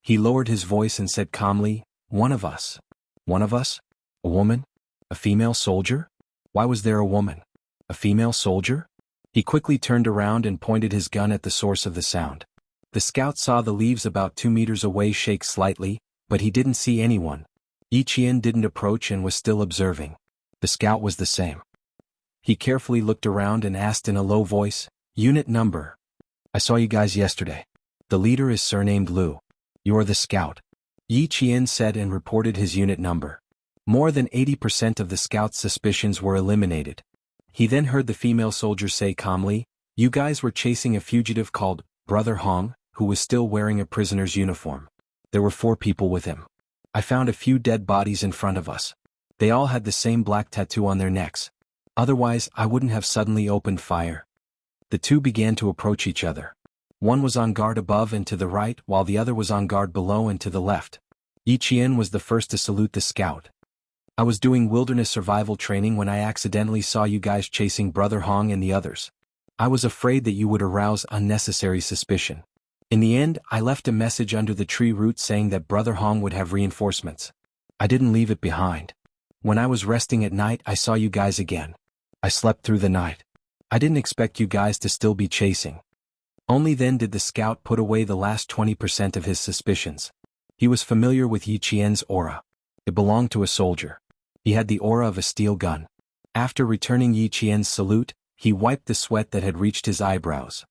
He lowered his voice and said calmly, "One of us. One of us? A woman? A female soldier? Why was there a woman? A female soldier?" He quickly turned around and pointed his gun at the source of the sound. The scout saw the leaves about 2 meters away shake slightly, but he didn't see anyone. Yi Qian didn't approach and was still observing. The scout was the same. He carefully looked around and asked in a low voice, "Unit number?" "I saw you guys yesterday. The leader is surnamed Lu. You are the scout," Yi Qian said and reported his unit number. More than 80% of the scout's suspicions were eliminated. He then heard the female soldier say calmly, "You guys were chasing a fugitive called Brother Hong, who was still wearing a prisoner's uniform. There were 4 people with him. I found a few dead bodies in front of us. They all had the same black tattoo on their necks. Otherwise, I wouldn't have suddenly opened fire." The 2 began to approach each other. One was on guard above and to the right, while the other was on guard below and to the left. Yi Qian was the first to salute the scout. "I was doing wilderness survival training when I accidentally saw you guys chasing Brother Hong and the others. I was afraid that you would arouse unnecessary suspicion. In the end, I left a message under the tree root saying that Brother Hong would have reinforcements. I didn't leave it behind. When I was resting at night, I saw you guys again. I slept through the night. I didn't expect you guys to still be chasing." Only then did the scout put away the last 20% of his suspicions. He was familiar with Yi Qian's aura. It belonged to a soldier. He had the aura of a steel gun. After returning Yi Qian's salute, he wiped the sweat that had reached his eyebrows.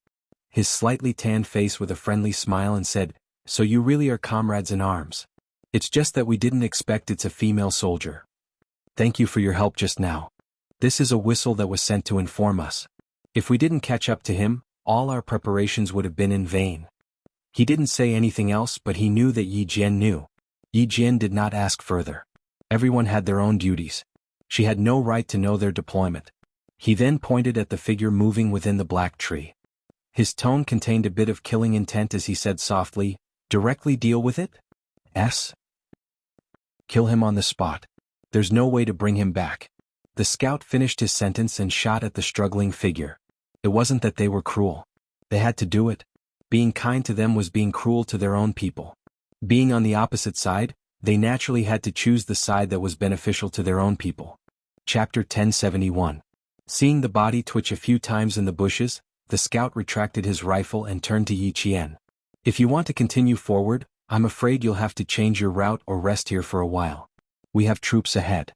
His slightly tanned face with a friendly smile and said, "So you really are comrades in arms. It's just that we didn't expect it's a female soldier. Thank you for your help just now. This is a whistle that was sent to inform us. If we didn't catch up to him, all our preparations would have been in vain." He didn't say anything else, but he knew that Yi Jian knew. Yi Jian did not ask further. Everyone had their own duties. She had no right to know their deployment. He then pointed at the figure moving within the black tree. His tone contained a bit of killing intent as he said softly, "Directly deal with it? S. Kill him on the spot. There's no way to bring him back." The scout finished his sentence and shot at the struggling figure. It wasn't that they were cruel. They had to do it. Being kind to them was being cruel to their own people. Being on the opposite side, they naturally had to choose the side that was beneficial to their own people. Chapter 1071. Seeing the body twitch a few times in the bushes, the scout retracted his rifle and turned to Yi Qian. "If you want to continue forward, I'm afraid you'll have to change your route or rest here for a while. We have troops ahead."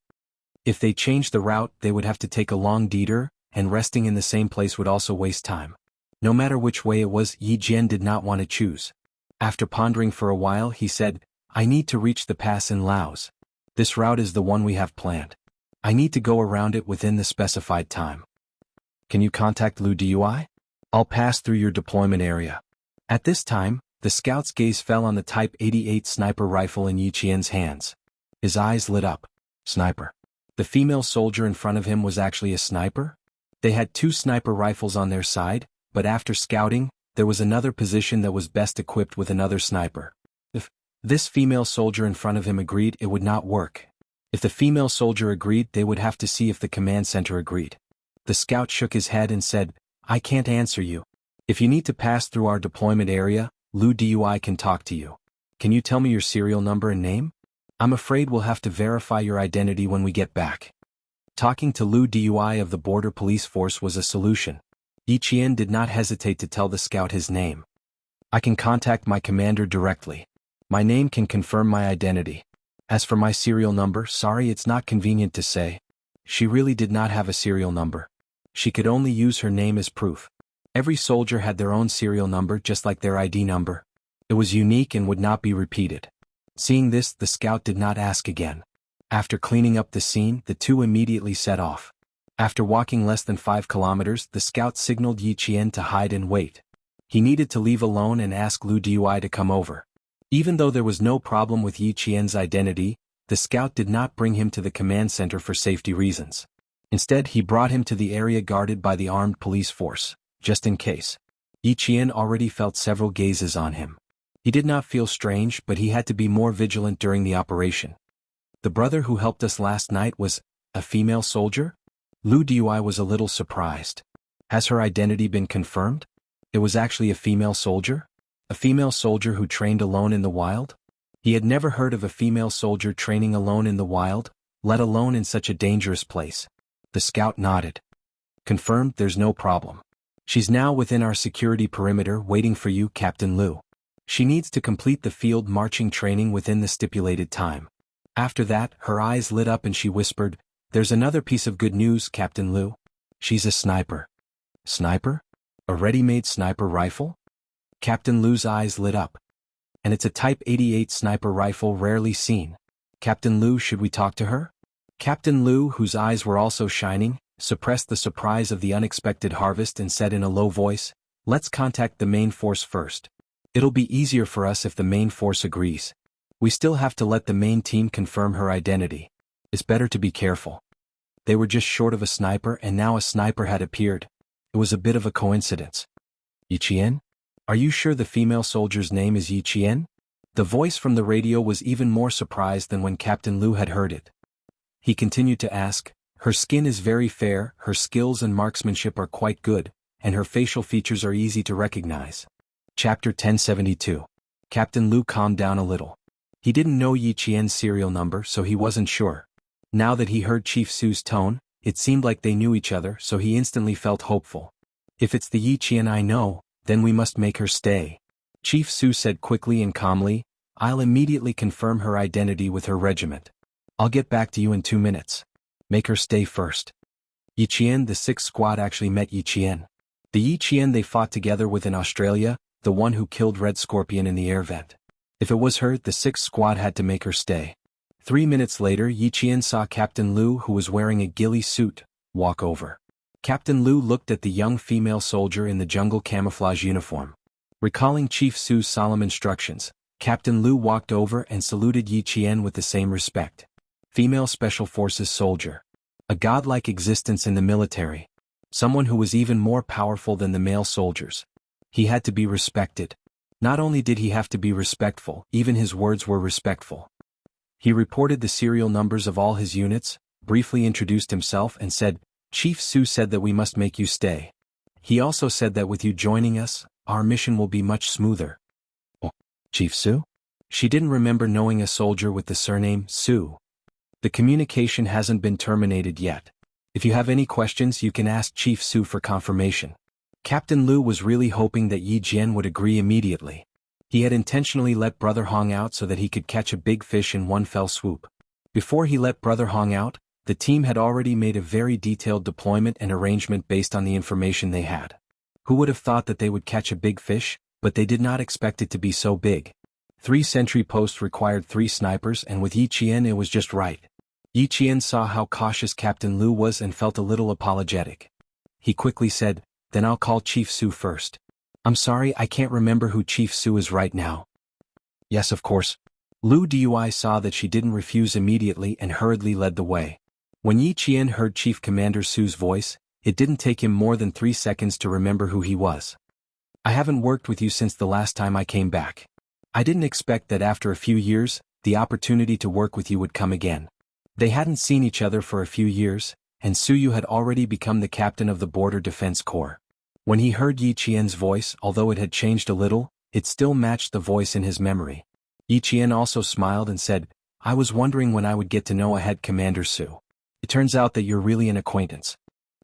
If they changed the route, they would have to take a long detour, and resting in the same place would also waste time. No matter which way it was, Yi Jian did not want to choose. After pondering for a while, he said, "I need to reach the pass in Laos. This route is the one we have planned. I need to go around it within the specified time. Can you contact Lu Dui? I'll pass through your deployment area." At this time, the scout's gaze fell on the Type 88 sniper rifle in Yi Qian's hands. His eyes lit up. Sniper. The female soldier in front of him was actually a sniper? They had 2 sniper rifles on their side, but after scouting, there was another position that was best equipped with another sniper. If this female soldier in front of him agreed, it would not work. If the female soldier agreed, they would have to see if the command center agreed. The scout shook his head and said, "I can't answer you. If you need to pass through our deployment area, Lu Dui can talk to you. Can you tell me your serial number and name? I'm afraid we'll have to verify your identity when we get back." Talking to Lu Dui of the border police force was a solution. Yi Qian did not hesitate to tell the scout his name. "I can contact my commander directly. My name can confirm my identity. As for my serial number, sorry, it's not convenient to say." She really did not have a serial number. She could only use her name as proof. Every soldier had their own serial number, just like their ID number. It was unique and would not be repeated. Seeing this, the scout did not ask again. After cleaning up the scene, the two immediately set off. After walking less than 5 kilometers, the scout signaled Yi Qian to hide and wait. He needed to leave alone and ask Lu Dui to come over. Even though there was no problem with Yi Qian's identity, the scout did not bring him to the command center for safety reasons. Instead, he brought him to the area guarded by the armed police force, just in case. Yi Qian already felt several gazes on him. He did not feel strange, but he had to be more vigilant during the operation. "The brother who helped us last night was a female soldier?" Lu Dui was a little surprised. Has her identity been confirmed? It was actually a female soldier? A female soldier who trained alone in the wild? He had never heard of a female soldier training alone in the wild, let alone in such a dangerous place. The scout nodded. "Confirmed, there's no problem. She's now within our security perimeter waiting for you, Captain Lu. She needs to complete the field marching training within the stipulated time." After that, her eyes lit up and she whispered, "There's another piece of good news, Captain Lu. She's a sniper." "Sniper? A ready-made sniper rifle?" Captain Lu's eyes lit up. "And it's a Type 88 sniper rifle, rarely seen. Captain Lu, should we talk to her?" Captain Lu, whose eyes were also shining, suppressed the surprise of the unexpected harvest and said in a low voice, "Let's contact the main force first. It'll be easier for us if the main force agrees. We still have to let the main team confirm her identity. It's better to be careful." They were just short of a sniper, and now a sniper had appeared. It was a bit of a coincidence. "Yi Qian? Are you sure the female soldier's name is Yi Qian?" The voice from the radio was even more surprised than when Captain Lu had heard it. He continued to ask, "Her skin is very fair, her skills and marksmanship are quite good, and her facial features are easy to recognize." Chapter 1072. Captain Lu calmed down a little. He didn't know Yi Qian's serial number, so he wasn't sure. Now that he heard Chief Su's tone, it seemed like they knew each other, so he instantly felt hopeful. "If it's the Yi Qian I know, then we must make her stay," Chief Su said quickly and calmly. "I'll immediately confirm her identity with her regiment. I'll get back to you in 2 minutes. Make her stay first." Yi Qian, the 6th squad actually met Yi Qian. The Yi Qian they fought together with in Australia, the one who killed Red Scorpion in the air vent. If it was her, the 6th squad had to make her stay. 3 minutes later, Yi Qian saw Captain Liu, who was wearing a ghillie suit, walk over. Captain Liu looked at the young female soldier in the jungle camouflage uniform. Recalling Chief Su's solemn instructions, Captain Liu walked over and saluted Yi Qian with the same respect. Female Special Forces soldier. A godlike existence in the military. Someone who was even more powerful than the male soldiers. He had to be respected. Not only did he have to be respectful, even his words were respectful. He reported the serial numbers of all his units, briefly introduced himself and said, "Chief Su said that we must make you stay. He also said that with you joining us, our mission will be much smoother." Oh, Chief Su? She didn't remember knowing a soldier with the surname Su. The communication hasn't been terminated yet. If you have any questions, you can ask Chief Su for confirmation. Captain Liu was really hoping that Yi Jian would agree immediately. He had intentionally let Brother Hong out so that he could catch a big fish in one fell swoop. Before he let Brother Hong out, the team had already made a very detailed deployment and arrangement based on the information they had. Who would have thought that they would catch a big fish, but they did not expect it to be so big. 3 sentry posts required 3 snipers, and with Yi Qian it was just right. Yi Qian saw how cautious Captain Liu was and felt a little apologetic. He quickly said, "Then I'll call Chief Su first. I'm sorry, I can't remember who Chief Su is right now." "Yes, of course." Liu Dui saw that she didn't refuse immediately and hurriedly led the way. When Yi Qian heard Chief Commander Su's voice, it didn't take him more than 3 seconds to remember who he was. "I haven't worked with you since the last time I came back. I didn't expect that after a few years, the opportunity to work with you would come again." They hadn't seen each other for a few years, and Suyu had already become the captain of the Border Defense Corps. When he heard Yi Qian's voice, although it had changed a little, it still matched the voice in his memory. Yi Qian also smiled and said, "I was wondering when I would get to know a head Commander Su. It turns out that you're really an acquaintance."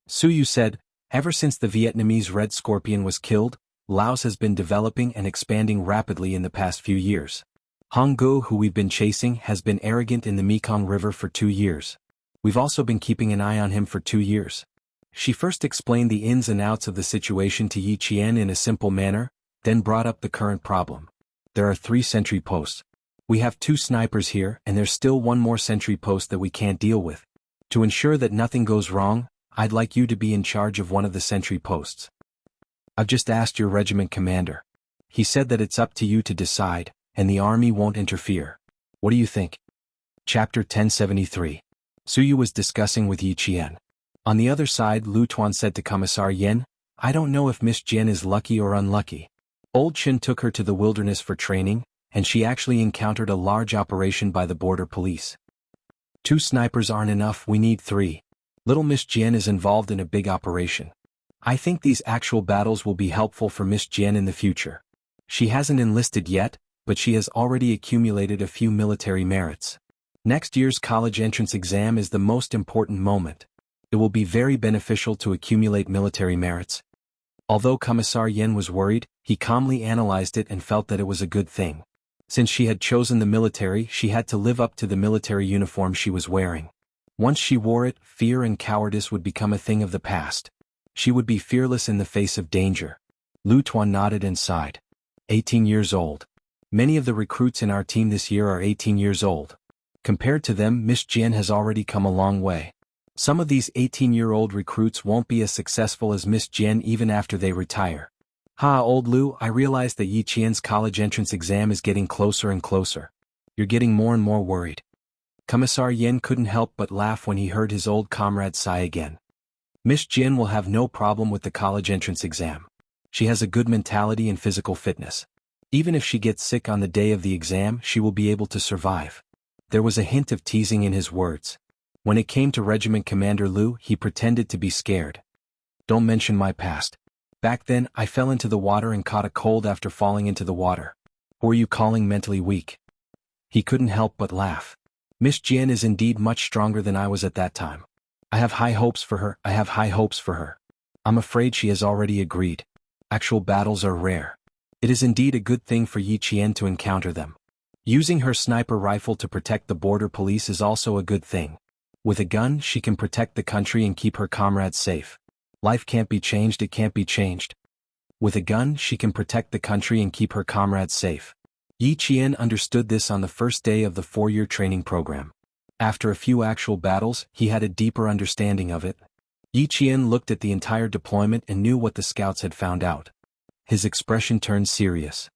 Suyu said, "Ever since the Vietnamese Red Scorpion was killed, Laos has been developing and expanding rapidly in the past few years. Honggu, who we've been chasing, has been arrogant in the Mekong River for 2 years. We've also been keeping an eye on him for 2 years." She first explained the ins and outs of the situation to Yi Qian in a simple manner, then brought up the current problem. "There are 3 sentry posts. We have 2 snipers here, and there's still 1 more sentry post that we can't deal with. To ensure that nothing goes wrong, I'd like you to be in charge of one of the sentry posts." "I've just asked your regiment commander. He said that it's up to you to decide, and the army won't interfere. What do you think?" Chapter 1073. Suyu was discussing with Yi Qian. On the other side, Lu Tuan said to Commissar Yen, "I don't know if Miss Jian is lucky or unlucky. Old Chen took her to the wilderness for training, and she actually encountered a large operation by the border police. 2 snipers aren't enough, we need 3. Little Miss Jian is involved in a big operation. I think these actual battles will be helpful for Miss Jian in the future. She hasn't enlisted yet, but she has already accumulated a few military merits. Next year's college entrance exam is the most important moment. It will be very beneficial to accumulate military merits." Although Commissar Yen was worried, he calmly analyzed it and felt that it was a good thing. Since she had chosen the military, she had to live up to the military uniform she was wearing. Once she wore it, fear and cowardice would become a thing of the past. She would be fearless in the face of danger. Lu Tuan nodded and sighed. 18 years old. Many of the recruits in our team this year are 18 years old. Compared to them, Miss Jian has already come a long way. Some of these 18-year-old recruits won't be as successful as Miss Jian even after they retire. "Ha, old Lu, I realize that Yi Qian's college entrance exam is getting closer and closer. You're getting more and more worried." Commissar Yen couldn't help but laugh when he heard his old comrade sigh again. Miss Jian will have no problem with the college entrance exam. She has a good mentality and physical fitness. Even if she gets sick on the day of the exam, she will be able to survive. There was a hint of teasing in his words. When it came to Regiment Commander Liu, he pretended to be scared. "Don't mention my past. Back then, I fell into the water and caught a cold after falling into the water. Who are you calling mentally weak?" He couldn't help but laugh. Miss Jian is indeed much stronger than I was at that time. I have high hopes for her, I'm afraid she has already agreed. Actual battles are rare. It is indeed a good thing for Yi Qian to encounter them. Using her sniper rifle to protect the border police is also a good thing. With a gun, she can protect the country and keep her comrades safe. Life can't be changed, it can't be changed. With a gun, she can protect the country and keep her comrades safe. Yi Qian understood this on the first day of the 4-year training program. After a few actual battles, he had a deeper understanding of it. Yi Qian looked at the entire deployment and knew what the scouts had found out. His expression turned serious.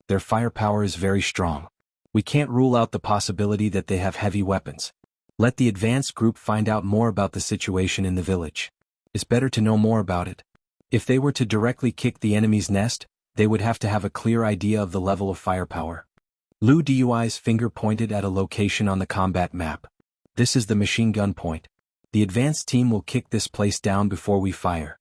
Their firepower is very strong. We can't rule out the possibility that they have heavy weapons. Let the advanced group find out more about the situation in the village. It's better to know more about it. If they were to directly kick the enemy's nest, they would have to have a clear idea of the level of firepower. Lu Dui's finger pointed at a location on the combat map. This is the machine gun point. The advanced team will kick this place down before we fire.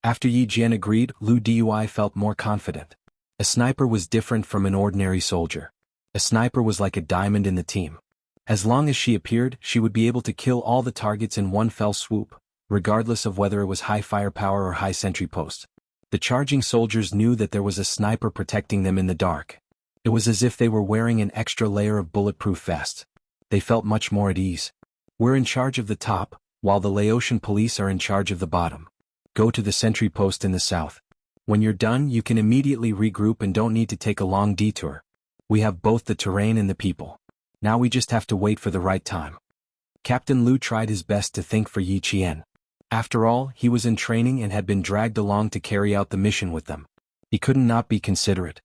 After Yi Jian agreed, Lu Dui felt more confident. A sniper was different from an ordinary soldier. A sniper was like a diamond in the team. As long as she appeared, she would be able to kill all the targets in one fell swoop, regardless of whether it was high firepower or high sentry posts. The charging soldiers knew that there was a sniper protecting them in the dark. It was as if they were wearing an extra layer of bulletproof vests. They felt much more at ease. We're in charge of the top, while the Laotian police are in charge of the bottom. Go to the sentry post in the south. When you're done, you can immediately regroup and don't need to take a long detour. We have both the terrain and the people. Now we just have to wait for the right time. Captain Lu tried his best to think for Yi Qian. After all, he was in training and had been dragged along to carry out the mission with them. He couldn't not be considerate.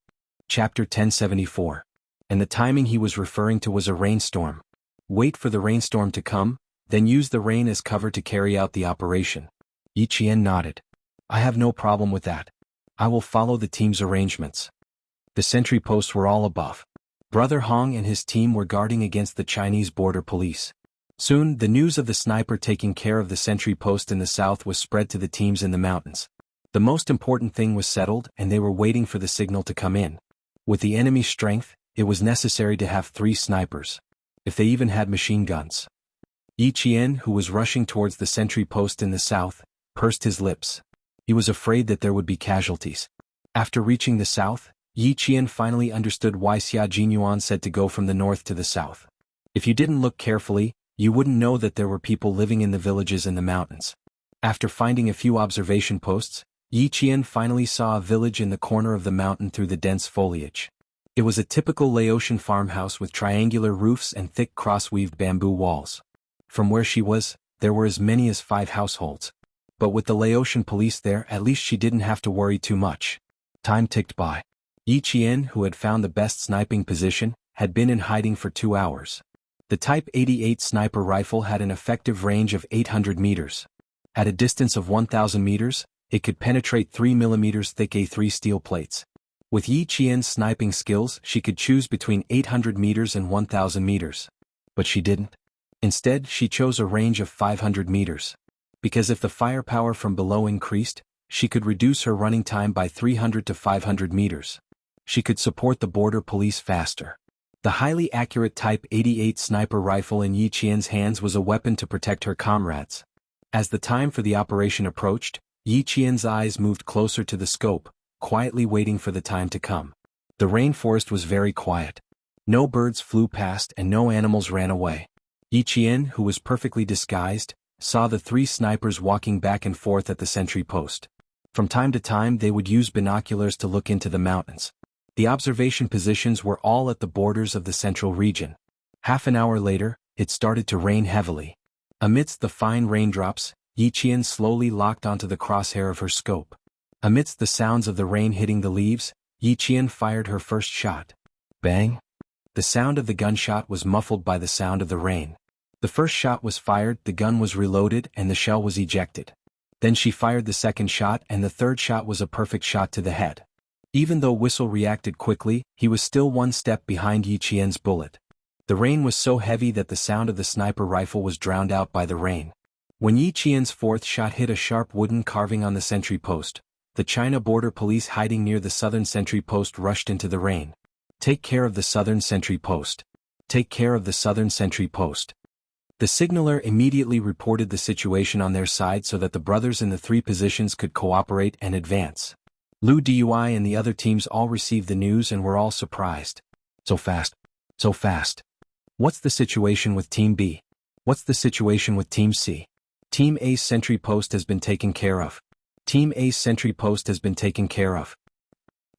Chapter 1074. And the timing he was referring to was a rainstorm. Wait for the rainstorm to come, then use the rain as cover to carry out the operation. Yi Qian nodded. I have no problem with that. I will follow the team's arrangements. The sentry posts were all above. Brother Hong and his team were guarding against the Chinese border police. Soon, the news of the sniper taking care of the sentry post in the south was spread to the teams in the mountains. The most important thing was settled, and they were waiting for the signal to come in. With the enemy's strength, it was necessary to have 3 snipers. If they even had machine guns. Yi Qian, who was rushing towards the sentry post in the south, pursed his lips. He was afraid that there would be casualties. After reaching the south, Yi Qian finally understood why Xia Jinyuan said to go from the north to the south. If you didn't look carefully, you wouldn't know that there were people living in the villages in the mountains. After finding a few observation posts, Yi Qian finally saw a village in the corner of the mountain through the dense foliage. It was a typical Laotian farmhouse with triangular roofs and thick cross-weaved bamboo walls. From where she was, there were as many as 5 households. But with the Laotian police there, at least she didn't have to worry too much. Time ticked by. Yi Qian, who had found the best sniping position, had been in hiding for 2 hours. The Type 88 sniper rifle had an effective range of 800 meters. At a distance of 1,000 meters, it could penetrate 3 mm thick A3 steel plates. With Yi Qian's sniping skills, she could choose between 800 meters and 1,000 meters. But she didn't. Instead, she chose a range of 500 meters. Because if the firepower from below increased, she could reduce her running time by 300 to 500 meters. She could support the border police faster. The highly accurate Type 88 sniper rifle in Yi Qian's hands was a weapon to protect her comrades. As the time for the operation approached, Yi Qian's eyes moved closer to the scope, quietly waiting for the time to come. The rainforest was very quiet. No birds flew past and no animals ran away. Yi Qian, who was perfectly disguised, saw the 3 snipers walking back and forth at the sentry post. From time to time they would use binoculars to look into the mountains. The observation positions were all at the borders of the central region. Half an hour later, it started to rain heavily. Amidst the fine raindrops, Yi Qian slowly locked onto the crosshair of her scope. Amidst the sounds of the rain hitting the leaves, Yi Qian fired her first shot. Bang! The sound of the gunshot was muffled by the sound of the rain. The first shot was fired, the gun was reloaded, and the shell was ejected. Then she fired the second shot, and the third shot was a perfect shot to the head. Even though Whistle reacted quickly, he was still 1 step behind Yi Qian's bullet. The rain was so heavy that the sound of the sniper rifle was drowned out by the rain. When Yi Qian's 4th shot hit a sharp wooden carving on the sentry post, the China border police hiding near the southern sentry post rushed into the rain. Take care of the southern sentry post. Take care of the southern sentry post. The signaler immediately reported the situation on their side so that the brothers in the 3 positions could cooperate and advance. Lu Dui and the other teams all received the news and were all surprised. So fast. So fast. What's the situation with Team B? What's the situation with Team C? Team A's sentry post has been taken care of. Team A's sentry post has been taken care of.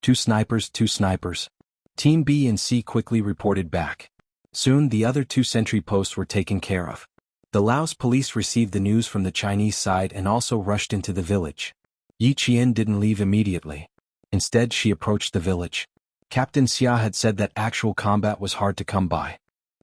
Two snipers. Team B and C quickly reported back. Soon the other two sentry posts were taken care of. The Laos police received the news from the Chinese side and also rushed into the village. Yi Qian didn't leave immediately. Instead, she approached the village. Captain Xia had said that actual combat was hard to come by.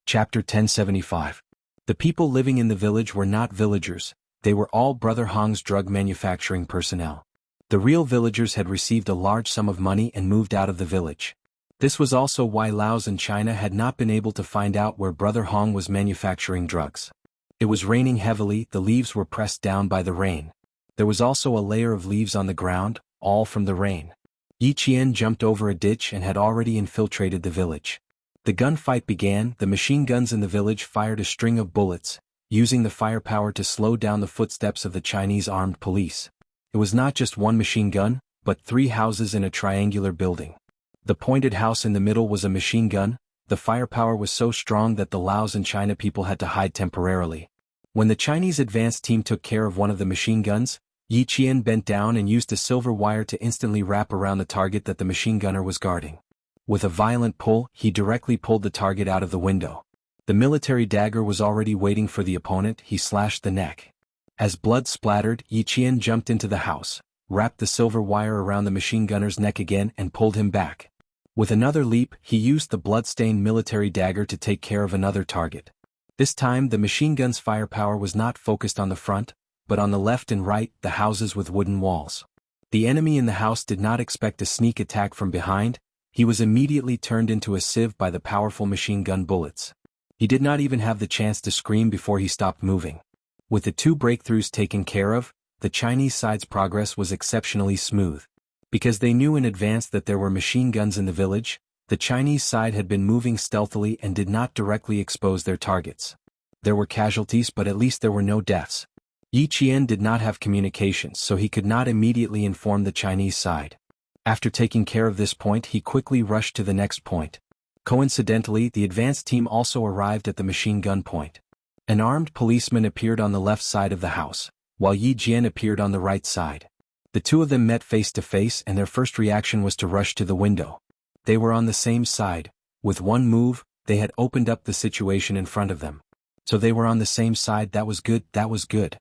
Chapter 1075. The people living in the village were not villagers, they were all Brother Hong's drug manufacturing personnel. The real villagers had received a large sum of money and moved out of the village. This was also why Laos and China had not been able to find out where Brother Hong was manufacturing drugs. It was raining heavily, the leaves were pressed down by the rain. There was also a layer of leaves on the ground, all from the rain. Yi Qian jumped over a ditch and had already infiltrated the village. The gunfight began, the machine guns in the village fired a string of bullets, using the firepower to slow down the footsteps of the Chinese armed police. It was not just one machine gun, but 3 houses in a triangular building. The pointed house in the middle was a machine gun. The firepower was so strong that the Laos and China people had to hide temporarily. When the Chinese advance team took care of one of the machine guns, Yi Qian bent down and used a silver wire to instantly wrap around the target that the machine gunner was guarding. With a violent pull, he directly pulled the target out of the window. The military dagger was already waiting for the opponent, he slashed the neck. As blood splattered, Yi Qian jumped into the house, wrapped the silver wire around the machine gunner's neck again and pulled him back. With another leap, he used the blood-stained military dagger to take care of another target. This time the machine gun's firepower was not focused on the front, but on the left and right, the houses with wooden walls. The enemy in the house did not expect a sneak attack from behind, he was immediately turned into a sieve by the powerful machine gun bullets. He did not even have the chance to scream before he stopped moving. With the 2 breakthroughs taken care of, the Chinese side's progress was exceptionally smooth. Because they knew in advance that there were machine guns in the village, the Chinese side had been moving stealthily and did not directly expose their targets. There were casualties, but at least there were no deaths. Yi Qian did not have communications, so he could not immediately inform the Chinese side. After taking care of this point, he quickly rushed to the next point. Coincidentally, the advance team also arrived at the machine gun point. An armed policeman appeared on the left side of the house, while Yi Qian appeared on the right side. The two of them met face to face and their first reaction was to rush to the window. They were on the same side. With one move, they had opened up the situation in front of them. So they were on the same side. That was good.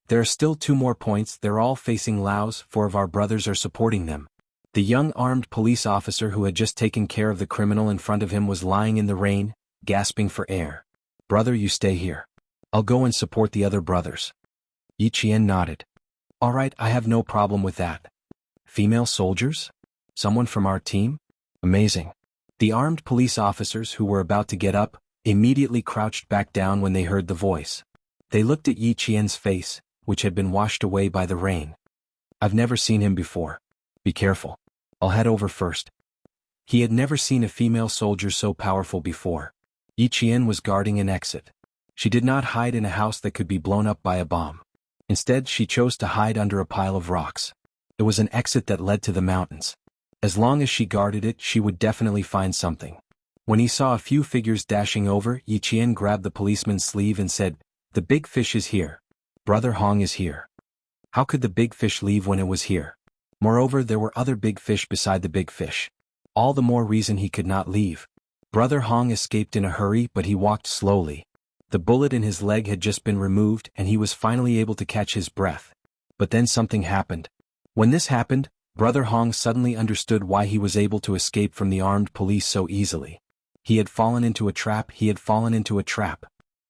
There are still 2 more points. They're all facing Laos. 4 of our brothers are supporting them. The young armed police officer who had just taken care of the criminal in front of him was lying in the rain, gasping for air. Brother, you stay here. I'll go and support the other brothers. Yi Qian nodded. All right, I have no problem with that. Female soldiers? Someone from our team? Amazing. The armed police officers who were about to get up immediately crouched back down when they heard the voice. They looked at Yi Qian's face, which had been washed away by the rain. I've never seen him before. Be careful. I'll head over first. He had never seen a female soldier so powerful before. Yi Qian was guarding an exit. She did not hide in a house that could be blown up by a bomb. Instead, she chose to hide under a pile of rocks. It was an exit that led to the mountains. As long as she guarded it, she would definitely find something. When he saw a few figures dashing over, Yi Qian grabbed the policeman's sleeve and said, "The big fish is here. Brother Hong is here." How could the big fish leave when it was here? Moreover, there were other big fish beside the big fish. All the more reason he could not leave. Brother Hong escaped in a hurry, but he walked slowly. The bullet in his leg had just been removed and he was finally able to catch his breath. But then something happened. When this happened, Brother Hong suddenly understood why he was able to escape from the armed police so easily. He had fallen into a trap.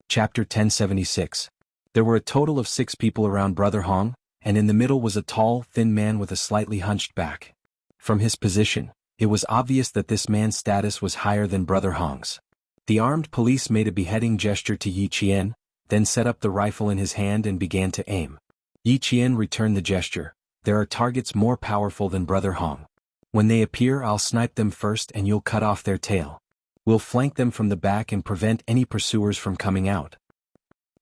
Chapter 1076. There were a total of 6 people around Brother Hong, and in the middle was a tall, thin man with a slightly hunched back. From his position, it was obvious that this man's status was higher than Brother Hong's. The armed police made a beheading gesture to Yi Qian, then set up the rifle in his hand and began to aim. Yi Qian returned the gesture. There are targets more powerful than Brother Hong. When they appear, I'll snipe them first and you'll cut off their tail. We'll flank them from the back and prevent any pursuers from coming out.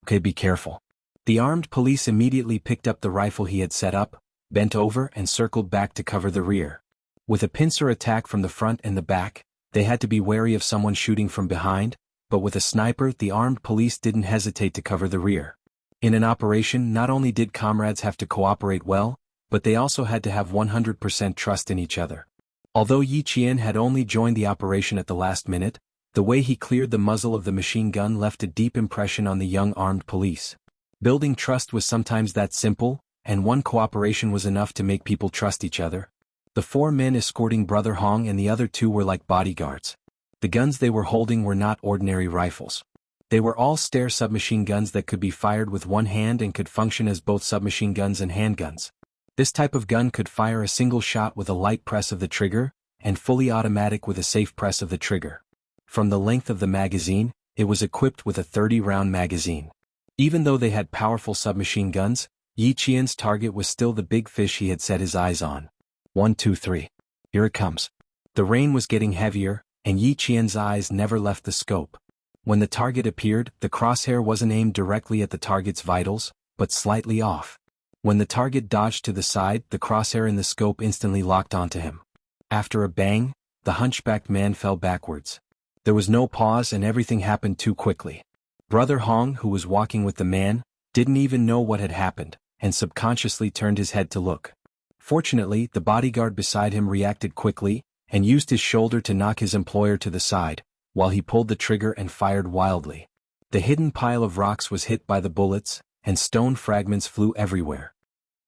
Okay, be careful. The armed police immediately picked up the rifle he had set up, bent over and circled back to cover the rear. With a pincer attack from the front and the back, they had to be wary of someone shooting from behind, but with a sniper the armed police didn't hesitate to cover the rear. In an operation, not only did comrades have to cooperate well, but they also had to have 100% trust in each other. Although Yi Qian had only joined the operation at the last minute, the way he cleared the muzzle of the machine gun left a deep impression on the young armed police. Building trust was sometimes that simple, and one cooperation was enough to make people trust each other. The 4 men escorting Brother Hong and the other 2 were like bodyguards. The guns they were holding were not ordinary rifles. They were all Steyr submachine guns that could be fired with one hand and could function as both submachine guns and handguns. This type of gun could fire a single shot with a light press of the trigger, and fully automatic with a safe press of the trigger. From the length of the magazine, it was equipped with a 30-round magazine. Even though they had powerful submachine guns, Yi Qian's target was still the big fish he had set his eyes on. 1, 2, 3. Here it comes. The rain was getting heavier, and Yi Qian's eyes never left the scope. When the target appeared, the crosshair wasn't aimed directly at the target's vitals, but slightly off. When the target dodged to the side, the crosshair in the scope instantly locked onto him. After a bang, the hunchbacked man fell backwards. There was no pause and everything happened too quickly. Brother Hong, who was walking with the man, didn't even know what had happened, and subconsciously turned his head to look. Fortunately, the bodyguard beside him reacted quickly, and used his shoulder to knock his employer to the side, while he pulled the trigger and fired wildly. The hidden pile of rocks was hit by the bullets, and stone fragments flew everywhere.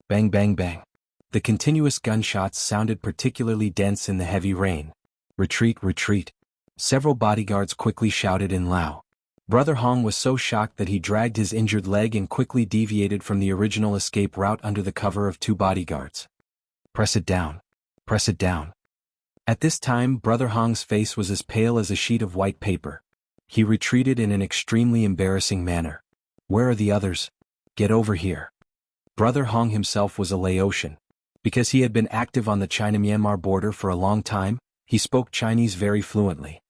Bang bang bang. The continuous gunshots sounded particularly dense in the heavy rain. Retreat, retreat. Several bodyguards quickly shouted in Lao. Brother Hong was so shocked that he dragged his injured leg and quickly deviated from the original escape route under the cover of 2 bodyguards. Press it down. Press it down. At this time, Brother Hong's face was as pale as a sheet of white paper. He retreated in an extremely embarrassing manner. Where are the others? Get over here. Brother Hong himself was a Laotian. Because he had been active on the China-Myanmar border for a long time, he spoke Chinese very fluently.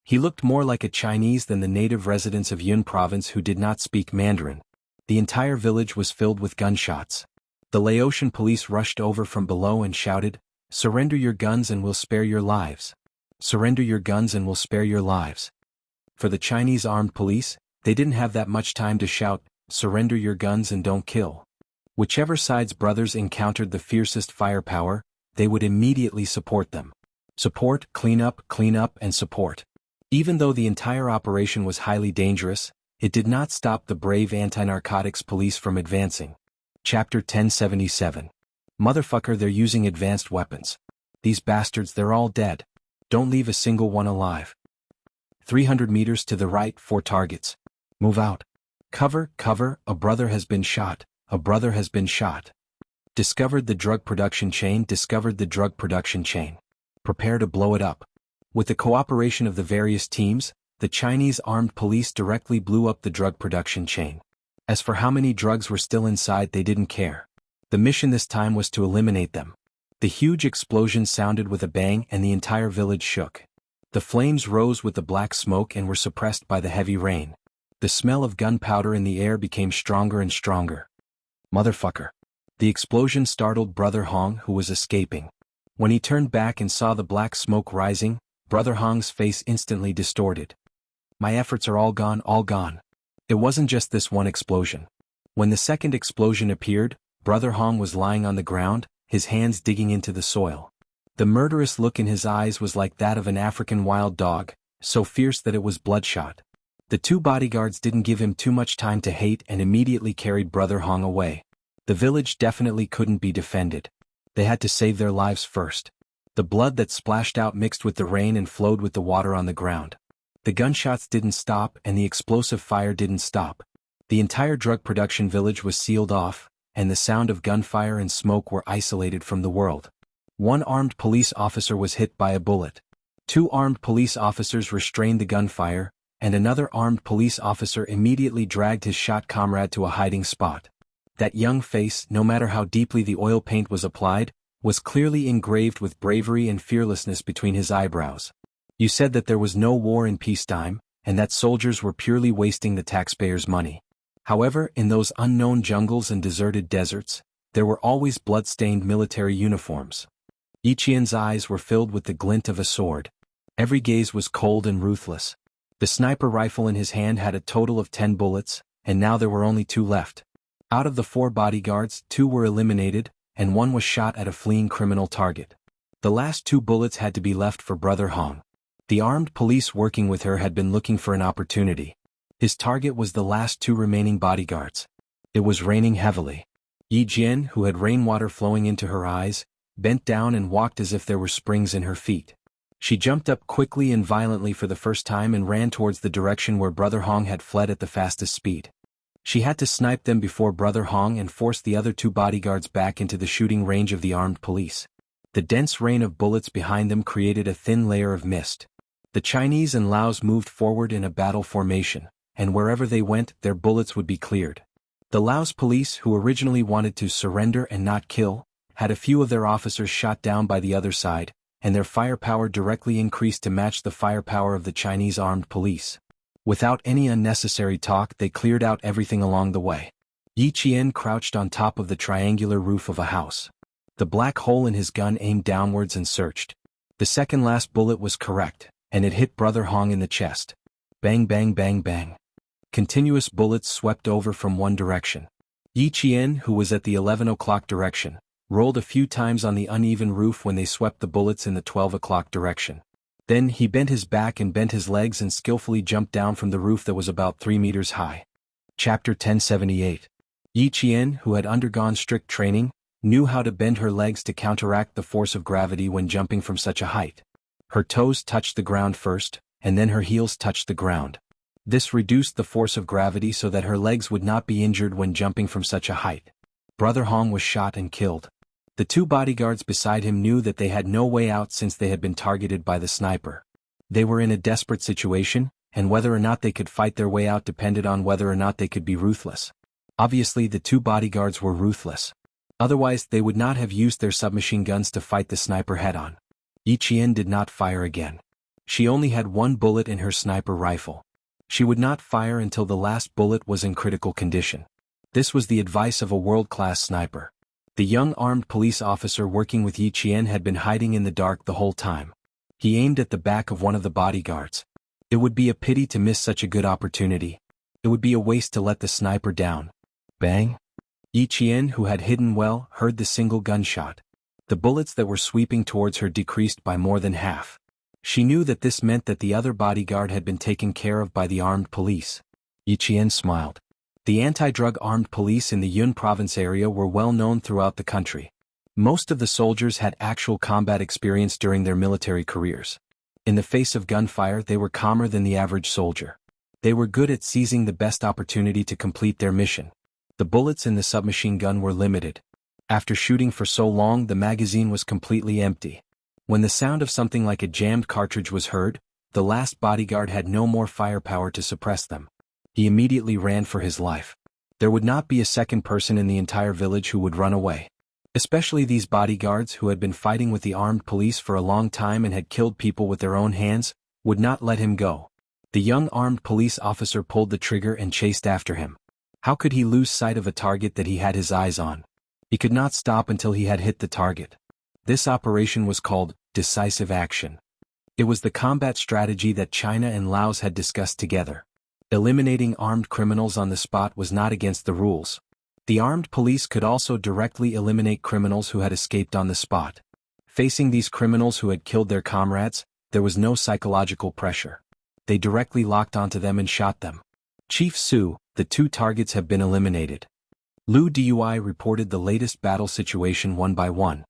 He looked more like a Chinese than the native residents of Yun province who did not speak Mandarin. The entire village was filled with gunshots. The Laotian police rushed over from below and shouted, "Surrender your guns and we'll spare your lives. Surrender your guns and we'll spare your lives." For the Chinese armed police, they didn't have that much time to shout, "Surrender your guns and don't kill." Whichever side's brothers encountered the fiercest firepower, they would immediately support them. Support, clean up, and support. Even though the entire operation was highly dangerous, it did not stop the brave anti-narcotics police from advancing. Chapter 1077. Motherfucker, they're using advanced weapons. These bastards, they're all dead. Don't leave a single one alive. 300 meters to the right, 4 targets. Move out. Cover, cover, a brother has been shot. A brother has been shot. Discovered the drug production chain, discovered the drug production chain. Prepare to blow it up. With the cooperation of the various teams, the Chinese armed police directly blew up the drug production chain. As for how many drugs were still inside, they didn't care. The mission this time was to eliminate them. The huge explosion sounded with a bang and the entire village shook. The flames rose with the black smoke and were suppressed by the heavy rain. The smell of gunpowder in the air became stronger and stronger. Motherfucker. The explosion startled Brother Hong, who was escaping. When he turned back and saw the black smoke rising, Brother Hong's face instantly distorted. My efforts are all gone, all gone. It wasn't just this one explosion. When the second explosion appeared, Brother Hong was lying on the ground, his hands digging into the soil. The murderous look in his eyes was like that of an African wild dog, so fierce that it was bloodshot. The 2 bodyguards didn't give him too much time to hate and immediately carried Brother Hong away. The village definitely couldn't be defended. They had to save their lives first. The blood that splashed out mixed with the rain and flowed with the water on the ground. The gunshots didn't stop and the explosive fire didn't stop. The entire drug production village was sealed off, and the sound of gunfire and smoke were isolated from the world. 1 armed police officer was hit by a bullet. 2 armed police officers restrained the gunfire, and another armed police officer immediately dragged his shot comrade to a hiding spot. That young face, no matter how deeply the oil paint was applied, was clearly engraved with bravery and fearlessness between his eyebrows. You said that there was no war in peacetime, and that soldiers were purely wasting the taxpayers' money. However, in those unknown jungles and deserted deserts, there were always blood-stained military uniforms. Yi Qian's eyes were filled with the glint of a sword. Every gaze was cold and ruthless. The sniper rifle in his hand had a total of 10 bullets, and now there were only 2 left. Out of the 4 bodyguards, 2 were eliminated, and 1 was shot at a fleeing criminal target. The last 2 bullets had to be left for Brother Hong. The armed police working with her had been looking for an opportunity. His target was the last 2 remaining bodyguards. It was raining heavily. Yi Jian, who had rainwater flowing into her eyes, bent down and walked as if there were springs in her feet. She jumped up quickly and violently for the first time and ran towards the direction where Brother Hong had fled at the fastest speed. She had to snipe them before Brother Hong and force the other 2 bodyguards back into the shooting range of the armed police. The dense rain of bullets behind them created a thin layer of mist. The Chinese and Laos moved forward in a battle formation, and wherever they went, their bullets would be cleared. The Laos police, who originally wanted to surrender and not kill, had a few of their officers shot down by the other side, and their firepower directly increased to match the firepower of the Chinese armed police. Without any unnecessary talk, they cleared out everything along the way. Yi Qian crouched on top of the triangular roof of a house. The black hole in his gun aimed downwards and searched. The second last bullet was correct, and it hit Brother Hong in the chest. Bang bang bang bang. Continuous bullets swept over from one direction. Yi Qian, who was at the 11 o'clock direction, rolled a few times on the uneven roof when they swept the bullets in the 12 o'clock direction. Then he bent his back and bent his legs and skillfully jumped down from the roof that was about 3 meters high. Chapter 1078. Yi Qian, who had undergone strict training, knew how to bend her legs to counteract the force of gravity when jumping from such a height. Her toes touched the ground first, and then her heels touched the ground. This reduced the force of gravity so that her legs would not be injured when jumping from such a height. Brother Hong was shot and killed. The 2 bodyguards beside him knew that they had no way out since they had been targeted by the sniper. They were in a desperate situation, and whether or not they could fight their way out depended on whether or not they could be ruthless. Obviously, the 2 bodyguards were ruthless. Otherwise, they would not have used their submachine guns to fight the sniper head-on. Yi Qian did not fire again. She only had 1 bullet in her sniper rifle. She would not fire until the last bullet was in critical condition. This was the advice of a world-class sniper. The young armed police officer working with Yi Qian had been hiding in the dark the whole time. He aimed at the back of one of the bodyguards. It would be a pity to miss such a good opportunity. It would be a waste to let the sniper down. Bang! Yi Qian, who had hidden well, heard the single gunshot. The bullets that were sweeping towards her decreased by more than half. She knew that this meant that the other bodyguard had been taken care of by the armed police. Yi Qian smiled. The anti-drug armed police in the Yun province area were well known throughout the country. Most of the soldiers had actual combat experience during their military careers. In the face of gunfire, they were calmer than the average soldier. They were good at seizing the best opportunity to complete their mission. The bullets in the submachine gun were limited. After shooting for so long, the magazine was completely empty. When the sound of something like a jammed cartridge was heard, the last bodyguard had no more firepower to suppress them. He immediately ran for his life. There would not be a second person in the entire village who would run away. Especially these bodyguards who had been fighting with the armed police for a long time and had killed people with their own hands, would not let him go. The young armed police officer pulled the trigger and chased after him. How could he lose sight of a target that he had his eyes on? He could not stop until he had hit the target. This operation was called decisive action. It was the combat strategy that China and Laos had discussed together. Eliminating armed criminals on the spot was not against the rules. The armed police could also directly eliminate criminals who had escaped on the spot. Facing these criminals who had killed their comrades, there was no psychological pressure. They directly locked onto them and shot them. Chief Su, the 2 targets have been eliminated. Lu Dui reported the latest battle situation one by one.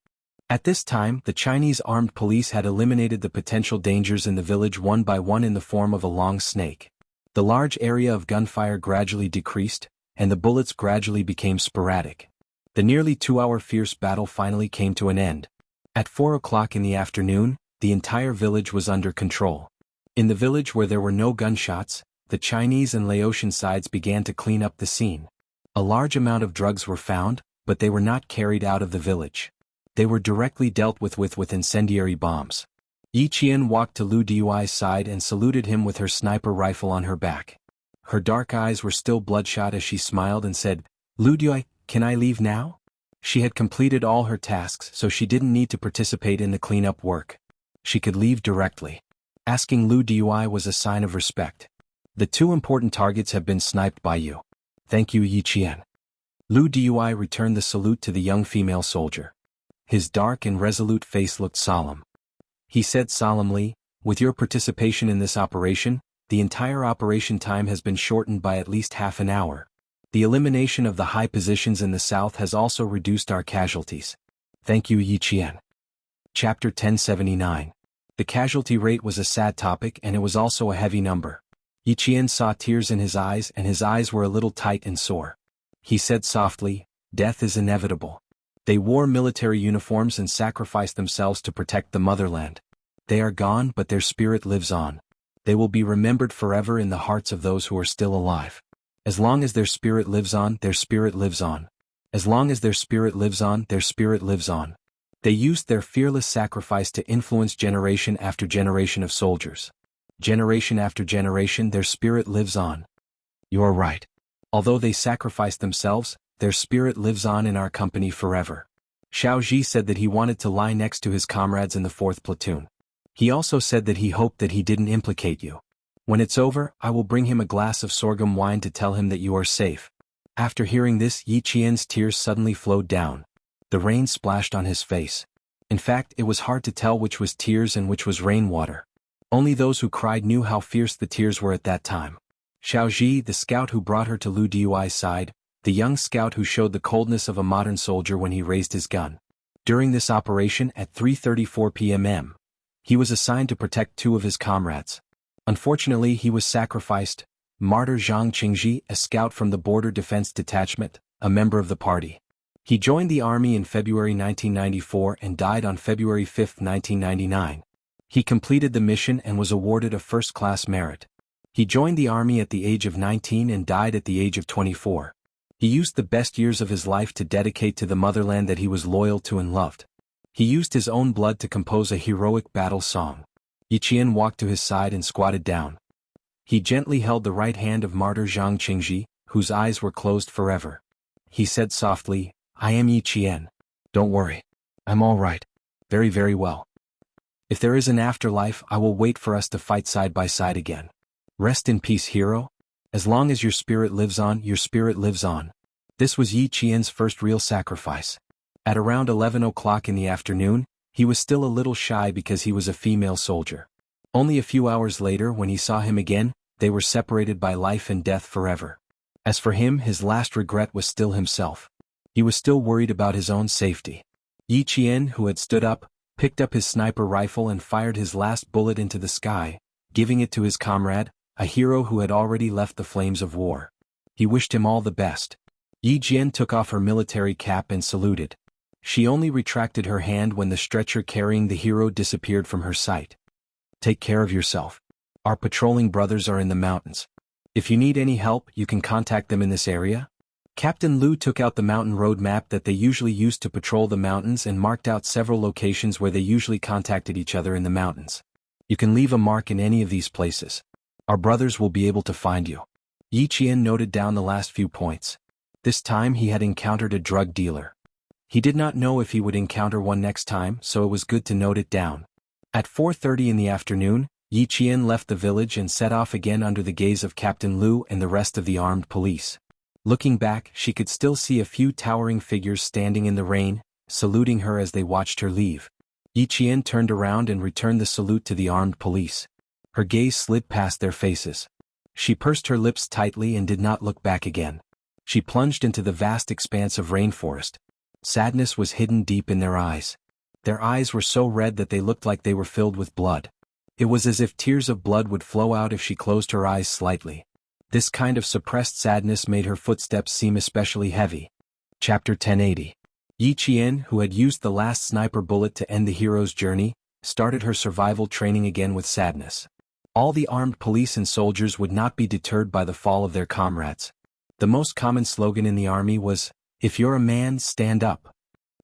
At this time, the Chinese armed police had eliminated the potential dangers in the village one by one in the form of a long snake. The large area of gunfire gradually decreased, and the bullets gradually became sporadic. The nearly 2-hour fierce battle finally came to an end. At 4 o'clock in the afternoon, the entire village was under control. In the village where there were no gunshots, the Chinese and Laotian sides began to clean up the scene. A large amount of drugs were found, but they were not carried out of the village. They were directly dealt with incendiary bombs. Yi Qian walked to Lu Dui's side and saluted him with her sniper rifle on her back. Her dark eyes were still bloodshot as she smiled and said, "Lu Dui, can I leave now?" She had completed all her tasks, so she didn't need to participate in the cleanup work. She could leave directly. Asking Lu Dui was a sign of respect. The two important targets have been sniped by you. Thank you, Yi Qian. Lu Dui returned the salute to the young female soldier. His dark and resolute face looked solemn. He said solemnly, with your participation in this operation, the entire operation time has been shortened by at least half an hour. The elimination of the high positions in the south has also reduced our casualties. Thank you, Yi Qian. Chapter 1079. The casualty rate was a sad topic and it was also a heavy number. Yi Qian saw tears in his eyes and his eyes were a little tight and sore. He said softly, death is inevitable. They wore military uniforms and sacrificed themselves to protect the motherland. They are gone, but their spirit lives on. They will be remembered forever in the hearts of those who are still alive. As long as their spirit lives on, their spirit lives on. As long as their spirit lives on, their spirit lives on. They used their fearless sacrifice to influence generation after generation of soldiers. Generation after generation, their spirit lives on. You are right. Although they sacrificed themselves, their spirit lives on in our company forever. Xiao Ji said that he wanted to lie next to his comrades in the 4th platoon. He also said that he hoped that he didn't implicate you. When it's over, I will bring him a glass of sorghum wine to tell him that you are safe. After hearing this, Yi Qian's tears suddenly flowed down. The rain splashed on his face. In fact, it was hard to tell which was tears and which was rainwater. Only those who cried knew how fierce the tears were at that time. Xiao Ji, the scout who brought her to Lu Dui's side, the young scout who showed the coldness of a modern soldier when he raised his gun. During this operation at 3:34 p.m., he was assigned to protect two of his comrades. Unfortunately, he was sacrificed. Martyr Zhang Qingji, a scout from the Border Defense Detachment, a member of the party. He joined the army in February 1994 and died on February 5, 1999. He completed the mission and was awarded a first-class merit. He joined the army at the age of 19 and died at the age of 24. He used the best years of his life to dedicate to the motherland that he was loyal to and loved. He used his own blood to compose a heroic battle song. Yi Qian walked to his side and squatted down. He gently held the right hand of Martyr Zhang Qingji, whose eyes were closed forever. He said softly, I am Yi Qian. Don't worry. I'm all right. Very, very well. If there is an afterlife, I will wait for us to fight side by side again. Rest in peace, hero. As long as your spirit lives on, your spirit lives on. This was Yi Qian's first real sacrifice. At around 11 o'clock in the afternoon, he was still a little shy because he was a female soldier. Only a few hours later, when he saw him again, they were separated by life and death forever. As for him, his last regret was still himself. He was still worried about his own safety. Yi Qian, who had stood up, picked up his sniper rifle and fired his last bullet into the sky, giving it to his comrade, a hero who had already left the flames of war. He wished him all the best. Yi Qian took off her military cap and saluted. She only retracted her hand when the stretcher carrying the hero disappeared from her sight. Take care of yourself. Our patrolling brothers are in the mountains. If you need any help, you can contact them in this area. Captain Lu took out the mountain road map that they usually used to patrol the mountains and marked out several locations where they usually contacted each other in the mountains. You can leave a mark in any of these places. Our brothers will be able to find you. Yi Qian noted down the last few points. This time he had encountered a drug dealer. He did not know if he would encounter one next time, so it was good to note it down. At 4:30 in the afternoon, Yi Qian left the village and set off again under the gaze of Captain Lu and the rest of the armed police. Looking back, she could still see a few towering figures standing in the rain, saluting her as they watched her leave. Yi Qian turned around and returned the salute to the armed police. Her gaze slid past their faces. She pursed her lips tightly and did not look back again. She plunged into the vast expanse of rainforest. Sadness was hidden deep in their eyes. Their eyes were so red that they looked like they were filled with blood. It was as if tears of blood would flow out if she closed her eyes slightly. This kind of suppressed sadness made her footsteps seem especially heavy. Chapter 1080. Yi Qian, who had used the last sniper bullet to end the hero's journey, started her survival training again with sadness. All the armed police and soldiers would not be deterred by the fall of their comrades. The most common slogan in the army was, "If you're a man, stand up."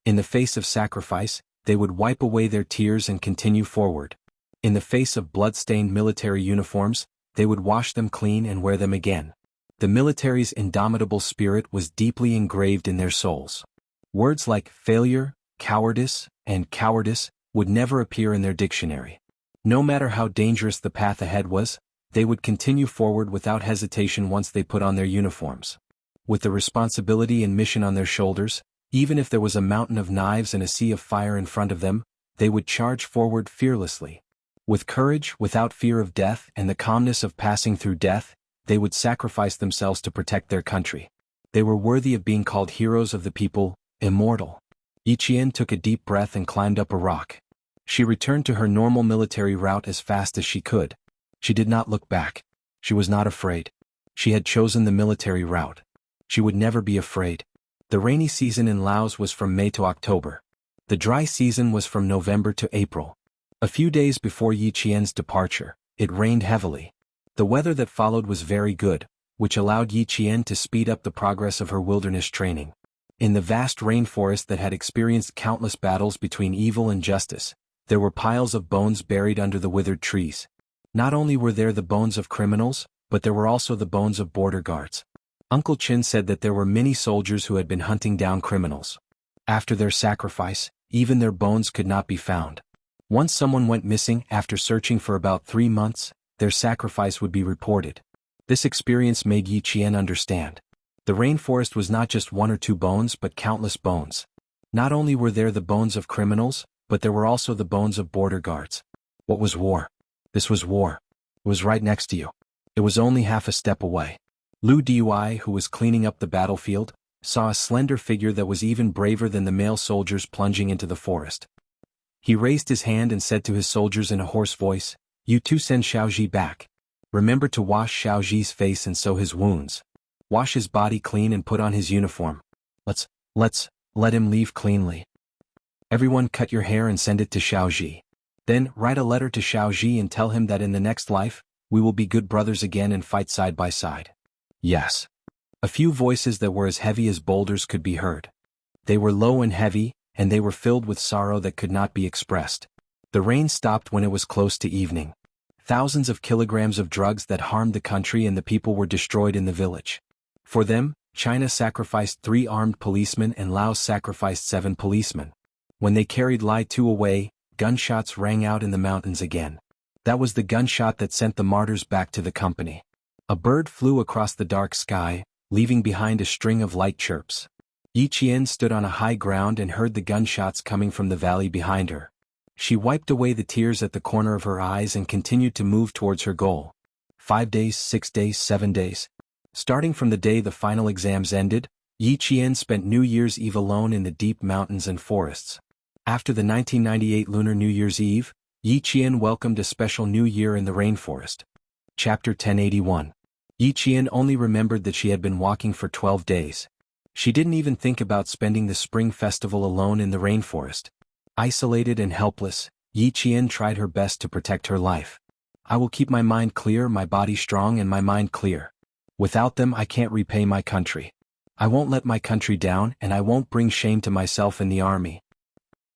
In the face of sacrifice, they would wipe away their tears and continue forward. In the face of blood-stained military uniforms, they would wash them clean and wear them again. The military's indomitable spirit was deeply engraved in their souls. Words like failure, cowardice, and cowardice would never appear in their dictionary. No matter how dangerous the path ahead was, they would continue forward without hesitation once they put on their uniforms. With the responsibility and mission on their shoulders, even if there was a mountain of knives and a sea of fire in front of them, they would charge forward fearlessly. With courage, without fear of death, and the calmness of passing through death, they would sacrifice themselves to protect their country. They were worthy of being called heroes of the people, immortal. Yi Qian took a deep breath and climbed up a rock. She returned to her normal military route as fast as she could. She did not look back. She was not afraid. She had chosen the military route. She would never be afraid. The rainy season in Laos was from May to October. The dry season was from November to April. A few days before Yi Qian's departure, it rained heavily. The weather that followed was very good, which allowed Yi Qian to speed up the progress of her wilderness training. In the vast rainforest that had experienced countless battles between evil and justice, there were piles of bones buried under the withered trees. Not only were there the bones of criminals, but there were also the bones of border guards. Uncle Chin said that there were many soldiers who had been hunting down criminals. After their sacrifice, even their bones could not be found. Once someone went missing after searching for about 3 months, their sacrifice would be reported. This experience made Yi Qian understand. The rainforest was not just 1 or 2 bones but countless bones. Not only were there the bones of criminals, but there were also the bones of border guards. What was war? This was war. It was right next to you. It was only half a step away. Lu Dui, who was cleaning up the battlefield, saw a slender figure that was even braver than the male soldiers plunging into the forest. He raised his hand and said to his soldiers in a hoarse voice, "You two send Xiaozhi back. Remember to wash Xiaozhi's face and sew his wounds. Wash his body clean and put on his uniform. Let him leave cleanly. Everyone cut your hair and send it to Xiaozhi. Then write a letter to Xiaozhi and tell him that in the next life, we will be good brothers again and fight side by side." Yes. A few voices that were as heavy as boulders could be heard. They were low and heavy, and they were filled with sorrow that could not be expressed. The rain stopped when it was close to evening. Thousands of kilograms of drugs that harmed the country and the people were destroyed in the village. For them, China sacrificed 3 armed policemen and Laos sacrificed 7 policemen. When they carried Lai Tu away, gunshots rang out in the mountains again. That was the gunshot that sent the martyrs back to the company. A bird flew across the dark sky, leaving behind a string of light chirps. Yi Qian stood on a high ground and heard the gunshots coming from the valley behind her. She wiped away the tears at the corner of her eyes and continued to move towards her goal. 5 days, 6 days, 7 days. Starting from the day the final exams ended, Yi Qian spent New Year's Eve alone in the deep mountains and forests. After the 1998 Lunar New Year's Eve, Yi Qian welcomed a special new year in the rainforest. Chapter 1081. Yi Qian only remembered that she had been walking for 12 days. She didn't even think about spending the spring festival alone in the rainforest. Isolated and helpless, Yi Qian tried her best to protect her life. "I will keep my mind clear, my body strong and my mind clear. Without them I can't repay my country. I won't let my country down and I won't bring shame to myself in the army.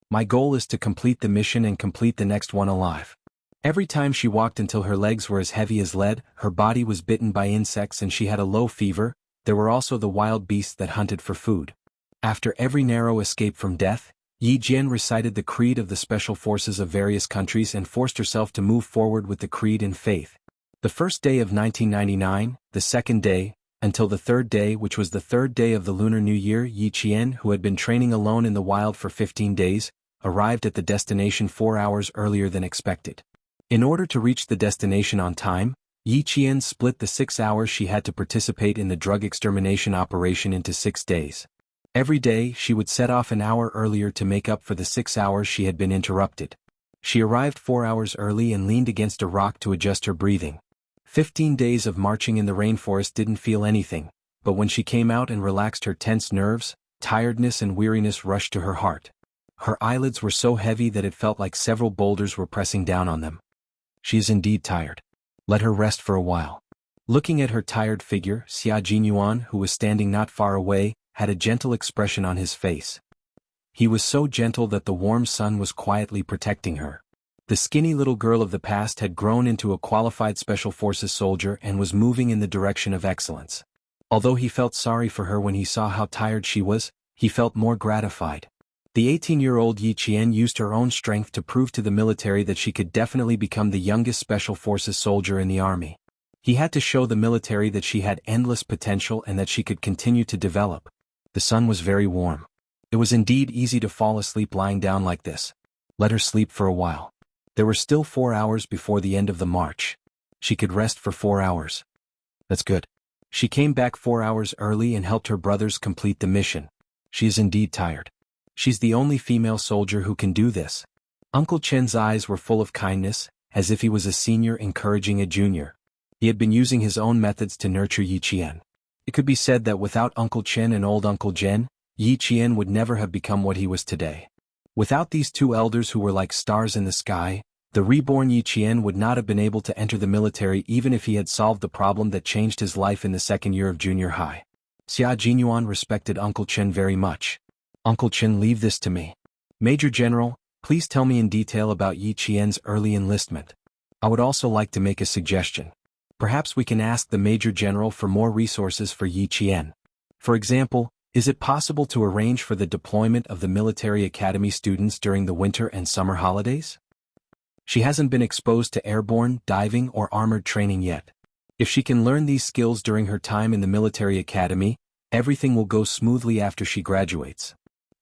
My goal is to complete the mission and complete the next one alive." Every time she walked until her legs were as heavy as lead, her body was bitten by insects and she had a low fever. There were also the wild beasts that hunted for food. After every narrow escape from death, Yi Jian recited the creed of the special forces of various countries and forced herself to move forward with the creed in faith. The first day of 1999, the second day, until the third day, which was the third day of the Lunar New Year, Yi Qian, who had been training alone in the wild for 15 days, arrived at the destination 4 hours earlier than expected. In order to reach the destination on time, Yi Qian split the 6 hours she had to participate in the drug extermination operation into 6 days. Every day she would set off an hour earlier to make up for the 6 hours she had been interrupted. She arrived 4 hours early and leaned against a rock to adjust her breathing. 15 days of marching in the rainforest didn't feel anything, but when she came out and relaxed her tense nerves, tiredness and weariness rushed to her heart. Her eyelids were so heavy that it felt like several boulders were pressing down on them. She is indeed tired. Let her rest for a while. Looking at her tired figure, Xia Jinyuan, who was standing not far away, had a gentle expression on his face. He was so gentle that the warm sun was quietly protecting her. The skinny little girl of the past had grown into a qualified special forces soldier and was moving in the direction of excellence. Although he felt sorry for her when he saw how tired she was, he felt more gratified. The 18-year-old Yi Qian used her own strength to prove to the military that she could definitely become the youngest Special Forces soldier in the army. He had to show the military that she had endless potential and that she could continue to develop. The sun was very warm. It was indeed easy to fall asleep lying down like this. Let her sleep for a while. There were still 4 hours before the end of the march. She could rest for 4 hours. That's good. She came back 4 hours early and helped her brothers complete the mission. She is indeed tired. She's the only female soldier who can do this. Uncle Chen's eyes were full of kindness, as if he was a senior encouraging a junior. He had been using his own methods to nurture Yi Qian. It could be said that without Uncle Chen and old Uncle Jen, Yi Qian would never have become what he was today. Without these two elders who were like stars in the sky, the reborn Yi Qian would not have been able to enter the military even if he had solved the problem that changed his life in the second year of junior high. Xia Jinyuan respected Uncle Chen very much. Uncle Chen, leave this to me. Major General, please tell me in detail about Yi Qian's early enlistment. I would also like to make a suggestion. Perhaps we can ask the Major General for more resources for Yi Qian. For example, is it possible to arrange for the deployment of the military academy students during the winter and summer holidays? She hasn't been exposed to airborne, diving, or armored training yet. If she can learn these skills during her time in the military academy, everything will go smoothly after she graduates.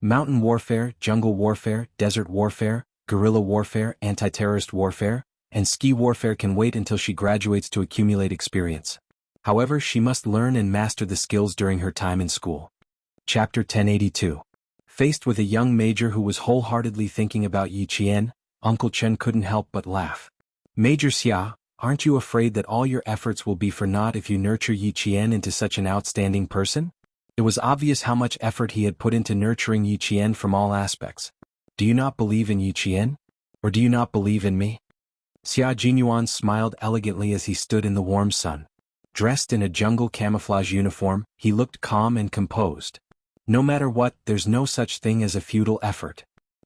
Mountain warfare, jungle warfare, desert warfare, guerrilla warfare, anti-terrorist warfare, and ski warfare can wait until she graduates to accumulate experience. However, she must learn and master the skills during her time in school. Chapter 1082. Faced with a young major who was wholeheartedly thinking about Yi Qian, Uncle Chen couldn't help but laugh. Major Xia, aren't you afraid that all your efforts will be for naught if you nurture Yi Qian into such an outstanding person? It was obvious how much effort he had put into nurturing Yi Qian from all aspects. Do you not believe in Yi Qian? Or do you not believe in me? Xia Jinyuan smiled elegantly as he stood in the warm sun. Dressed in a jungle camouflage uniform, he looked calm and composed. No matter what, there's no such thing as a futile effort.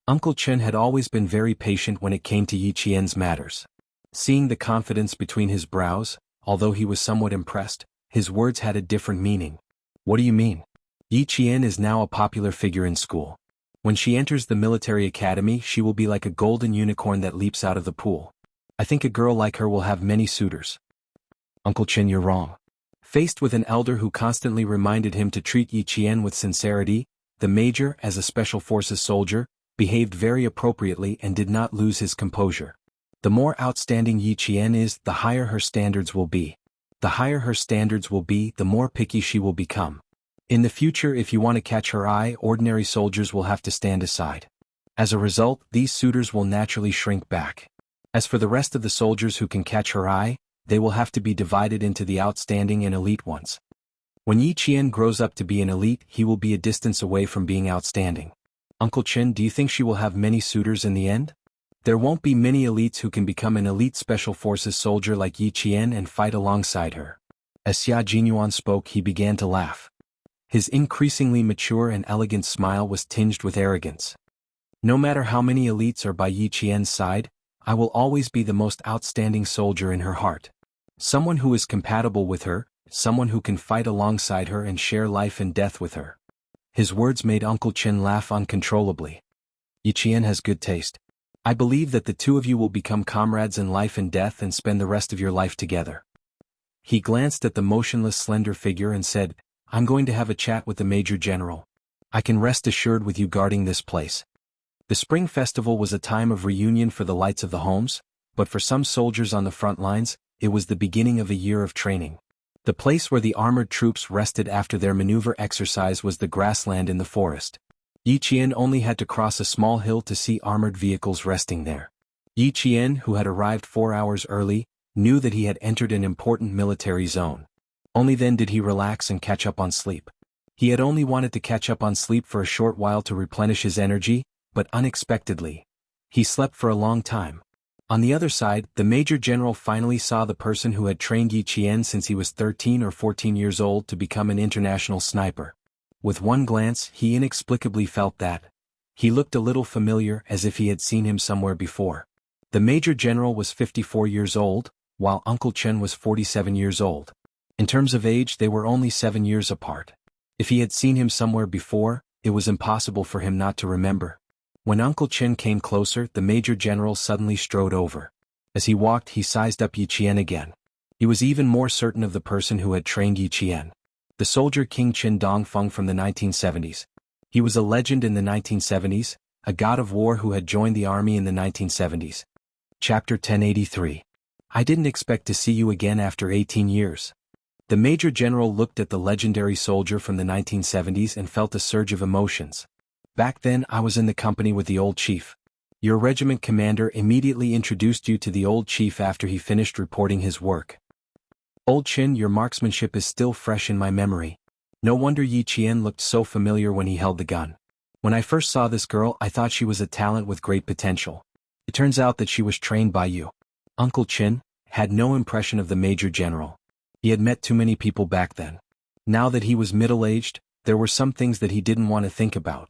Uncle Chen had always been very patient when it came to Yi Qian's matters. Seeing the confidence between his brows, although he was somewhat impressed, his words had a different meaning. What do you mean? Yi Qian is now a popular figure in school. When she enters the military academy, she will be like a golden unicorn that leaps out of the pool. I think a girl like her will have many suitors. Uncle Chen, you're wrong. Faced with an elder who constantly reminded him to treat Yi Qian with sincerity, the major, as a special forces soldier, behaved very appropriately and did not lose his composure. The more outstanding Yi Qian is, the higher her standards will be. The higher her standards will be, the more picky she will become. In the future, if you want to catch her eye, ordinary soldiers will have to stand aside. As a result, these suitors will naturally shrink back. As for the rest of the soldiers who can catch her eye, they will have to be divided into the outstanding and elite ones. When Yi Qian grows up to be an elite, he will be a distance away from being outstanding. Uncle Chen, do you think she will have many suitors in the end? There won't be many elites who can become an elite special forces soldier like Yi Qian and fight alongside her. As Xia Jinyuan spoke, he began to laugh. His increasingly mature and elegant smile was tinged with arrogance. No matter how many elites are by Yi Qian's side, I will always be the most outstanding soldier in her heart. Someone who is compatible with her, someone who can fight alongside her and share life and death with her. His words made Uncle Chen laugh uncontrollably. Yi Qian has good taste. I believe that the two of you will become comrades in life and death and spend the rest of your life together. He glanced at the motionless slender figure and said, I'm going to have a chat with the Major General. I can rest assured with you guarding this place. The Spring Festival was a time of reunion for the lights of the homes, but for some soldiers on the front lines, it was the beginning of a year of training. The place where the armored troops rested after their maneuver exercise was the grassland in the forest. Yi Qian only had to cross a small hill to see armored vehicles resting there. Yi Qian, who had arrived 4 hours early, knew that he had entered an important military zone. Only then did he relax and catch up on sleep. He had only wanted to catch up on sleep for a short while to replenish his energy, but unexpectedly, he slept for a long time. On the other side, the Major General finally saw the person who had trained Yi Qian since he was 13 or 14 years old to become an international sniper. With one glance, he inexplicably felt that he looked a little familiar, as if he had seen him somewhere before. The Major General was 54 years old, while Uncle Chen was 47 years old. In terms of age, they were only 7 years apart. If he had seen him somewhere before, it was impossible for him not to remember. When Uncle Chen came closer, the Major General suddenly strode over. As he walked, he sized up Yi Qian again. He was even more certain of the person who had trained Yi Qian. The soldier King Qin Dongfeng from the 1970s. He was a legend in the 1970s, a god of war who had joined the army in the 1970s. Chapter 1083. I didn't expect to see you again after 18 years. The Major General looked at the legendary soldier from the 1970s and felt a surge of emotions. Back then I was in the company with the old chief. Your regiment commander immediately introduced you to the old chief after he finished reporting his work. Old Qin, your marksmanship is still fresh in my memory. No wonder Yi Qian looked so familiar when he held the gun. When I first saw this girl, I thought she was a talent with great potential. It turns out that she was trained by you. Uncle Qin had no impression of the Major General. He had met too many people back then. Now that he was middle-aged, there were some things that he didn't want to think about.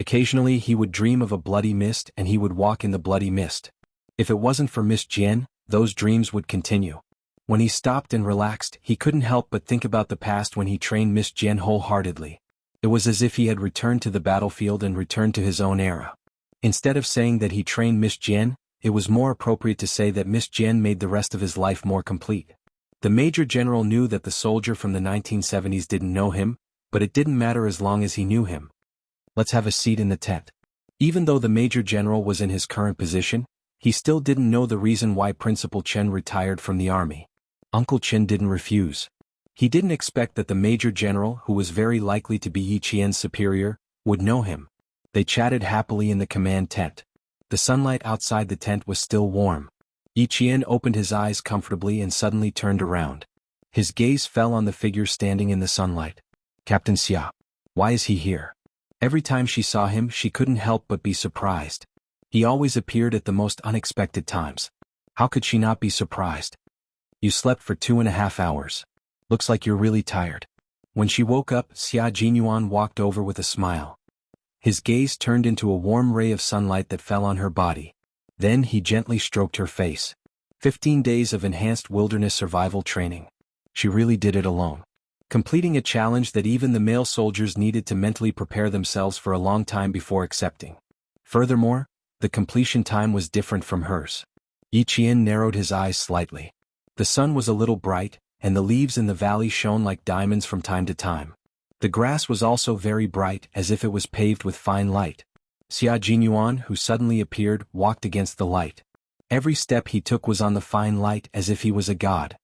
Occasionally he would dream of a bloody mist and he would walk in the bloody mist. If it wasn't for Miss Jian, those dreams would continue. When he stopped and relaxed, he couldn't help but think about the past when he trained Miss Jian wholeheartedly. It was as if he had returned to the battlefield and returned to his own era. Instead of saying that he trained Miss Jian, it was more appropriate to say that Miss Jian made the rest of his life more complete. The Major General knew that the soldier from the 1970s didn't know him, but it didn't matter as long as he knew him. Let's have a seat in the tent. Even though the Major General was in his current position, he still didn't know the reason why Principal Chen retired from the army. Uncle Chen didn't refuse. He didn't expect that the Major General, who was very likely to be Yi Qian's superior, would know him. They chatted happily in the command tent. The sunlight outside the tent was still warm. Yi Qian opened his eyes comfortably and suddenly turned around. His gaze fell on the figure standing in the sunlight. Captain Xia. Why is he here? Every time she saw him, she couldn't help but be surprised. He always appeared at the most unexpected times. How could she not be surprised? You slept for 2.5 hours. Looks like you're really tired. When she woke up, Xia Jinyuan walked over with a smile. His gaze turned into a warm ray of sunlight that fell on her body. Then he gently stroked her face. 15 days of enhanced wilderness survival training. She really did it alone. Completing a challenge that even the male soldiers needed to mentally prepare themselves for a long time before accepting. Furthermore, the completion time was different from hers. Yi Qian narrowed his eyes slightly. The sun was a little bright, and the leaves in the valley shone like diamonds from time to time. The grass was also very bright, as if it was paved with fine light. Xia Jinyuan, who suddenly appeared, walked against the light. Every step he took was on the fine light as if he was a god.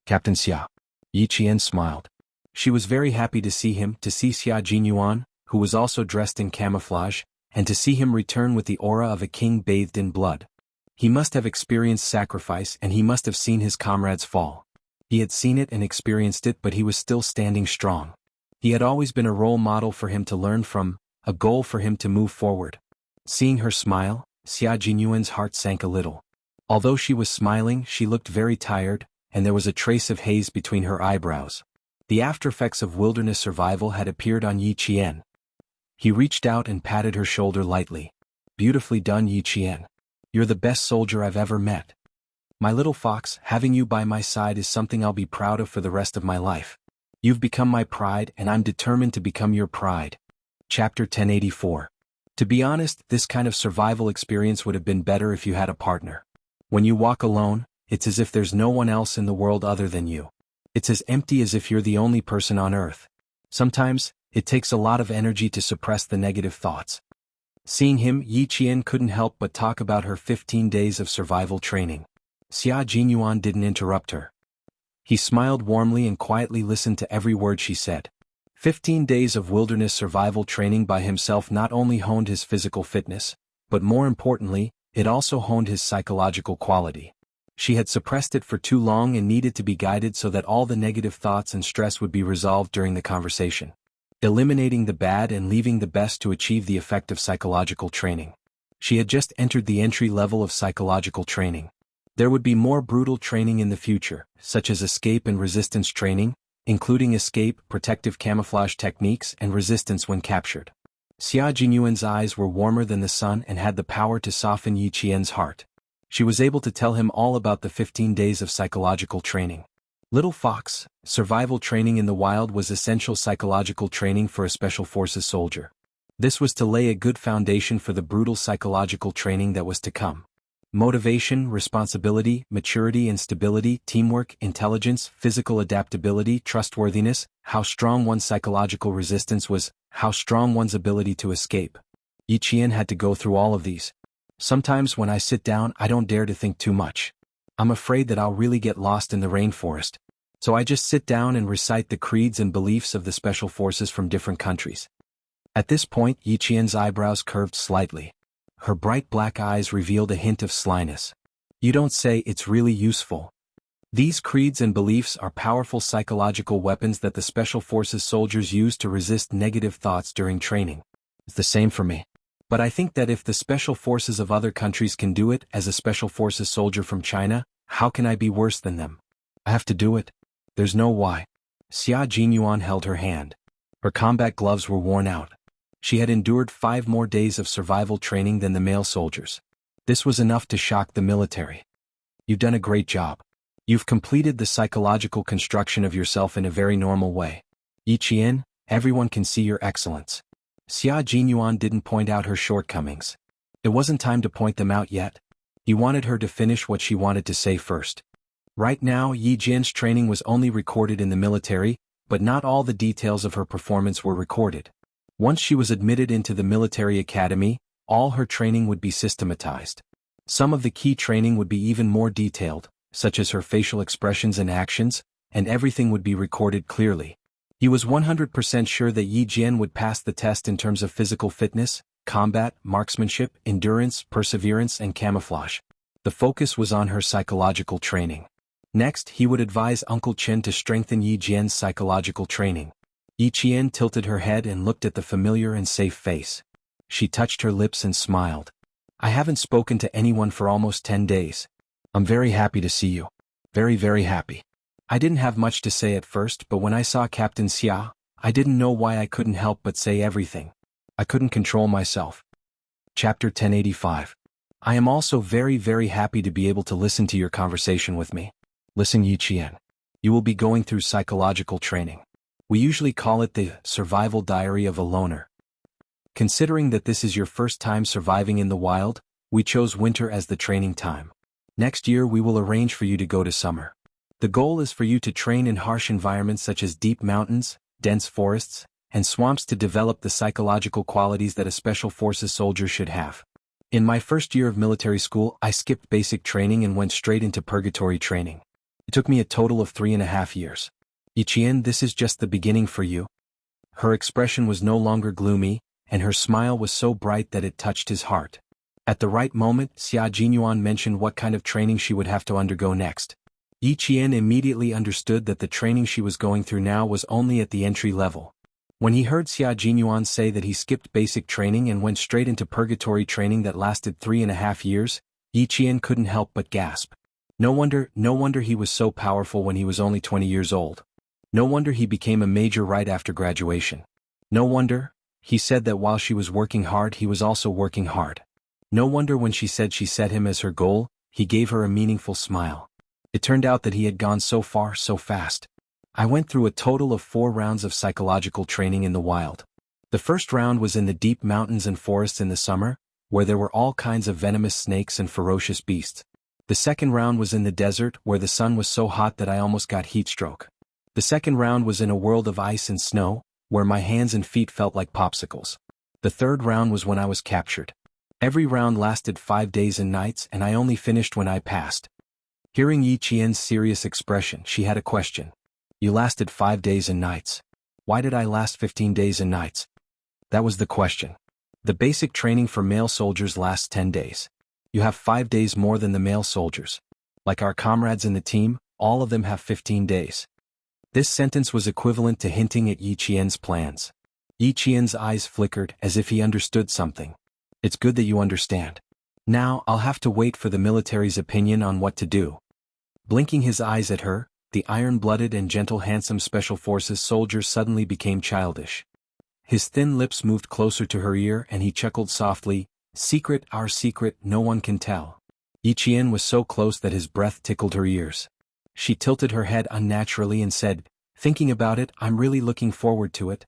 Captain Xia. Yi Qian smiled. She was very happy to see him, to see Xia Jinyuan, who was also dressed in camouflage, and to see him return with the aura of a king bathed in blood. He must have experienced sacrifice and he must have seen his comrades fall. He had seen it and experienced it, but he was still standing strong. He had always been a role model for him to learn from, a goal for him to move forward. Seeing her smile, Xia Jinyuan's heart sank a little. Although she was smiling, she looked very tired, and there was a trace of haze between her eyebrows. The aftereffects of wilderness survival had appeared on Yi Qian. He reached out and patted her shoulder lightly. Beautifully done, Yi Qian. You're the best soldier I've ever met. My little fox, having you by my side is something I'll be proud of for the rest of my life. You've become my pride and I'm determined to become your pride. Chapter 1084. To be honest, this kind of survival experience would have been better if you had a partner. When you walk alone, it's as if there's no one else in the world other than you. It's as empty as if you're the only person on earth. Sometimes, it takes a lot of energy to suppress the negative thoughts. Seeing him, Yi Qian couldn't help but talk about her 15 days of survival training. Xia Jinyuan didn't interrupt her. He smiled warmly and quietly listened to every word she said. 15 days of wilderness survival training by himself not only honed his physical fitness, but more importantly, it also honed his psychological quality. She had suppressed it for too long and needed to be guided so that all the negative thoughts and stress would be resolved during the conversation. Eliminating the bad and leaving the best to achieve the effect of psychological training. She had just entered the entry level of psychological training. There would be more brutal training in the future, such as escape and resistance training, including escape, protective camouflage techniques, and resistance when captured. Xia Jinyuan's eyes were warmer than the sun and had the power to soften Yi Qian's heart. She was able to tell him all about the 15 days of psychological training. Little Fox, survival training in the wild was essential psychological training for a special forces soldier. This was to lay a good foundation for the brutal psychological training that was to come. Motivation, responsibility, maturity and stability, teamwork, intelligence, physical adaptability, trustworthiness, how strong one's psychological resistance was, how strong one's ability to escape. Yi Qian had to go through all of these. Sometimes when I sit down I don't dare to think too much. I'm afraid that I'll really get lost in the rainforest. So I just sit down and recite the creeds and beliefs of the special forces from different countries. At this point Yi Qian's eyebrows curved slightly. Her bright black eyes revealed a hint of slyness. You don't say. It's really useful. These creeds and beliefs are powerful psychological weapons that the Special Forces soldiers use to resist negative thoughts during training. It's the same for me. But I think that if the Special Forces of other countries can do it as a Special Forces soldier from China, how can I be worse than them? I have to do it. There's no why. Xia Jinyuan held her hand. Her combat gloves were worn out. She had endured 5 more days of survival training than the male soldiers. This was enough to shock the military. You've done a great job. You've completed the psychological construction of yourself in a very normal way. Yi Qian, everyone can see your excellence. Xia Jinyuan didn't point out her shortcomings. It wasn't time to point them out yet. He wanted her to finish what she wanted to say first. Right now Yi Jian's training was only recorded in the military, but not all the details of her performance were recorded. Once she was admitted into the military academy, all her training would be systematized. Some of the key training would be even more detailed, such as her facial expressions and actions, and everything would be recorded clearly. He was 100% sure that Yi Jian would pass the test in terms of physical fitness, combat, marksmanship, endurance, perseverance and camouflage. The focus was on her psychological training. Next, he would advise Uncle Chen to strengthen Yi Jian's psychological training. Yi Qian tilted her head and looked at the familiar and safe face. She touched her lips and smiled. I haven't spoken to anyone for almost 10 days. I'm very happy to see you. Very, very happy. I didn't have much to say at first, but when I saw Captain Xia, I didn't know why I couldn't help but say everything. I couldn't control myself. Chapter 1085. I am also very, very happy to be able to listen to your conversation with me. Listen, Yi Qian. You will be going through psychological training. We usually call it the survival diary of a loner. Considering that this is your first time surviving in the wild, we chose winter as the training time. Next year we will arrange for you to go to summer. The goal is for you to train in harsh environments such as deep mountains, dense forests, and swamps to develop the psychological qualities that a Special Forces soldier should have. In my first year of military school, I skipped basic training and went straight into purgatory training. It took me a total of 3.5 years. Yi Qian, this is just the beginning for you. Her expression was no longer gloomy, and her smile was so bright that it touched his heart. At the right moment, Xia Jinyuan mentioned what kind of training she would have to undergo next. Yi Qian immediately understood that the training she was going through now was only at the entry level. When he heard Xia Jinyuan say that he skipped basic training and went straight into purgatory training that lasted 3.5 years, Yi Qian couldn't help but gasp. No wonder he was so powerful when he was only 20 years old. No wonder he became a major right after graduation. No wonder, he said that while she was working hard he was also working hard. No wonder when she said she set him as her goal, he gave her a meaningful smile. It turned out that he had gone so far so fast. I went through a total of 4 rounds of psychological training in the wild. The first round was in the deep mountains and forests in the summer, where there were all kinds of venomous snakes and ferocious beasts. The second round was in the desert where the sun was so hot that I almost got heat stroke. The second round was in a world of ice and snow, where my hands and feet felt like popsicles. The third round was when I was captured. Every round lasted 5 days and nights and I only finished when I passed. Hearing Yi Qian's serious expression, she had a question. You lasted 5 days and nights. Why did I last 15 days and nights? That was the question. The basic training for male soldiers lasts 10 days. You have 5 days more than the male soldiers. Like our comrades in the team, all of them have 15 days. This sentence was equivalent to hinting at Yi Qian's plans. Yi Qian's eyes flickered as if he understood something. It's good that you understand. Now I'll have to wait for the military's opinion on what to do. Blinking his eyes at her, the iron-blooded and gentle handsome Special Forces soldier suddenly became childish. His thin lips moved closer to her ear and he chuckled softly, "Secret, our secret, no one can tell." Yi Qian was so close that his breath tickled her ears. She tilted her head unnaturally and said, "Thinking about it, I'm really looking forward to it."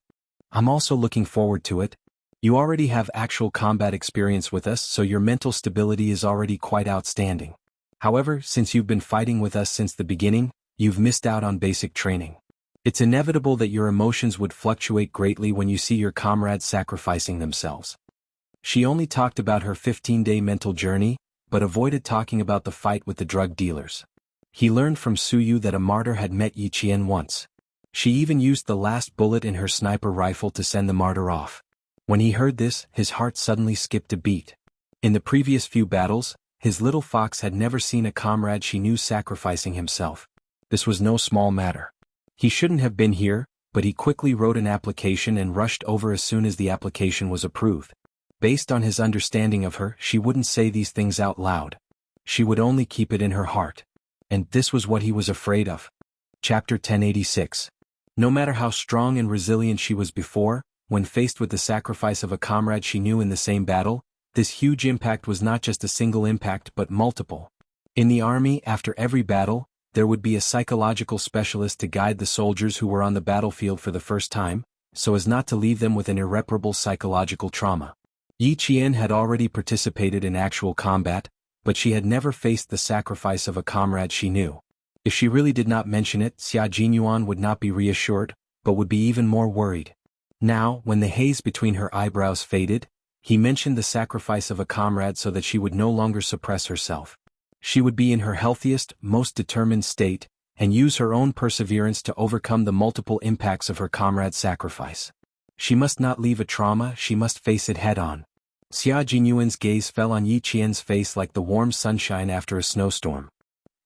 "I'm also looking forward to it." You already have actual combat experience with us, so your mental stability is already quite outstanding. However, since you've been fighting with us since the beginning, you've missed out on basic training. It's inevitable that your emotions would fluctuate greatly when you see your comrades sacrificing themselves. She only talked about her 15-day mental journey, but avoided talking about the fight with the drug dealers. He learned from Suyu that a martyr had met Yi Qian once. She even used the last bullet in her sniper rifle to send the martyr off. When he heard this, his heart suddenly skipped a beat. In the previous few battles, his little fox had never seen a comrade she knew sacrificing himself. This was no small matter. He shouldn't have been here, but he quickly wrote an application and rushed over as soon as the application was approved. Based on his understanding of her, she wouldn't say these things out loud. She would only keep it in her heart. And this was what he was afraid of. Chapter 1086. No matter how strong and resilient she was before, when faced with the sacrifice of a comrade she knew in the same battle, this huge impact was not just a single impact but multiple. In the army, after every battle, there would be a psychological specialist to guide the soldiers who were on the battlefield for the first time, so as not to leave them with an irreparable psychological trauma. Yi Qian had already participated in actual combat, but she had never faced the sacrifice of a comrade she knew. If she really did not mention it, Xia Jinyuan would not be reassured, but would be even more worried. Now, when the haze between her eyebrows faded, he mentioned the sacrifice of a comrade so that she would no longer suppress herself. She would be in her healthiest, most determined state, and use her own perseverance to overcome the multiple impacts of her comrade's sacrifice. She must not leave a trauma, she must face it head-on. Xia Jinyuan's gaze fell on Yi Qian's face like the warm sunshine after a snowstorm.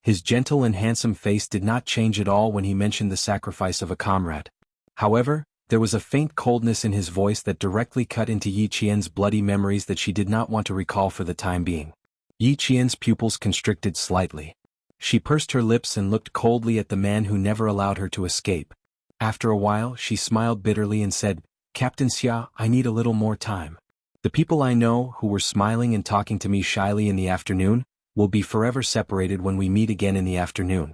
His gentle and handsome face did not change at all when he mentioned the sacrifice of a comrade. However, there was a faint coldness in his voice that directly cut into Yi Qian's bloody memories that she did not want to recall for the time being. Yi Qian's pupils constricted slightly. She pursed her lips and looked coldly at the man who never allowed her to escape. After a while, she smiled bitterly and said, "Captain Xia, I need a little more time. The people I know, who were smiling and talking to me shyly in the afternoon, will be forever separated when we meet again in the afternoon."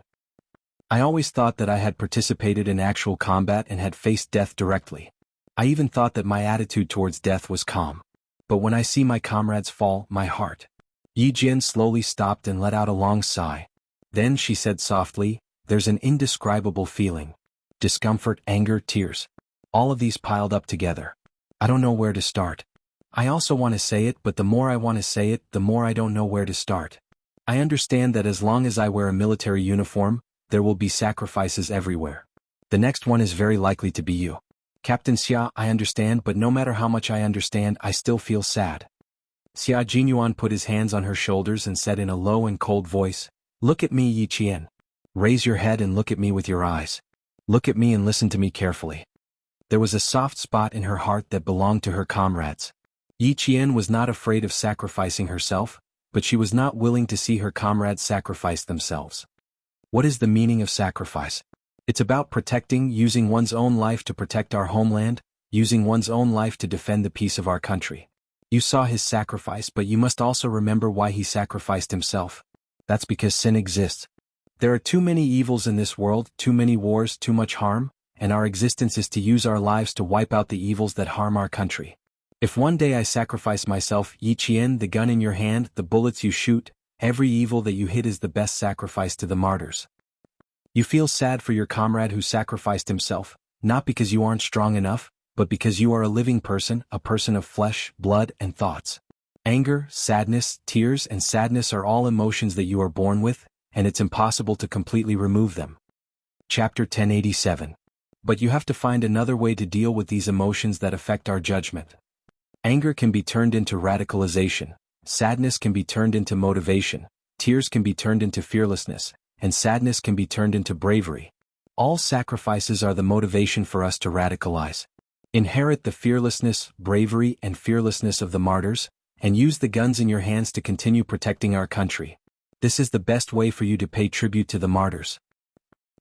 I always thought that I had participated in actual combat and had faced death directly. I even thought that my attitude towards death was calm. But when I see my comrades fall, my heart. Yi Jian slowly stopped and let out a long sigh. Then she said softly, "There's an indescribable feeling. Discomfort, anger, tears. All of these piled up together. I don't know where to start. I also want to say it, but the more I want to say it, the more I don't know where to start. I understand that as long as I wear a military uniform, there will be sacrifices everywhere. The next one is very likely to be you. Captain Xia, I understand, but no matter how much I understand, I still feel sad." Xia Jinyuan put his hands on her shoulders and said in a low and cold voice, "Look at me, Yi Qian. Raise your head and look at me with your eyes. Look at me and listen to me carefully." There was a soft spot in her heart that belonged to her comrades. Yi Qian was not afraid of sacrificing herself, but she was not willing to see her comrades sacrifice themselves. What is the meaning of sacrifice? It's about protecting, using one's own life to protect our homeland, using one's own life to defend the peace of our country. You saw his sacrifice, but you must also remember why he sacrificed himself. That's because sin exists. There are too many evils in this world, too many wars, too much harm, and our existence is to use our lives to wipe out the evils that harm our country. If one day I sacrifice myself, Yi Qian, the gun in your hand, the bullets you shoot, every evil that you hit is the best sacrifice to the martyrs. You feel sad for your comrade who sacrificed himself, not because you aren't strong enough, but because you are a living person, a person of flesh, blood, and thoughts. Anger, sadness, tears, and sadness are all emotions that you are born with, and it's impossible to completely remove them. Chapter 1087. But you have to find another way to deal with these emotions that affect our judgment. Anger can be turned into radicalization. Sadness can be turned into motivation, tears can be turned into fearlessness, and sadness can be turned into bravery. All sacrifices are the motivation for us to radicalize. Inherit the fearlessness, bravery, and fearlessness of the martyrs, and use the guns in your hands to continue protecting our country. This is the best way for you to pay tribute to the martyrs.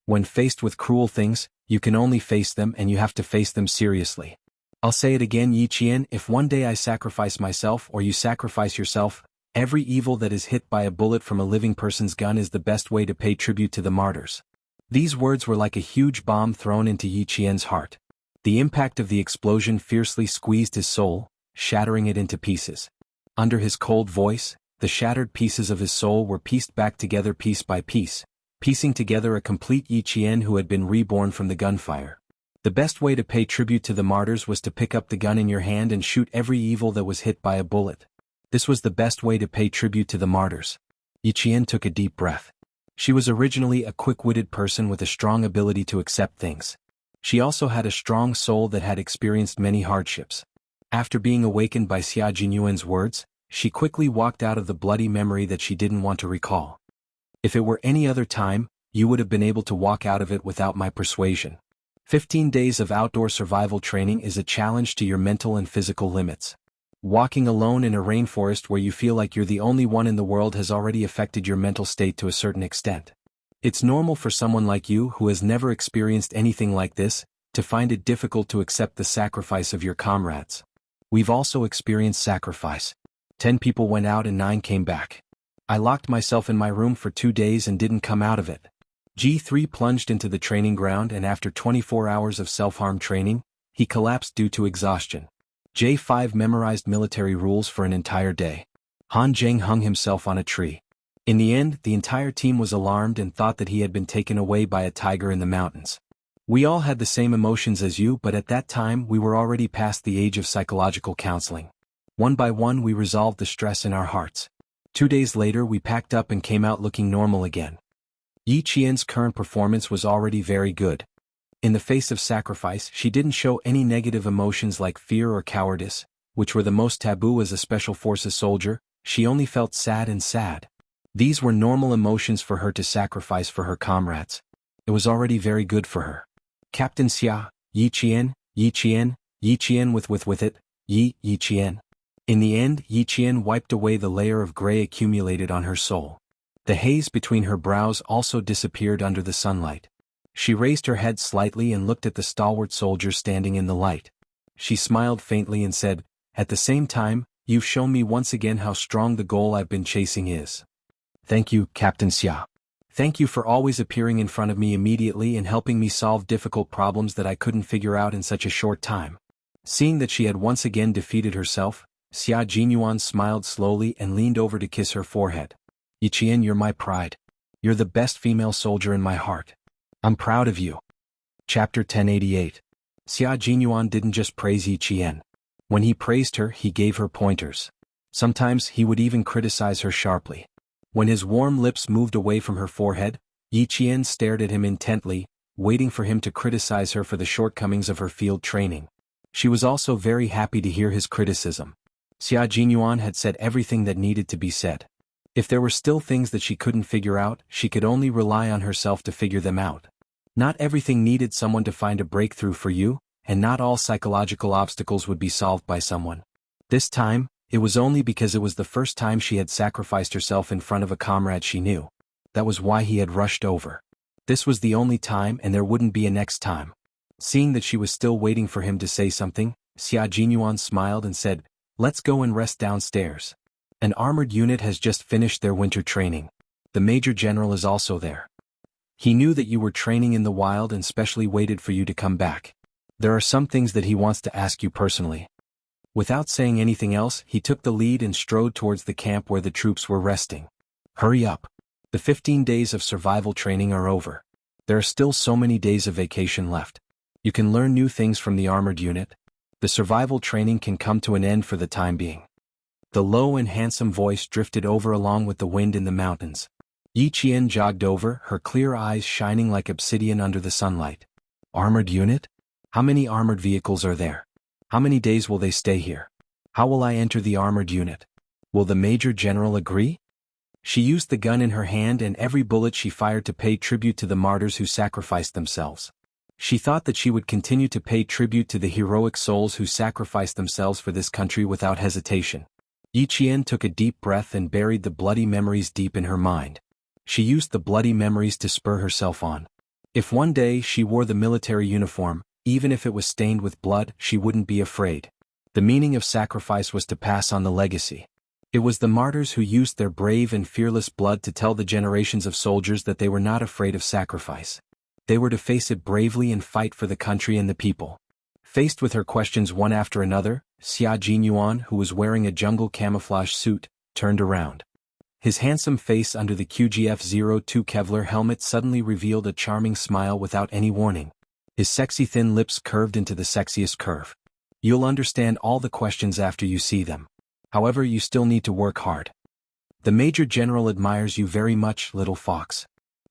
When faced with cruel things, you can only face them, and you have to face them seriously. I'll say it again, Yi Qian, if one day I sacrifice myself or you sacrifice yourself, every evil that is hit by a bullet from a living person's gun is the best way to pay tribute to the martyrs. These words were like a huge bomb thrown into Yi Qian's heart. The impact of the explosion fiercely squeezed his soul, shattering it into pieces. Under his cold voice, the shattered pieces of his soul were pieced back together piece by piece, piecing together a complete Yi Qian who had been reborn from the gunfire. The best way to pay tribute to the martyrs was to pick up the gun in your hand and shoot every evil that was hit by a bullet. This was the best way to pay tribute to the martyrs. Yi Qian took a deep breath. She was originally a quick-witted person with a strong ability to accept things. She also had a strong soul that had experienced many hardships. After being awakened by Xia Jinyuan's words, she quickly walked out of the bloody memory that she didn't want to recall. If it were any other time, you would have been able to walk out of it without my persuasion. 15 days of outdoor survival training is a challenge to your mental and physical limits. Walking alone in a rainforest where you feel like you're the only one in the world has already affected your mental state to a certain extent. It's normal for someone like you who has never experienced anything like this, to find it difficult to accept the sacrifice of your comrades. We've also experienced sacrifice. 10 people went out and 9 came back. I locked myself in my room for 2 days and didn't come out of it. G3 plunged into the training ground and after 24 hours of self-harm training, he collapsed due to exhaustion. J5 memorized military rules for an entire day. Han Zheng hung himself on a tree. In the end, the entire team was alarmed and thought that he had been taken away by a tiger in the mountains. We all had the same emotions as you, but at that time we were already past the age of psychological counseling. One by one we resolved the stress in our hearts. 2 days later we packed up and came out looking normal again. Yi Qian's current performance was already very good. In the face of sacrifice, she didn't show any negative emotions like fear or cowardice, which were the most taboo as a special forces soldier. She only felt sad and sad. These were normal emotions for her to sacrifice for her comrades. It was already very good for her. Captain Xia, Yi Qian, Yi Qian, Yi Qian with it, Yi Qian. In the end, Yi Qian wiped away the layer of gray accumulated on her soul. The haze between her brows also disappeared under the sunlight. She raised her head slightly and looked at the stalwart soldier standing in the light. She smiled faintly and said, "At the same time, you've shown me once again how strong the goal I've been chasing is. Thank you, Captain Xia. Thank you for always appearing in front of me immediately and helping me solve difficult problems that I couldn't figure out in such a short time." Seeing that she had once again defeated herself, Xia Jinyuan smiled slowly and leaned over to kiss her forehead. "Yi Qian, you're my pride. You're the best female soldier in my heart. I'm proud of you." Chapter 1088. Xia Jinyuan didn't just praise Yi Qian. When he praised her, he gave her pointers. Sometimes he would even criticize her sharply. When his warm lips moved away from her forehead, Yi Qian stared at him intently, waiting for him to criticize her for the shortcomings of her field training. She was also very happy to hear his criticism. Xia Jinyuan had said everything that needed to be said. If there were still things that she couldn't figure out, she could only rely on herself to figure them out. Not everything needed someone to find a breakthrough for you, and not all psychological obstacles would be solved by someone. This time, it was only because it was the first time she had sacrificed herself in front of a comrade she knew. That was why he had rushed over. This was the only time and there wouldn't be a next time. Seeing that she was still waiting for him to say something, Xia Jinyuan smiled and said, "Let's go and rest downstairs. An armored unit has just finished their winter training. The Major General is also there. He knew that you were training in the wild and specially waited for you to come back. There are some things that he wants to ask you personally." Without saying anything else, he took the lead and strode towards the camp where the troops were resting. "Hurry up. The 15 days of survival training are over. There are still so many days of vacation left. You can learn new things from the armored unit. The survival training can come to an end for the time being." The low and handsome voice drifted over along with the wind in the mountains. Yi Qian jogged over, her clear eyes shining like obsidian under the sunlight. "Armored unit? How many armored vehicles are there? How many days will they stay here? How will I enter the armored unit? Will the Major General agree?" She used the gun in her hand and every bullet she fired to pay tribute to the martyrs who sacrificed themselves. She thought that she would continue to pay tribute to the heroic souls who sacrificed themselves for this country without hesitation. Yi Qian took a deep breath and buried the bloody memories deep in her mind. She used the bloody memories to spur herself on. If one day she wore the military uniform, even if it was stained with blood, she wouldn't be afraid. The meaning of sacrifice was to pass on the legacy. It was the martyrs who used their brave and fearless blood to tell the generations of soldiers that they were not afraid of sacrifice. They were to face it bravely and fight for the country and the people. Faced with her questions one after another, Xia Jinyuan, who was wearing a jungle camouflage suit, turned around. His handsome face under the QGF-02 Kevlar helmet suddenly revealed a charming smile without any warning. His sexy thin lips curved into the sexiest curve. You'll understand all the questions after you see them. However, you still need to work hard. The Major General admires you very much, little fox.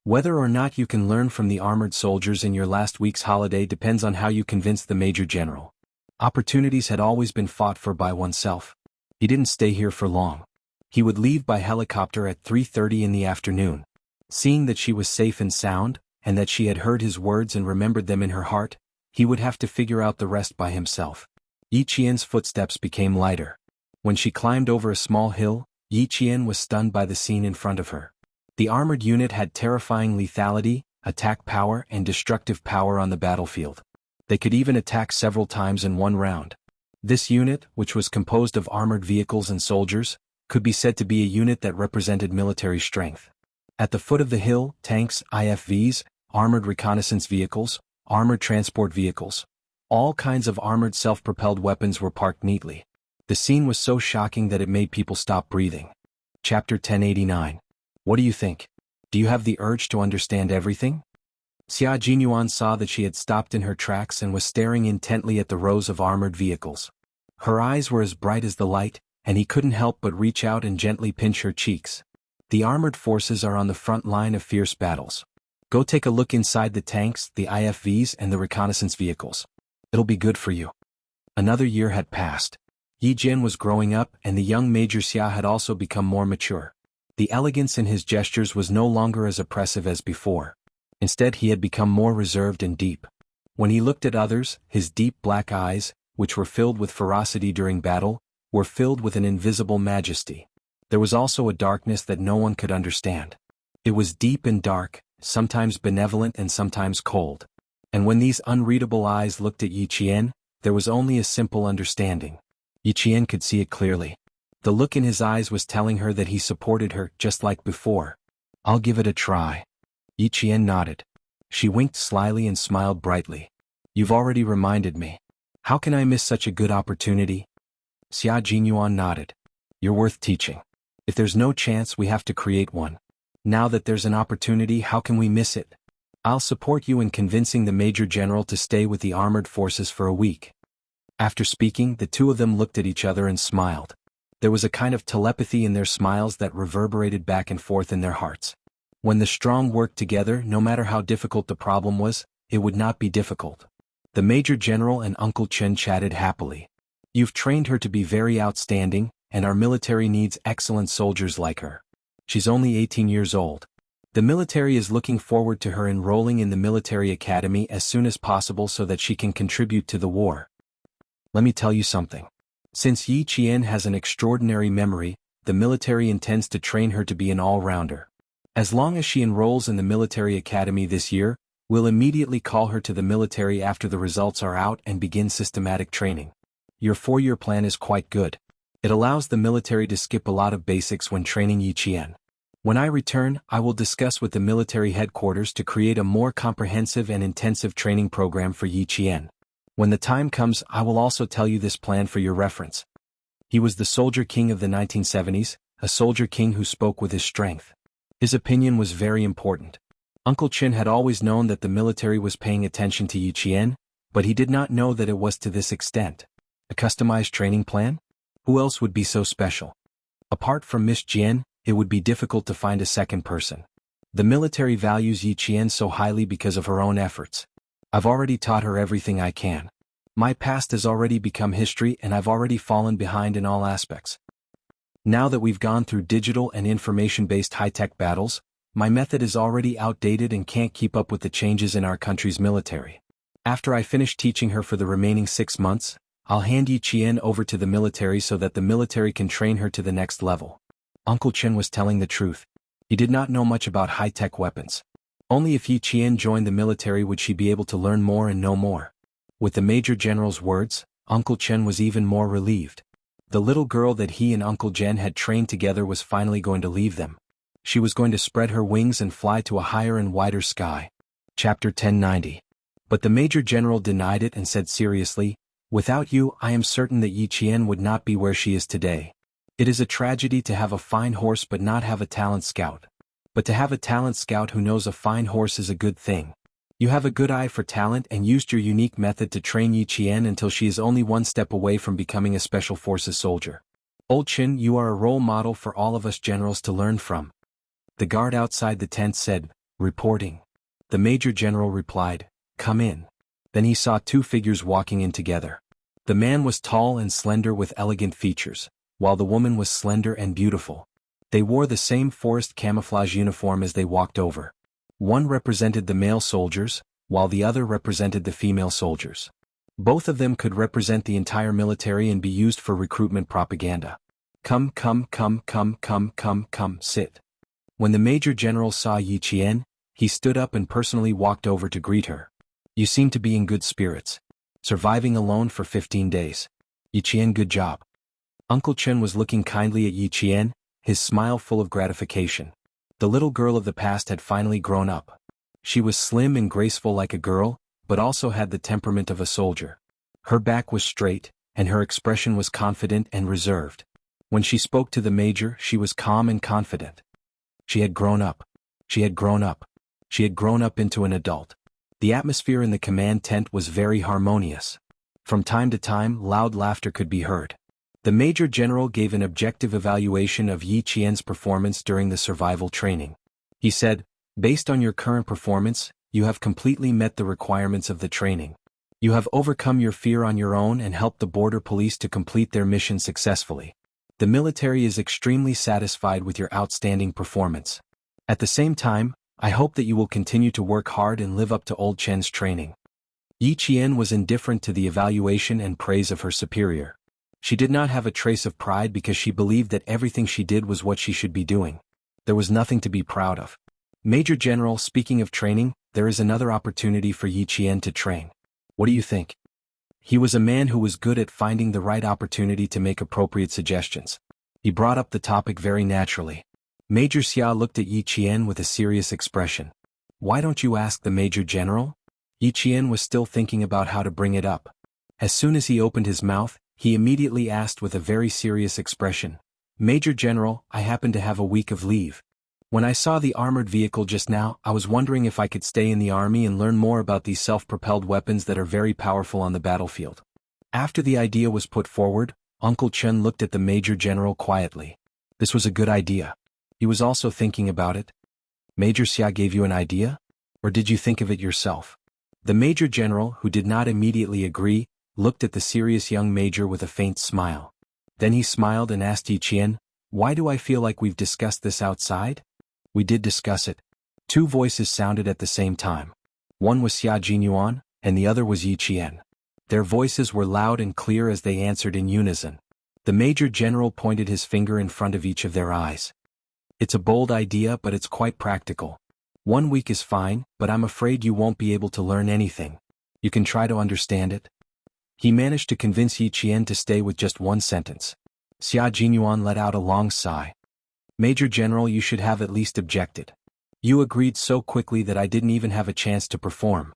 Whether or not you can learn from the armored soldiers in your last week's holiday depends on how you convince the Major General. Opportunities had always been fought for by oneself. He didn't stay here for long. He would leave by helicopter at 3:30 in the afternoon. Seeing that she was safe and sound, and that she had heard his words and remembered them in her heart, he would have to figure out the rest by himself. Yi Qian's footsteps became lighter. When she climbed over a small hill, Yi Qian was stunned by the scene in front of her. The armored unit had terrifying lethality, attack power and destructive power on the battlefield. They could even attack several times in one round. This unit, which was composed of armored vehicles and soldiers, could be said to be a unit that represented military strength. At the foot of the hill, tanks, IFVs, armored reconnaissance vehicles, armored transport vehicles, all kinds of armored self-propelled weapons were parked neatly. The scene was so shocking that it made people stop breathing. Chapter 1089. What do you think? Do you have the urge to understand everything? Xia Jinyuan saw that she had stopped in her tracks and was staring intently at the rows of armored vehicles. Her eyes were as bright as the light, and he couldn't help but reach out and gently pinch her cheeks. The armored forces are on the front line of fierce battles. Go take a look inside the tanks, the IFVs and the reconnaissance vehicles. It'll be good for you. Another year had passed. Yi Jin was growing up and the young Major Xia had also become more mature. The elegance in his gestures was no longer as oppressive as before. Instead, he had become more reserved and deep. When he looked at others, his deep black eyes, which were filled with ferocity during battle, were filled with an invisible majesty. There was also a darkness that no one could understand. It was deep and dark, sometimes benevolent and sometimes cold. And when these unreadable eyes looked at Yi Qian, there was only a simple understanding. Yi Qian could see it clearly. The look in his eyes was telling her that he supported her just like before. I'll give it a try. Yi Qian nodded. She winked slyly and smiled brightly. You've already reminded me. How can I miss such a good opportunity? Xia Jinyuan nodded. You're worth teaching. If there's no chance, we have to create one. Now that there's an opportunity, how can we miss it? I'll support you in convincing the Major General to stay with the armored forces for a week. After speaking, the two of them looked at each other and smiled. There was a kind of telepathy in their smiles that reverberated back and forth in their hearts. When the strong worked together, no matter how difficult the problem was, it would not be difficult. The Major General and Uncle Chen chatted happily. You've trained her to be very outstanding, and our military needs excellent soldiers like her. She's only 18 years old. The military is looking forward to her enrolling in the military academy as soon as possible so that she can contribute to the war. Let me tell you something. Since Yi Qian has an extraordinary memory, the military intends to train her to be an all-rounder. As long as she enrolls in the military academy this year, we'll immediately call her to the military after the results are out and begin systematic training. Your 4-year plan is quite good. It allows the military to skip a lot of basics when training Yi Qian. When I return, I will discuss with the military headquarters to create a more comprehensive and intensive training program for Yi Qian. When the time comes, I will also tell you this plan for your reference. He was the soldier king of the 1970s, a soldier king who spoke with his strength. His opinion was very important. Uncle Chen had always known that the military was paying attention to Yi Qian, but he did not know that it was to this extent. A customized training plan? Who else would be so special? Apart from Miss Jian, it would be difficult to find a second person. The military values Yi Qian so highly because of her own efforts. I've already taught her everything I can. My past has already become history and I've already fallen behind in all aspects. Now that we've gone through digital and information-based high-tech battles, my method is already outdated and can't keep up with the changes in our country's military. After I finish teaching her for the remaining 6 months, I'll hand Yi Qian over to the military so that the military can train her to the next level. Uncle Chen was telling the truth. He did not know much about high-tech weapons. Only if Yi Qian joined the military would she be able to learn more and know more. With the Major General's words, Uncle Chen was even more relieved. The little girl that he and Uncle Jen had trained together was finally going to leave them. She was going to spread her wings and fly to a higher and wider sky. Chapter 1090. But the Major General denied it and said seriously, "Without you, I am certain that Yi Qian would not be where she is today. It is a tragedy to have a fine horse but not have a talent scout. But to have a talent scout who knows a fine horse is a good thing. You have a good eye for talent and used your unique method to train Yi Qian until she is only one step away from becoming a special forces soldier. Old Qin, you are a role model for all of us generals to learn from." The guard outside the tent said, "Reporting." The Major General replied, "Come in." Then he saw two figures walking in together. The man was tall and slender with elegant features, while the woman was slender and beautiful. They wore the same forest camouflage uniform as they walked over. One represented the male soldiers, while the other represented the female soldiers. Both of them could represent the entire military and be used for recruitment propaganda. Come, sit." When the Major General saw Yi Qian, he stood up and personally walked over to greet her. "You seem to be in good spirits. Surviving alone for 15 days. Yi Qian, good job." Uncle Chen was looking kindly at Yi Qian, his smile full of gratification. The little girl of the past had finally grown up. She was slim and graceful like a girl, but also had the temperament of a soldier. Her back was straight, and her expression was confident and reserved. When she spoke to the major, she was calm and confident. She had grown up. She had grown up. She had grown up into an adult. The atmosphere in the command tent was very harmonious. From time to time, loud laughter could be heard. The Major General gave an objective evaluation of Yi Qian's performance during the survival training. He said, "Based on your current performance, you have completely met the requirements of the training. You have overcome your fear on your own and helped the border police to complete their mission successfully. The military is extremely satisfied with your outstanding performance. At the same time, I hope that you will continue to work hard and live up to Old Chen's training." Yi Qian was indifferent to the evaluation and praise of her superior. She did not have a trace of pride because she believed that everything she did was what she should be doing. There was nothing to be proud of. "Major General, speaking of training, there is another opportunity for Yi Qian to train. What do you think?" He was a man who was good at finding the right opportunity to make appropriate suggestions. He brought up the topic very naturally. Major Xia looked at Yi Qian with a serious expression. "Why don't you ask the Major General?" Yi Qian was still thinking about how to bring it up. As soon as he opened his mouth, he immediately asked with a very serious expression, "Major General, I happen to have a week of leave. When I saw the armored vehicle just now, I was wondering if I could stay in the army and learn more about these self-propelled weapons that are very powerful on the battlefield." After the idea was put forward, Uncle Chen looked at the Major General quietly. This was a good idea. He was also thinking about it. "Major Xia gave you an idea? Or did you think of it yourself?" The Major General, who did not immediately agree, looked at the serious young major with a faint smile. Then he smiled and asked Yi Qian, "Why do I feel like we've discussed this outside?" "We did discuss it." Two voices sounded at the same time. One was Xia Jinyuan, and the other was Yi Qian. Their voices were loud and clear as they answered in unison. The Major General pointed his finger in front of each of their eyes. "It's a bold idea, but it's quite practical. 1 week is fine, but I'm afraid you won't be able to learn anything. You can try to understand it." He managed to convince Yi Qian to stay with just one sentence. Xia Jinyuan let out a long sigh. "Major General, you should have at least objected. You agreed so quickly that I didn't even have a chance to perform."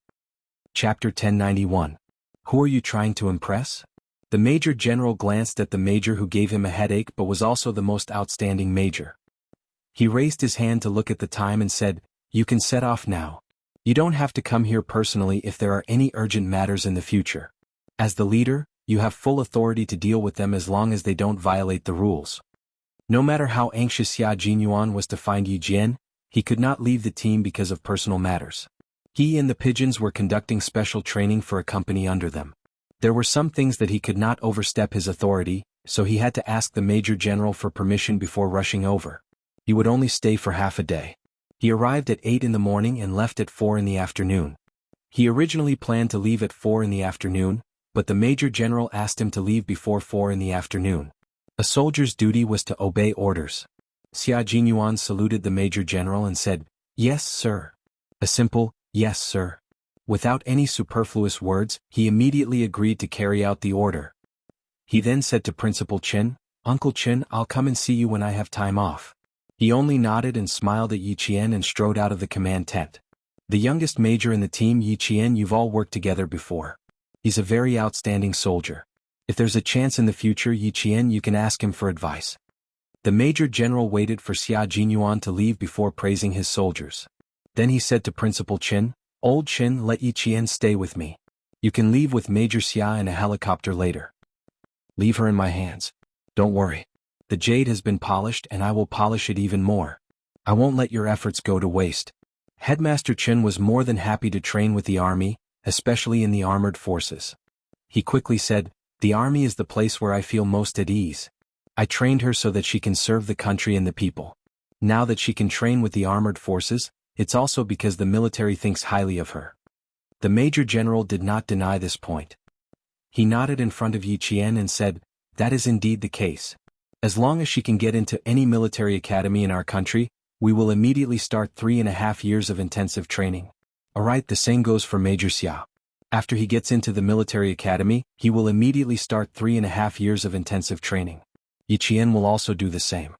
Chapter 1091. Who are you trying to impress? The Major General glanced at the major who gave him a headache but was also the most outstanding major. He raised his hand to look at the time and said, "You can set off now. You don't have to come here personally if there are any urgent matters in the future. As the leader, you have full authority to deal with them as long as they don't violate the rules." No matter how anxious Xia Jinyuan was to find Yi Jian, he could not leave the team because of personal matters. He and the pigeons were conducting special training for a company under them. There were some things that he could not overstep his authority, so he had to ask the Major General for permission before rushing over. He would only stay for half a day. He arrived at 8 in the morning and left at 4 in the afternoon. He originally planned to leave at 4 in the afternoon, but the Major General asked him to leave before 4 in the afternoon. A soldier's duty was to obey orders. Xia Jinyuan saluted the Major General and said, "Yes, sir." A simple, "Yes, sir." Without any superfluous words, he immediately agreed to carry out the order. He then said to Principal Chen, "Uncle Chen, I'll come and see you when I have time off." He only nodded and smiled at Yi Qian and strode out of the command tent. The youngest major in the team, Yi Qian, you've all worked together before. He's a very outstanding soldier. If there's a chance in the future, Yi Qian, you can ask him for advice. The Major General waited for Xia Jinyuan to leave before praising his soldiers. Then he said to Principal Qin, Old Qin, let Yi Qian stay with me. You can leave with Major Xia in a helicopter later. Leave her in my hands. Don't worry. The jade has been polished and I will polish it even more. I won't let your efforts go to waste. Headmaster Qin was more than happy to train with the army, especially in the armored forces. He quickly said, the army is the place where I feel most at ease. I trained her so that she can serve the country and the people. Now that she can train with the armored forces, it's also because the military thinks highly of her. The Major General did not deny this point. He nodded in front of Yi Qian and said, that is indeed the case. As long as she can get into any military academy in our country, we will immediately start 3.5 years of intensive training. Alright, the same goes for Major Xia. After he gets into the military academy, he will immediately start 3.5 years of intensive training. Yi Qian will also do the same.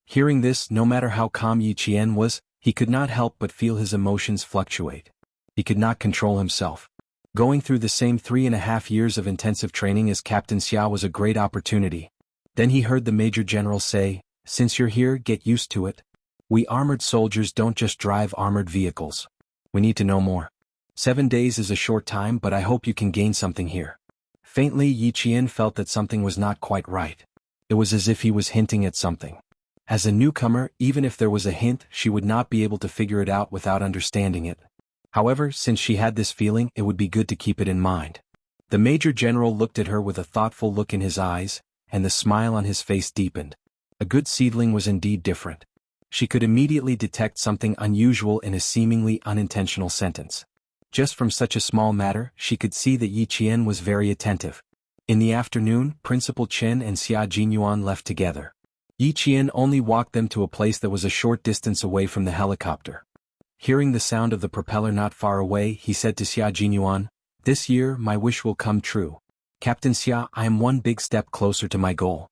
Hearing this, no matter how calm Yi Qian was, he could not help but feel his emotions fluctuate. He could not control himself. Going through the same 3.5 years of intensive training as Captain Xia was a great opportunity. Then he heard the Major General say, since you're here, get used to it. We armored soldiers don't just drive armored vehicles. We need to know more. 7 days is a short time, but I hope you can gain something here. Faintly, Yi Qian felt that something was not quite right. It was as if he was hinting at something. As a newcomer, even if there was a hint, she would not be able to figure it out without understanding it. However, since she had this feeling, it would be good to keep it in mind. The Major General looked at her with a thoughtful look in his eyes, and the smile on his face deepened. A good seedling was indeed different. She could immediately detect something unusual in a seemingly unintentional sentence. Just from such a small matter, she could see that Yi Qian was very attentive. In the afternoon, Principal Qin and Xia Jinyuan left together. Yi Qian only walked them to a place that was a short distance away from the helicopter. Hearing the sound of the propeller not far away, he said to Xia Jinyuan, this year my wish will come true. Captain Xia, I am one big step closer to my goal.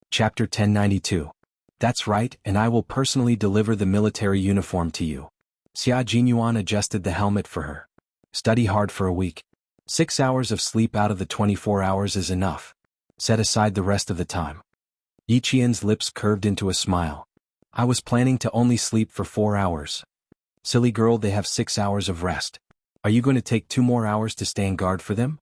Chapter 1092. That's right, and I will personally deliver the military uniform to you. Xia Jinyuan adjusted the helmet for her. Study hard for a week. 6 hours of sleep out of the 24 hours is enough. Set aside the rest of the time. Yi Qian's lips curved into a smile. I was planning to only sleep for 4 hours. Silly girl, they have 6 hours of rest. Are you going to take 2 more hours to stand guard for them?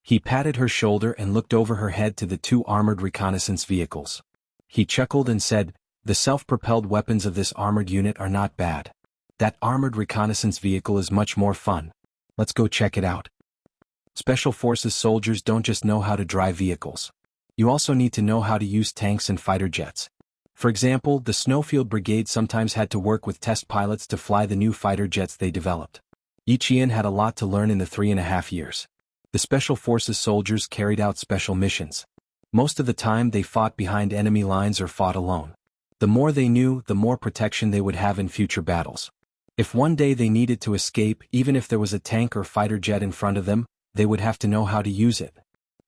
He patted her shoulder and looked over her head to the 2 armored reconnaissance vehicles. He chuckled and said, the self-propelled weapons of this armored unit are not bad. That armored reconnaissance vehicle is much more fun. Let's go check it out. Special Forces soldiers don't just know how to drive vehicles. You also need to know how to use tanks and fighter jets. For example, the Snowfield Brigade sometimes had to work with test pilots to fly the new fighter jets they developed. Yi Qian had a lot to learn in the 3.5 years. The Special Forces soldiers carried out special missions. Most of the time they fought behind enemy lines or fought alone. The more they knew, the more protection they would have in future battles. If one day they needed to escape, even if there was a tank or fighter jet in front of them, they would have to know how to use it.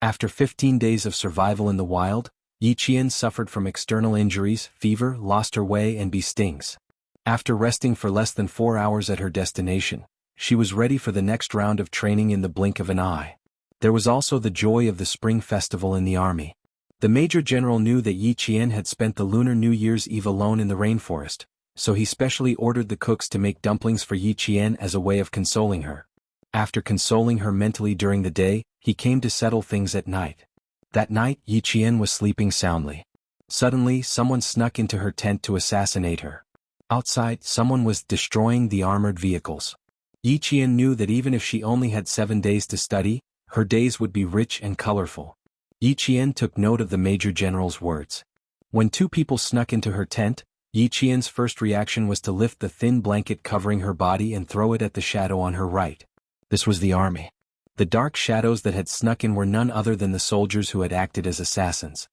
After 15 days of survival in the wild, Yi Qian suffered from external injuries, fever, lost her way and bee stings. After resting for less than 4 hours at her destination, she was ready for the next round of training in the blink of an eye. There was also the joy of the Spring Festival in the army. The Major General knew that Yi Qian had spent the Lunar New Year's Eve alone in the rainforest, so he specially ordered the cooks to make dumplings for Yi Qian as a way of consoling her. After consoling her mentally during the day, he came to settle things at night. That night, Yi Qian was sleeping soundly. Suddenly, someone snuck into her tent to assassinate her. Outside, someone was destroying the armored vehicles. Yi Qian knew that even if she only had 7 days to study, her days would be rich and colorful. Yi Qian took note of the Major General's words. When 2 people snuck into her tent, Yi Qian's first reaction was to lift the thin blanket covering her body and throw it at the shadow on her right. This was the army. The dark shadows that had snuck in were none other than the soldiers who had acted as assassins.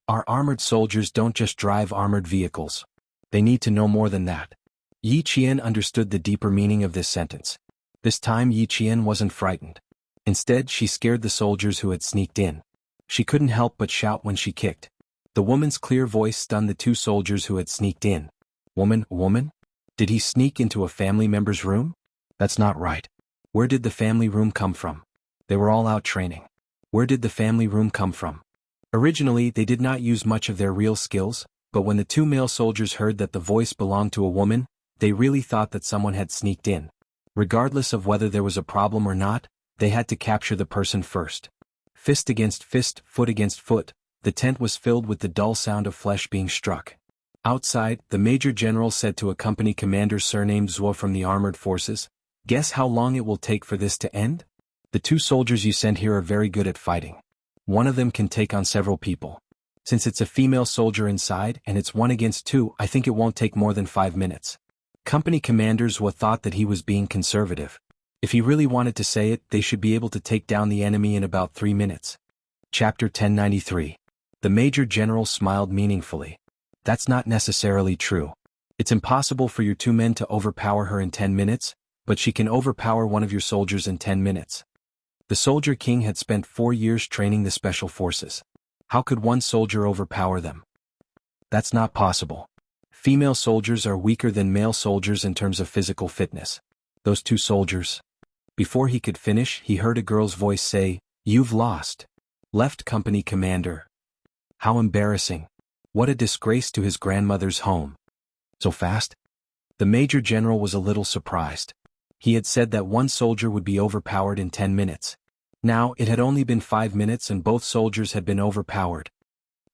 Our armored soldiers don't just drive armored vehicles. They need to know more than that. Yi Qian understood the deeper meaning of this sentence. This time Yi Qian wasn't frightened. Instead, she scared the soldiers who had sneaked in. She couldn't help but shout when she kicked. The woman's clear voice stunned the 2 soldiers who had sneaked in. Woman, woman? Did he sneak into a family member's room? That's not right. Where did the family room come from? They were all out training. Where did the family room come from? Originally, they did not use much of their real skills, but when the two male soldiers heard that the voice belonged to a woman, they really thought that someone had sneaked in. Regardless of whether there was a problem or not, they had to capture the person first. Fist against fist, foot against foot, the tent was filled with the dull sound of flesh being struck. Outside, the Major General said to a company commander surnamed Zhuo from the armored forces, "Guess how long it will take for this to end? The two soldiers you sent here are very good at fighting. One of them can take on several people. Since it's a female soldier inside and it's 1 against 2, I think it won't take more than 5 minutes." Company Commander Zhuo thought that he was being conservative. If he really wanted to say it, they should be able to take down the enemy in about 3 minutes. Chapter 1093. The Major General smiled meaningfully. That's not necessarily true. It's impossible for your 2 men to overpower her in 10 minutes, but she can overpower one of your soldiers in 10 minutes. The Soldier King had spent 4 years training the special forces. How could one soldier overpower them? That's not possible. Female soldiers are weaker than male soldiers in terms of physical fitness. Those two soldiers. Before he could finish, he heard a girl's voice say, "You've lost." Left Company Commander. How embarrassing. What a disgrace to his grandmother's home. So fast? The Major General was a little surprised. He had said that one soldier would be overpowered in 10 minutes. Now, it had only been 5 minutes and both soldiers had been overpowered.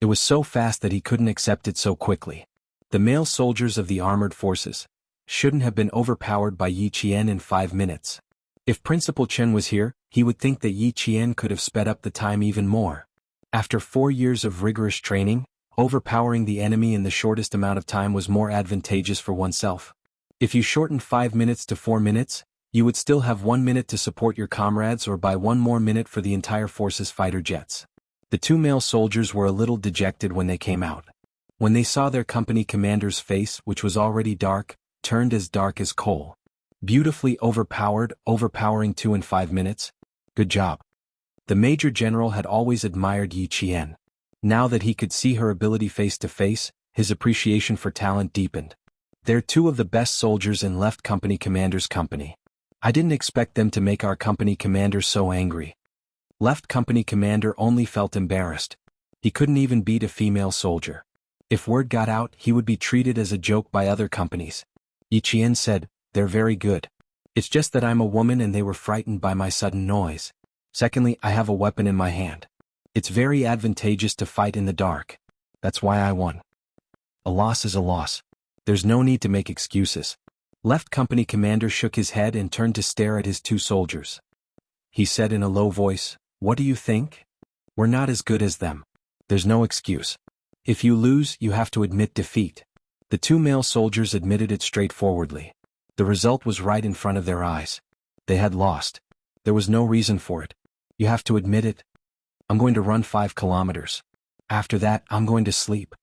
It was so fast that he couldn't accept it so quickly. The male soldiers of the armored forces shouldn't have been overpowered by Yi Qian in 5 minutes. If Principal Chen was here, he would think that Yi Qian could have sped up the time even more. After 4 years of rigorous training, overpowering the enemy in the shortest amount of time was more advantageous for oneself. If you shortened 5 minutes to 4 minutes, you would still have 1 minute to support your comrades or buy 1 more minute for the entire force's fighter jets. The two male soldiers were a little dejected when they came out. When they saw their company commander's face, which was already dark, turned as dark as coal. Beautifully overpowered, overpowering 2 in 5 minutes? Good job. The Major General had always admired Yi Qian. Now that he could see her ability face to face, his appreciation for talent deepened. They're 2 of the best soldiers in Left Company Commander's company. I didn't expect them to make our company commander so angry. Left Company Commander only felt embarrassed. He couldn't even beat a female soldier. If word got out, he would be treated as a joke by other companies. Yi Qian said, "They're very good. It's just that I'm a woman and they were frightened by my sudden noise. Secondly, I have a weapon in my hand. It's very advantageous to fight in the dark. That's why I won. A loss is a loss. There's no need to make excuses." Left Company Commander shook his head and turned to stare at his 2 soldiers. He said in a low voice, "What do you think? We're not as good as them. There's no excuse. If you lose, you have to admit defeat." The 2 male soldiers admitted it straightforwardly. The result was right in front of their eyes. They had lost. There was no reason for it. You have to admit it. I'm going to run 5 kilometers. After that, I'm going to sleep.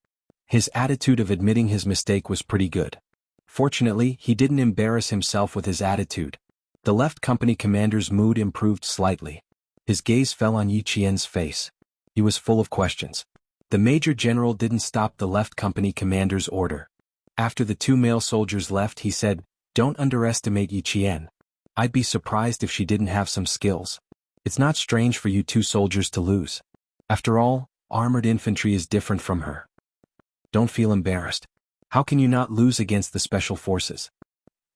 His attitude of admitting his mistake was pretty good. Fortunately, he didn't embarrass himself with his attitude. The Left Company Commander's mood improved slightly. His gaze fell on Yi Qian's face. He was full of questions. The Major General didn't stop the Left Company Commander's order. After the 2 male soldiers left, he said, "Don't underestimate Yi Qian. I'd be surprised if she didn't have some skills. It's not strange for you 2 soldiers to lose. After all, armored infantry is different from her. Don't feel embarrassed. How can you not lose against the special forces?"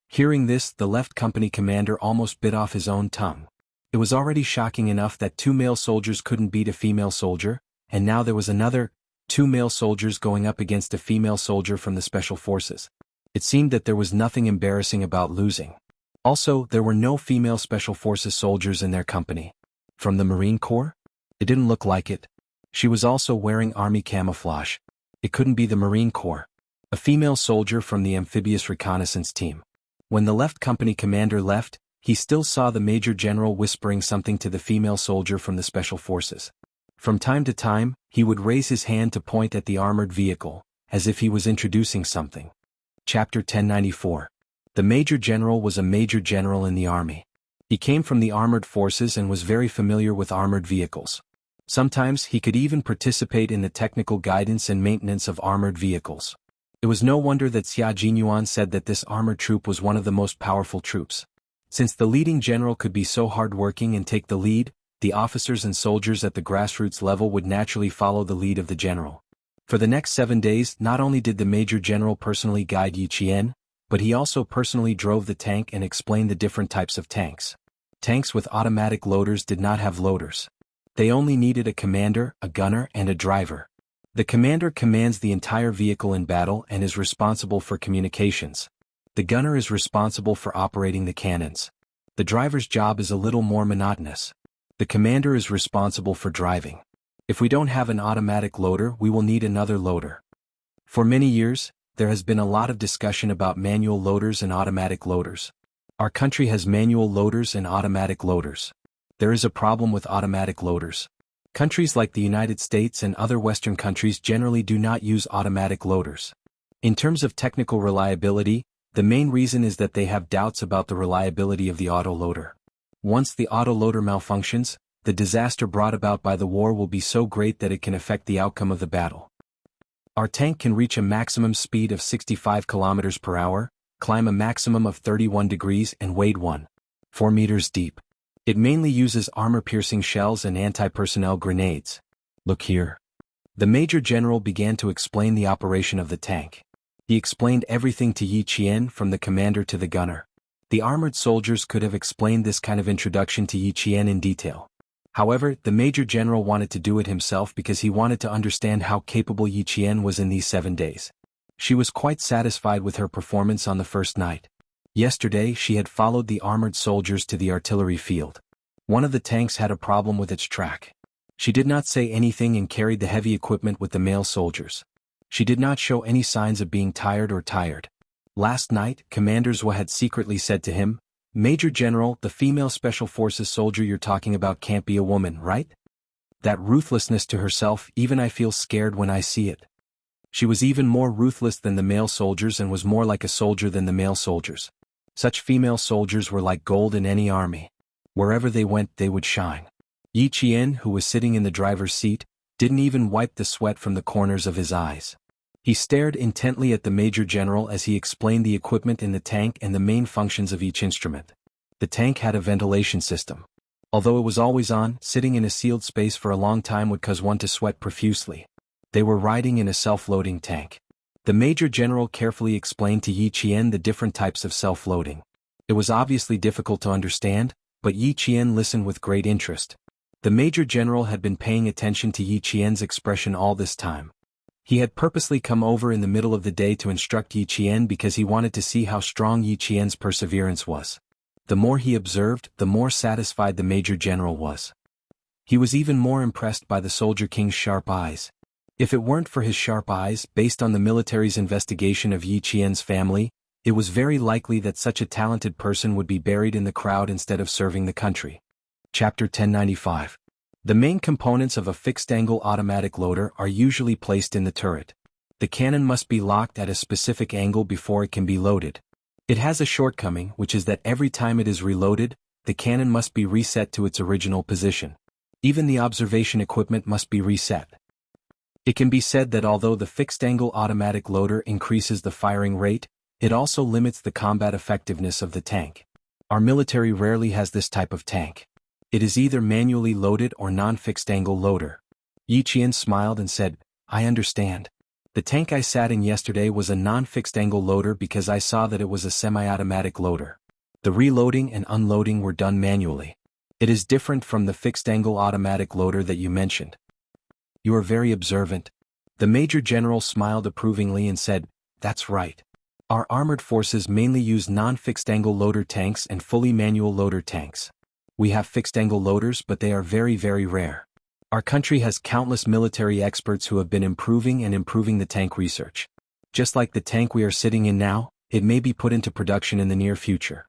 Hearing this, the Left Company Commander almost bit off his own tongue. It was already shocking enough that 2 male soldiers couldn't beat a female soldier, and now there was another 2 male soldiers going up against a female soldier from the special forces. It seemed that there was nothing embarrassing about losing. Also, there were no female special forces soldiers in their company. From the Marine Corps? It didn't look like it. She was also wearing army camouflage. It couldn't be the Marine Corps. A female soldier from the amphibious reconnaissance team. When the Left Company Commander left, he still saw the Major General whispering something to the female soldier from the special forces. From time to time, he would raise his hand to point at the armored vehicle, as if he was introducing something. Chapter 1094. The Major General was a Major General in the Army. He came from the armored forces and was very familiar with armored vehicles. Sometimes he could even participate in the technical guidance and maintenance of armored vehicles. It was no wonder that Xia Jinyuan said that this armored troop was one of the most powerful troops. Since the leading general could be so hard-working and take the lead, the officers and soldiers at the grassroots level would naturally follow the lead of the general. For the next 7 days, not only did the major general personally guide Yi Qian, but he also personally drove the tank and explained the different types of tanks. Tanks with automatic loaders did not have loaders. They only needed a commander, a gunner, and a driver. The commander commands the entire vehicle in battle and is responsible for communications. The gunner is responsible for operating the cannons. The driver's job is a little more monotonous. The commander is responsible for driving. If we don't have an automatic loader, we will need another loader. For many years, there has been a lot of discussion about manual loaders and automatic loaders. Our country has manual loaders and automatic loaders. There is a problem with automatic loaders. Countries like the United States and other Western countries generally do not use automatic loaders. In terms of technical reliability, the main reason is that they have doubts about the reliability of the autoloader. Once the autoloader malfunctions, the disaster brought about by the war will be so great that it can affect the outcome of the battle. Our tank can reach a maximum speed of 65 km per hour, climb a maximum of 31 degrees and wade 1.4 meters deep. It mainly uses armor-piercing shells and anti-personnel grenades. Look here. The Major General began to explain the operation of the tank. He explained everything to Yi Qian from the commander to the gunner. The armored soldiers could have explained this kind of introduction to Yi Qian in detail. However, the Major General wanted to do it himself because he wanted to understand how capable Yi Qian was in these 7 days. She was quite satisfied with her performance on the first night. Yesterday she had followed the armored soldiers to the artillery field. One of the tanks had a problem with its track. She did not say anything and carried the heavy equipment with the male soldiers. She did not show any signs of being tired. Last night, Commander Zhua had secretly said to him, "Major General, the female Special Forces soldier you're talking about can't be a woman, right? That ruthlessness to herself, even I feel scared when I see it." She was even more ruthless than the male soldiers and was more like a soldier than the male soldiers. Such female soldiers were like gold in any army. Wherever they went, they would shine. Yi Qian, who was sitting in the driver's seat, didn't even wipe the sweat from the corners of his eyes. He stared intently at the Major General as he explained the equipment in the tank and the main functions of each instrument. The tank had a ventilation system. Although it was always on, sitting in a sealed space for a long time would cause one to sweat profusely. They were riding in a self-loading tank. The Major General carefully explained to Yi Qian the different types of self-loading. It was obviously difficult to understand, but Yi Qian listened with great interest. The Major General had been paying attention to Yi Qian's expression all this time. He had purposely come over in the middle of the day to instruct Yi Qian because he wanted to see how strong Yi Qian's perseverance was. The more he observed, the more satisfied the Major General was. He was even more impressed by the Soldier King's sharp eyes. If it weren't for his sharp eyes, based on the military's investigation of Yi Qian's family, it was very likely that such a talented person would be buried in the crowd instead of serving the country. Chapter 1095. The main components of a fixed-angle automatic loader are usually placed in the turret. The cannon must be locked at a specific angle before it can be loaded. It has a shortcoming, which is that every time it is reloaded, the cannon must be reset to its original position. Even the observation equipment must be reset. It can be said that although the fixed-angle automatic loader increases the firing rate, it also limits the combat effectiveness of the tank. Our military rarely has this type of tank. It is either manually loaded or non-fixed-angle loader. Yi Qian smiled and said, "I understand. The tank I sat in yesterday was a non-fixed-angle loader because I saw that it was a semi-automatic loader. The reloading and unloading were done manually. It is different from the fixed-angle automatic loader that you mentioned." "You are very observant." The Major General smiled approvingly and said, "That's right. Our armored forces mainly use non-fixed-angle loader tanks and fully manual loader tanks. We have fixed-angle loaders, but they are very, very rare. Our country has countless military experts who have been improving the tank research. Just like the tank we are sitting in now, it may be put into production in the near future."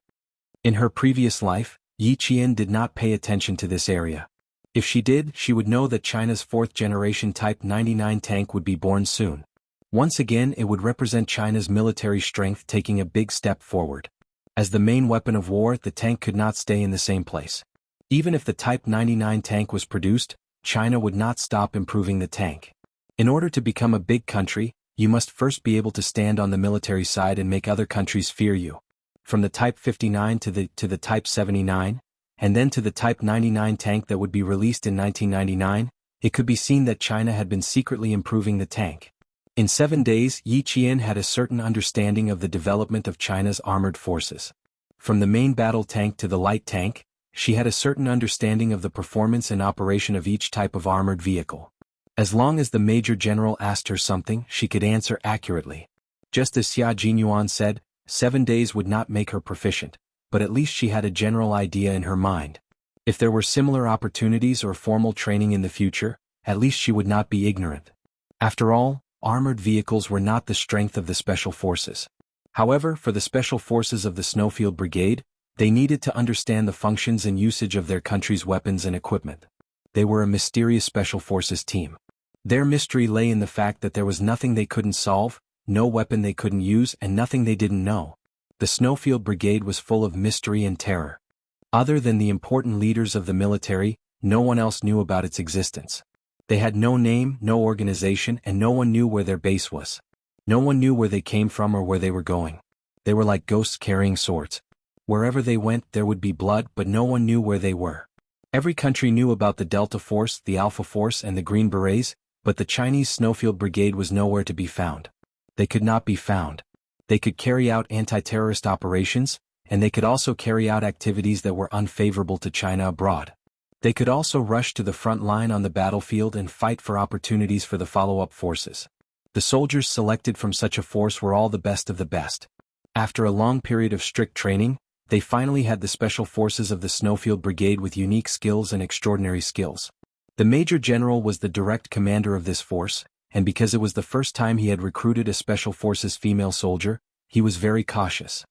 In her previous life, Yi Qian did not pay attention to this area. If she did, she would know that China's 4th-generation Type 99 tank would be born soon. Once again, it would represent China's military strength taking a big step forward. As the main weapon of war, the tank could not stay in the same place. Even if the Type 99 tank was produced, China would not stop improving the tank. In order to become a big country, You must first be able to stand on the military side and make other countries fear you. From the Type 59 to the Type 79, and then to the Type 99 tank that would be released in 1999, it could be seen that China had been secretly improving the tank. In 7 days, Yi Qian had a certain understanding of the development of China's armored forces. From the main battle tank to the light tank, she had a certain understanding of the performance and operation of each type of armored vehicle. As long as the Major General asked her something, she could answer accurately. Just as Xia Jinyuan said, 7 days would not make her proficient, but at least she had a general idea in her mind. If there were similar opportunities or formal training in the future, at least she would not be ignorant. After all, armored vehicles were not the strength of the Special Forces. However, for the Special Forces of the Snowfield Brigade, they needed to understand the functions and usage of their country's weapons and equipment. They were a mysterious Special Forces team. Their mystery lay in the fact that there was nothing they couldn't solve, no weapon they couldn't use, and nothing they didn't know. The Snowfield Brigade was full of mystery and terror. Other than the important leaders of the military, no one else knew about its existence. They had no name, no organization, and no one knew where their base was. No one knew where they came from or where they were going. They were like ghosts carrying swords. Wherever they went, there would be blood, but no one knew where they were. Every country knew about the Delta Force, the Alpha Force, and the Green Berets, but the Chinese Snowfield Brigade was nowhere to be found. They could not be found. They could carry out anti-terrorist operations, and they could also carry out activities that were unfavorable to China abroad. They could also rush to the front line on the battlefield and fight for opportunities for the follow-up forces. The soldiers selected from such a force were all the best of the best. After a long period of strict training, they finally had the Special Forces of the Snowfield Brigade with unique skills and extraordinary skills. The Major General was the direct commander of this force, and because it was the first time he had recruited a Special Forces female soldier, he was very cautious.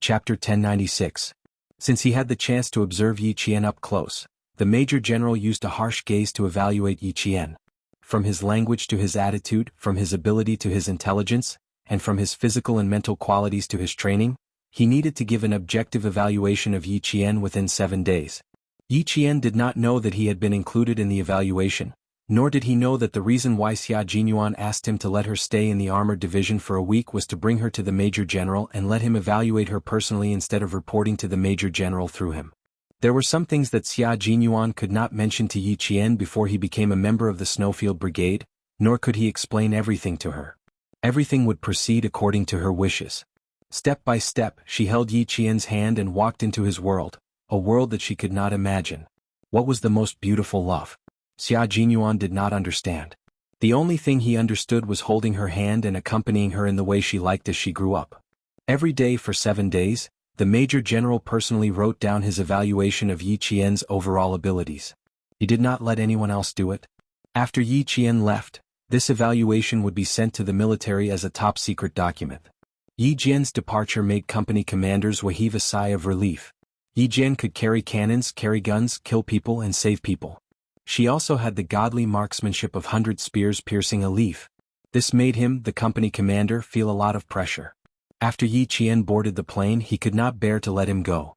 Chapter 1096. Since he had the chance to observe Yi Qian up close, the Major General used a harsh gaze to evaluate Yi Qian. From his language to his attitude, from his ability to his intelligence, and from his physical and mental qualities to his training, he needed to give an objective evaluation of Yi Qian within 7 days. Yi Qian did not know that he had been included in the evaluation, nor did he know that the reason why Xia Jinyuan asked him to let her stay in the armored division for a week was to bring her to the Major General and let him evaluate her personally instead of reporting to the Major General through him. There were some things that Xia Jinyuan could not mention to Yi Qian before he became a member of the Snowfield Brigade, nor could he explain everything to her. Everything would proceed according to her wishes. Step by step, she held Yi Qian's hand and walked into his world, a world that she could not imagine. What was the most beautiful love? Xia Jinyuan did not understand. The only thing he understood was holding her hand and accompanying her in the way she liked as she grew up. Every day for 7 days, the Major General personally wrote down his evaluation of Yi Qian's overall abilities. He did not let anyone else do it. After Yi Qian left, this evaluation would be sent to the military as a top-secret document. Yi Jian's departure made company commanders heave a sigh of relief. Yi Jian could carry cannons, carry guns, kill people, and save people. She also had the godly marksmanship of 100 spears piercing a leaf. This made him, the company commander, feel a lot of pressure. After Yi Qian boarded the plane, he could not bear to let him go.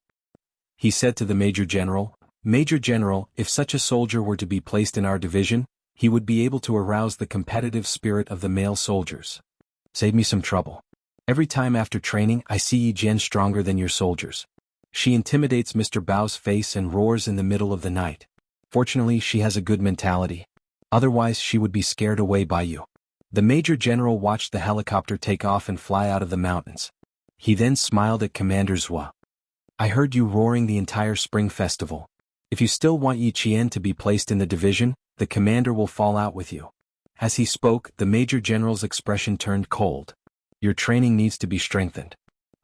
He said to the Major General, "Major General, if such a soldier were to be placed in our division, he would be able to arouse the competitive spirit of the male soldiers. Save me some trouble. Every time after training I see Yi Jian stronger than your soldiers. She intimidates Mr. Bao's face and roars in the middle of the night. Fortunately, she has a good mentality. Otherwise she would be scared away by you." The Major General watched the helicopter take off and fly out of the mountains. He then smiled at Commander Zhua. "I heard you roaring the entire Spring Festival. If you still want Yi Qian to be placed in the division, the commander will fall out with you." As he spoke, the Major General's expression turned cold. "Your training needs to be strengthened.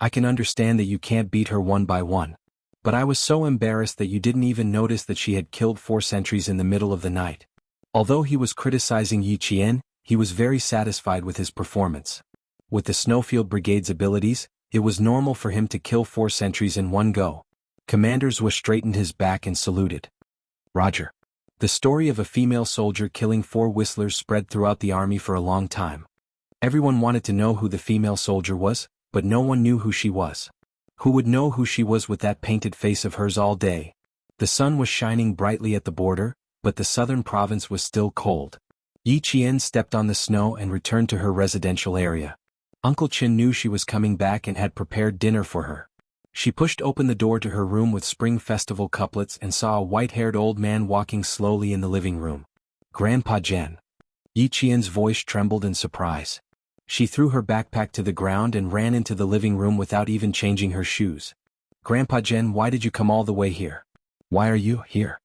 I can understand that you can't beat her one by one. But I was so embarrassed that you didn't even notice that she had killed 4 sentries in the middle of the night." Although he was criticizing Yi Qian, he was very satisfied with his performance. With the Snowfield Brigade's abilities, it was normal for him to kill 4 sentries in one go. Commander Zhua straightened his back and saluted. "Roger." The story of a female soldier killing 4 whistlers spread throughout the army for a long time. Everyone wanted to know who the female soldier was, but no one knew who she was. Who would know who she was with that painted face of hers all day? The sun was shining brightly at the border, but the southern province was still cold. Yi Qian stepped on the snow and returned to her residential area. Uncle Qin knew she was coming back and had prepared dinner for her. She pushed open the door to her room with Spring Festival couplets and saw a white-haired old man walking slowly in the living room. Grandpa Jen. Yi Qian's voice trembled in surprise. She threw her backpack to the ground and ran into the living room without even changing her shoes. Grandpa Jen, why did you come all the way here? Why are you here?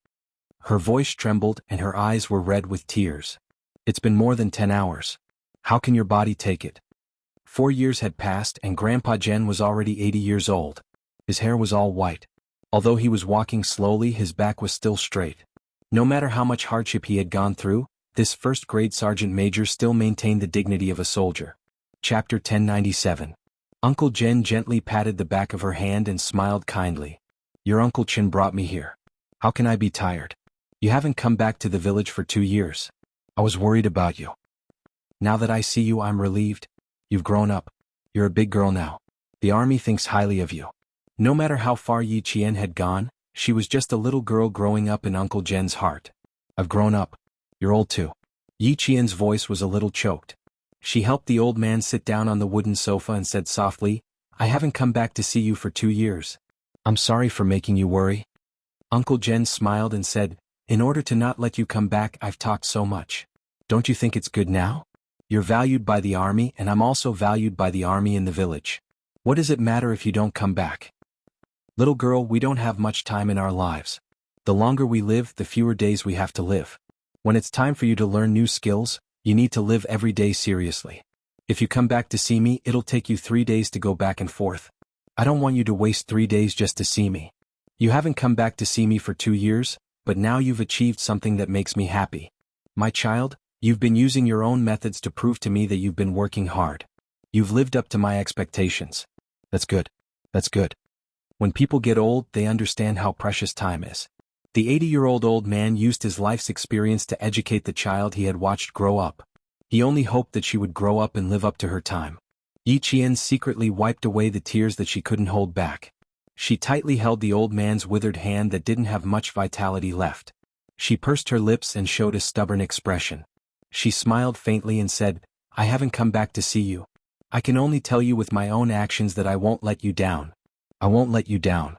Her voice trembled and her eyes were red with tears. It's been more than 10 hours. How can your body take it? 4 years had passed and Grandpa Jen was already 80 years old. His hair was all white. Although he was walking slowly, his back was still straight. No matter how much hardship he had gone through, this first-grade sergeant major still maintained the dignity of a soldier. Chapter 1097. Uncle Jen gently patted the back of her hand and smiled kindly. Your Uncle Qin brought me here. How can I be tired? You haven't come back to the village for 2 years. I was worried about you. Now that I see you, I'm relieved. You've grown up. You're a big girl now. The army thinks highly of you. No matter how far Yi Qian had gone, she was just a little girl growing up in Uncle Jen's heart. I've grown up. You're old too. Yi Qian's voice was a little choked. She helped the old man sit down on the wooden sofa and said softly, I haven't come back to see you for 2 years. I'm sorry for making you worry. Uncle Jen smiled and said, in order to not let you come back, I've talked so much. Don't you think it's good now? You're valued by the army and I'm also valued by the army in the village. What does it matter if you don't come back? Little girl, we don't have much time in our lives. The longer we live, the fewer days we have to live. When it's time for you to learn new skills, you need to live every day seriously. If you come back to see me, it'll take you 3 days to go back and forth. I don't want you to waste 3 days just to see me. You haven't come back to see me for 2 years, but now you've achieved something that makes me happy. My child, you've been using your own methods to prove to me that you've been working hard. You've lived up to my expectations. That's good. That's good. When people get old, they understand how precious time is. The 80-year-old old man used his life's experience to educate the child he had watched grow up. He only hoped that she would grow up and live up to her time. Yi Qian secretly wiped away the tears that she couldn't hold back. She tightly held the old man's withered hand that didn't have much vitality left. She pursed her lips and showed a stubborn expression. She smiled faintly and said, I haven't come back to see you. I can only tell you with my own actions that I won't let you down. I won't let you down.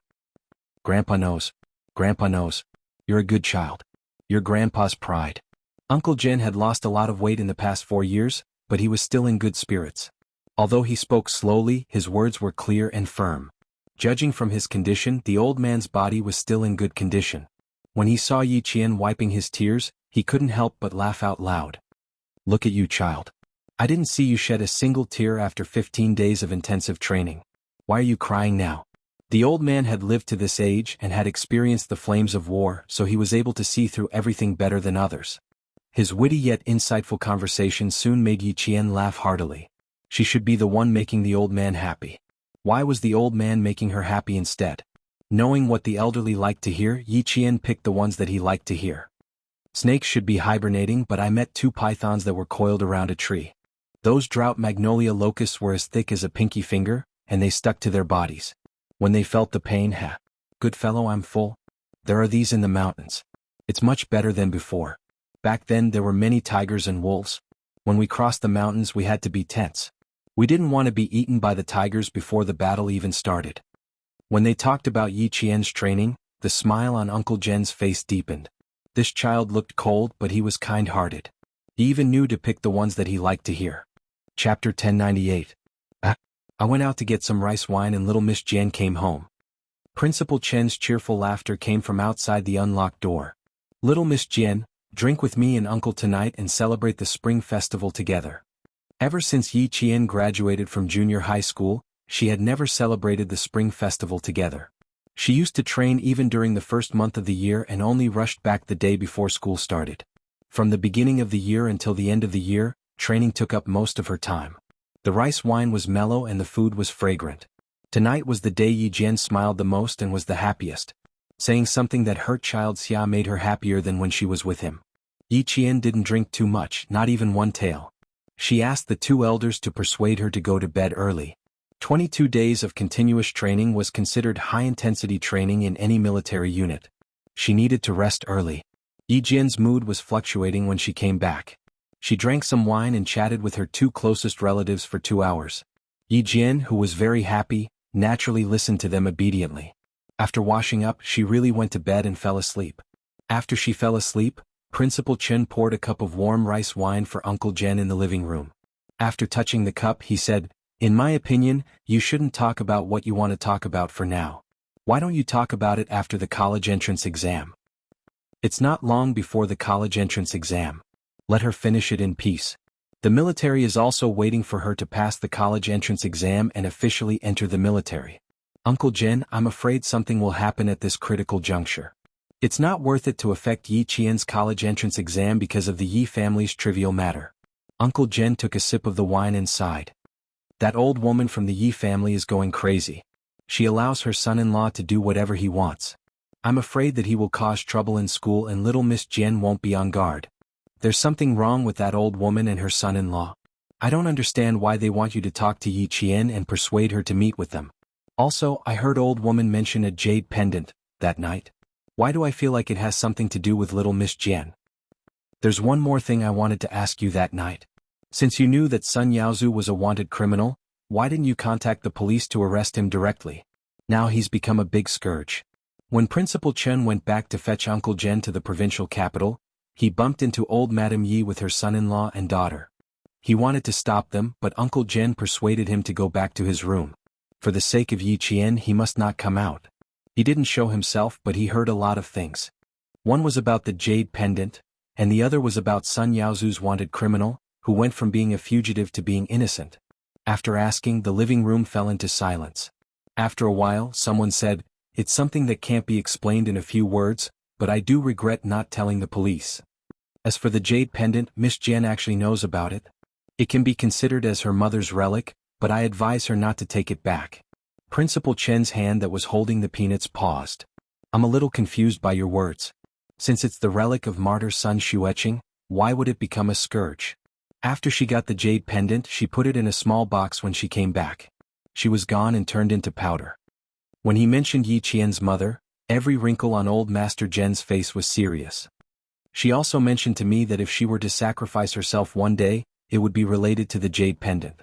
Grandpa knows. Grandpa knows. You're a good child. You're Grandpa's pride. Uncle Jen had lost a lot of weight in the past 4 years, but he was still in good spirits. Although he spoke slowly, his words were clear and firm. Judging from his condition, the old man's body was still in good condition. When he saw Yi Qian wiping his tears, he couldn't help but laugh out loud. Look at you, child. I didn't see you shed a single tear after 15 days of intensive training. Why are you crying now? The old man had lived to this age and had experienced the flames of war, so he was able to see through everything better than others. His witty yet insightful conversation soon made Yi Qian laugh heartily. She should be the one making the old man happy. Why was the old man making her happy instead? Knowing what the elderly liked to hear, Yi Qian picked the ones that he liked to hear. Snakes should be hibernating, but I met 2 pythons that were coiled around a tree. Those drought magnolia locusts were as thick as a pinky finger, and they stuck to their bodies. When they felt the pain, good fellow, I'm full. There are these in the mountains. It's much better than before. Back then there were many tigers and wolves. When we crossed the mountains we had to be tense. We didn't want to be eaten by the tigers before the battle even started. When they talked about Yi Qian's training, the smile on Uncle Jen's face deepened. This child looked cold, but he was kind-hearted. He even knew to pick the ones that he liked to hear. Chapter 1098. I went out to get some rice wine and little Miss Jian came home. Principal Chen's cheerful laughter came from outside the unlocked door. Little Miss Jian, drink with me and Uncle tonight and celebrate the Spring Festival together. Ever since Yi Qian graduated from junior high school, she had never celebrated the Spring Festival together. She used to train even during the first month of the year and only rushed back the day before school started. From the beginning of the year until the end of the year, training took up most of her time. The rice wine was mellow and the food was fragrant. Tonight was the day Yi Jian smiled the most and was the happiest. Saying something that hurt child Xia made her happier than when she was with him. Yi Qian didn't drink too much, not even one tael. She asked the 2 elders to persuade her to go to bed early. 22 days of continuous training was considered high-intensity training in any military unit. She needed to rest early. Yi Jian's mood was fluctuating when she came back. She drank some wine and chatted with her two closest relatives for 2 hours. Yi Jian, who was very happy, naturally listened to them obediently. After washing up, she really went to bed and fell asleep. After she fell asleep, Principal Chen poured a cup of warm rice wine for Uncle Jen in the living room. After touching the cup, he said, "In my opinion, you shouldn't talk about what you want to talk about for now. Why don't you talk about it after the college entrance exam? It's not long before the college entrance exam. Let her finish it in peace. The military is also waiting for her to pass the college entrance exam and officially enter the military. Uncle Jen, I'm afraid something will happen at this critical juncture. It's not worth it to affect Yi Qian's college entrance exam because of the Yi family's trivial matter." Uncle Jen took a sip of the wine and sighed. That old woman from the Yi family is going crazy. She allows her son-in-law to do whatever he wants. I'm afraid that he will cause trouble in school and little Miss Jen won't be on guard. There's something wrong with that old woman and her son-in-law. I don't understand why they want you to talk to Yi Qian and persuade her to meet with them. Also, I heard old woman mention a jade pendant that night. Why do I feel like it has something to do with little Miss Jen? There's one more thing I wanted to ask you that night. Since you knew that Sun Yaozu was a wanted criminal, why didn't you contact the police to arrest him directly? Now he's become a big scourge. When Principal Chen went back to fetch Uncle Jen to the provincial capital, he bumped into old Madame Yi with her son-in-law and daughter. He wanted to stop them, but Uncle Jen persuaded him to go back to his room. For the sake of Yi Qian, he must not come out. He didn't show himself, but he heard a lot of things. One was about the jade pendant, and the other was about Sun Yaozu's wanted criminal, who went from being a fugitive to being innocent. After asking, the living room fell into silence. After a while, someone said, "It's something that can't be explained in a few words, but I do regret not telling the police. As for the jade pendant, Miss Jen actually knows about it. It can be considered as her mother's relic, but I advise her not to take it back." Principal Chen's hand that was holding the peanuts paused. "I'm a little confused by your words. Since it's the relic of martyr Sun Xueqing, why would it become a scourge?" After she got the jade pendant, she put it in a small box when she came back. She was gone and turned into powder. When he mentioned Yi Qian's mother, every wrinkle on old Master Jen's face was serious. She also mentioned to me that if she were to sacrifice herself one day, it would be related to the jade pendant.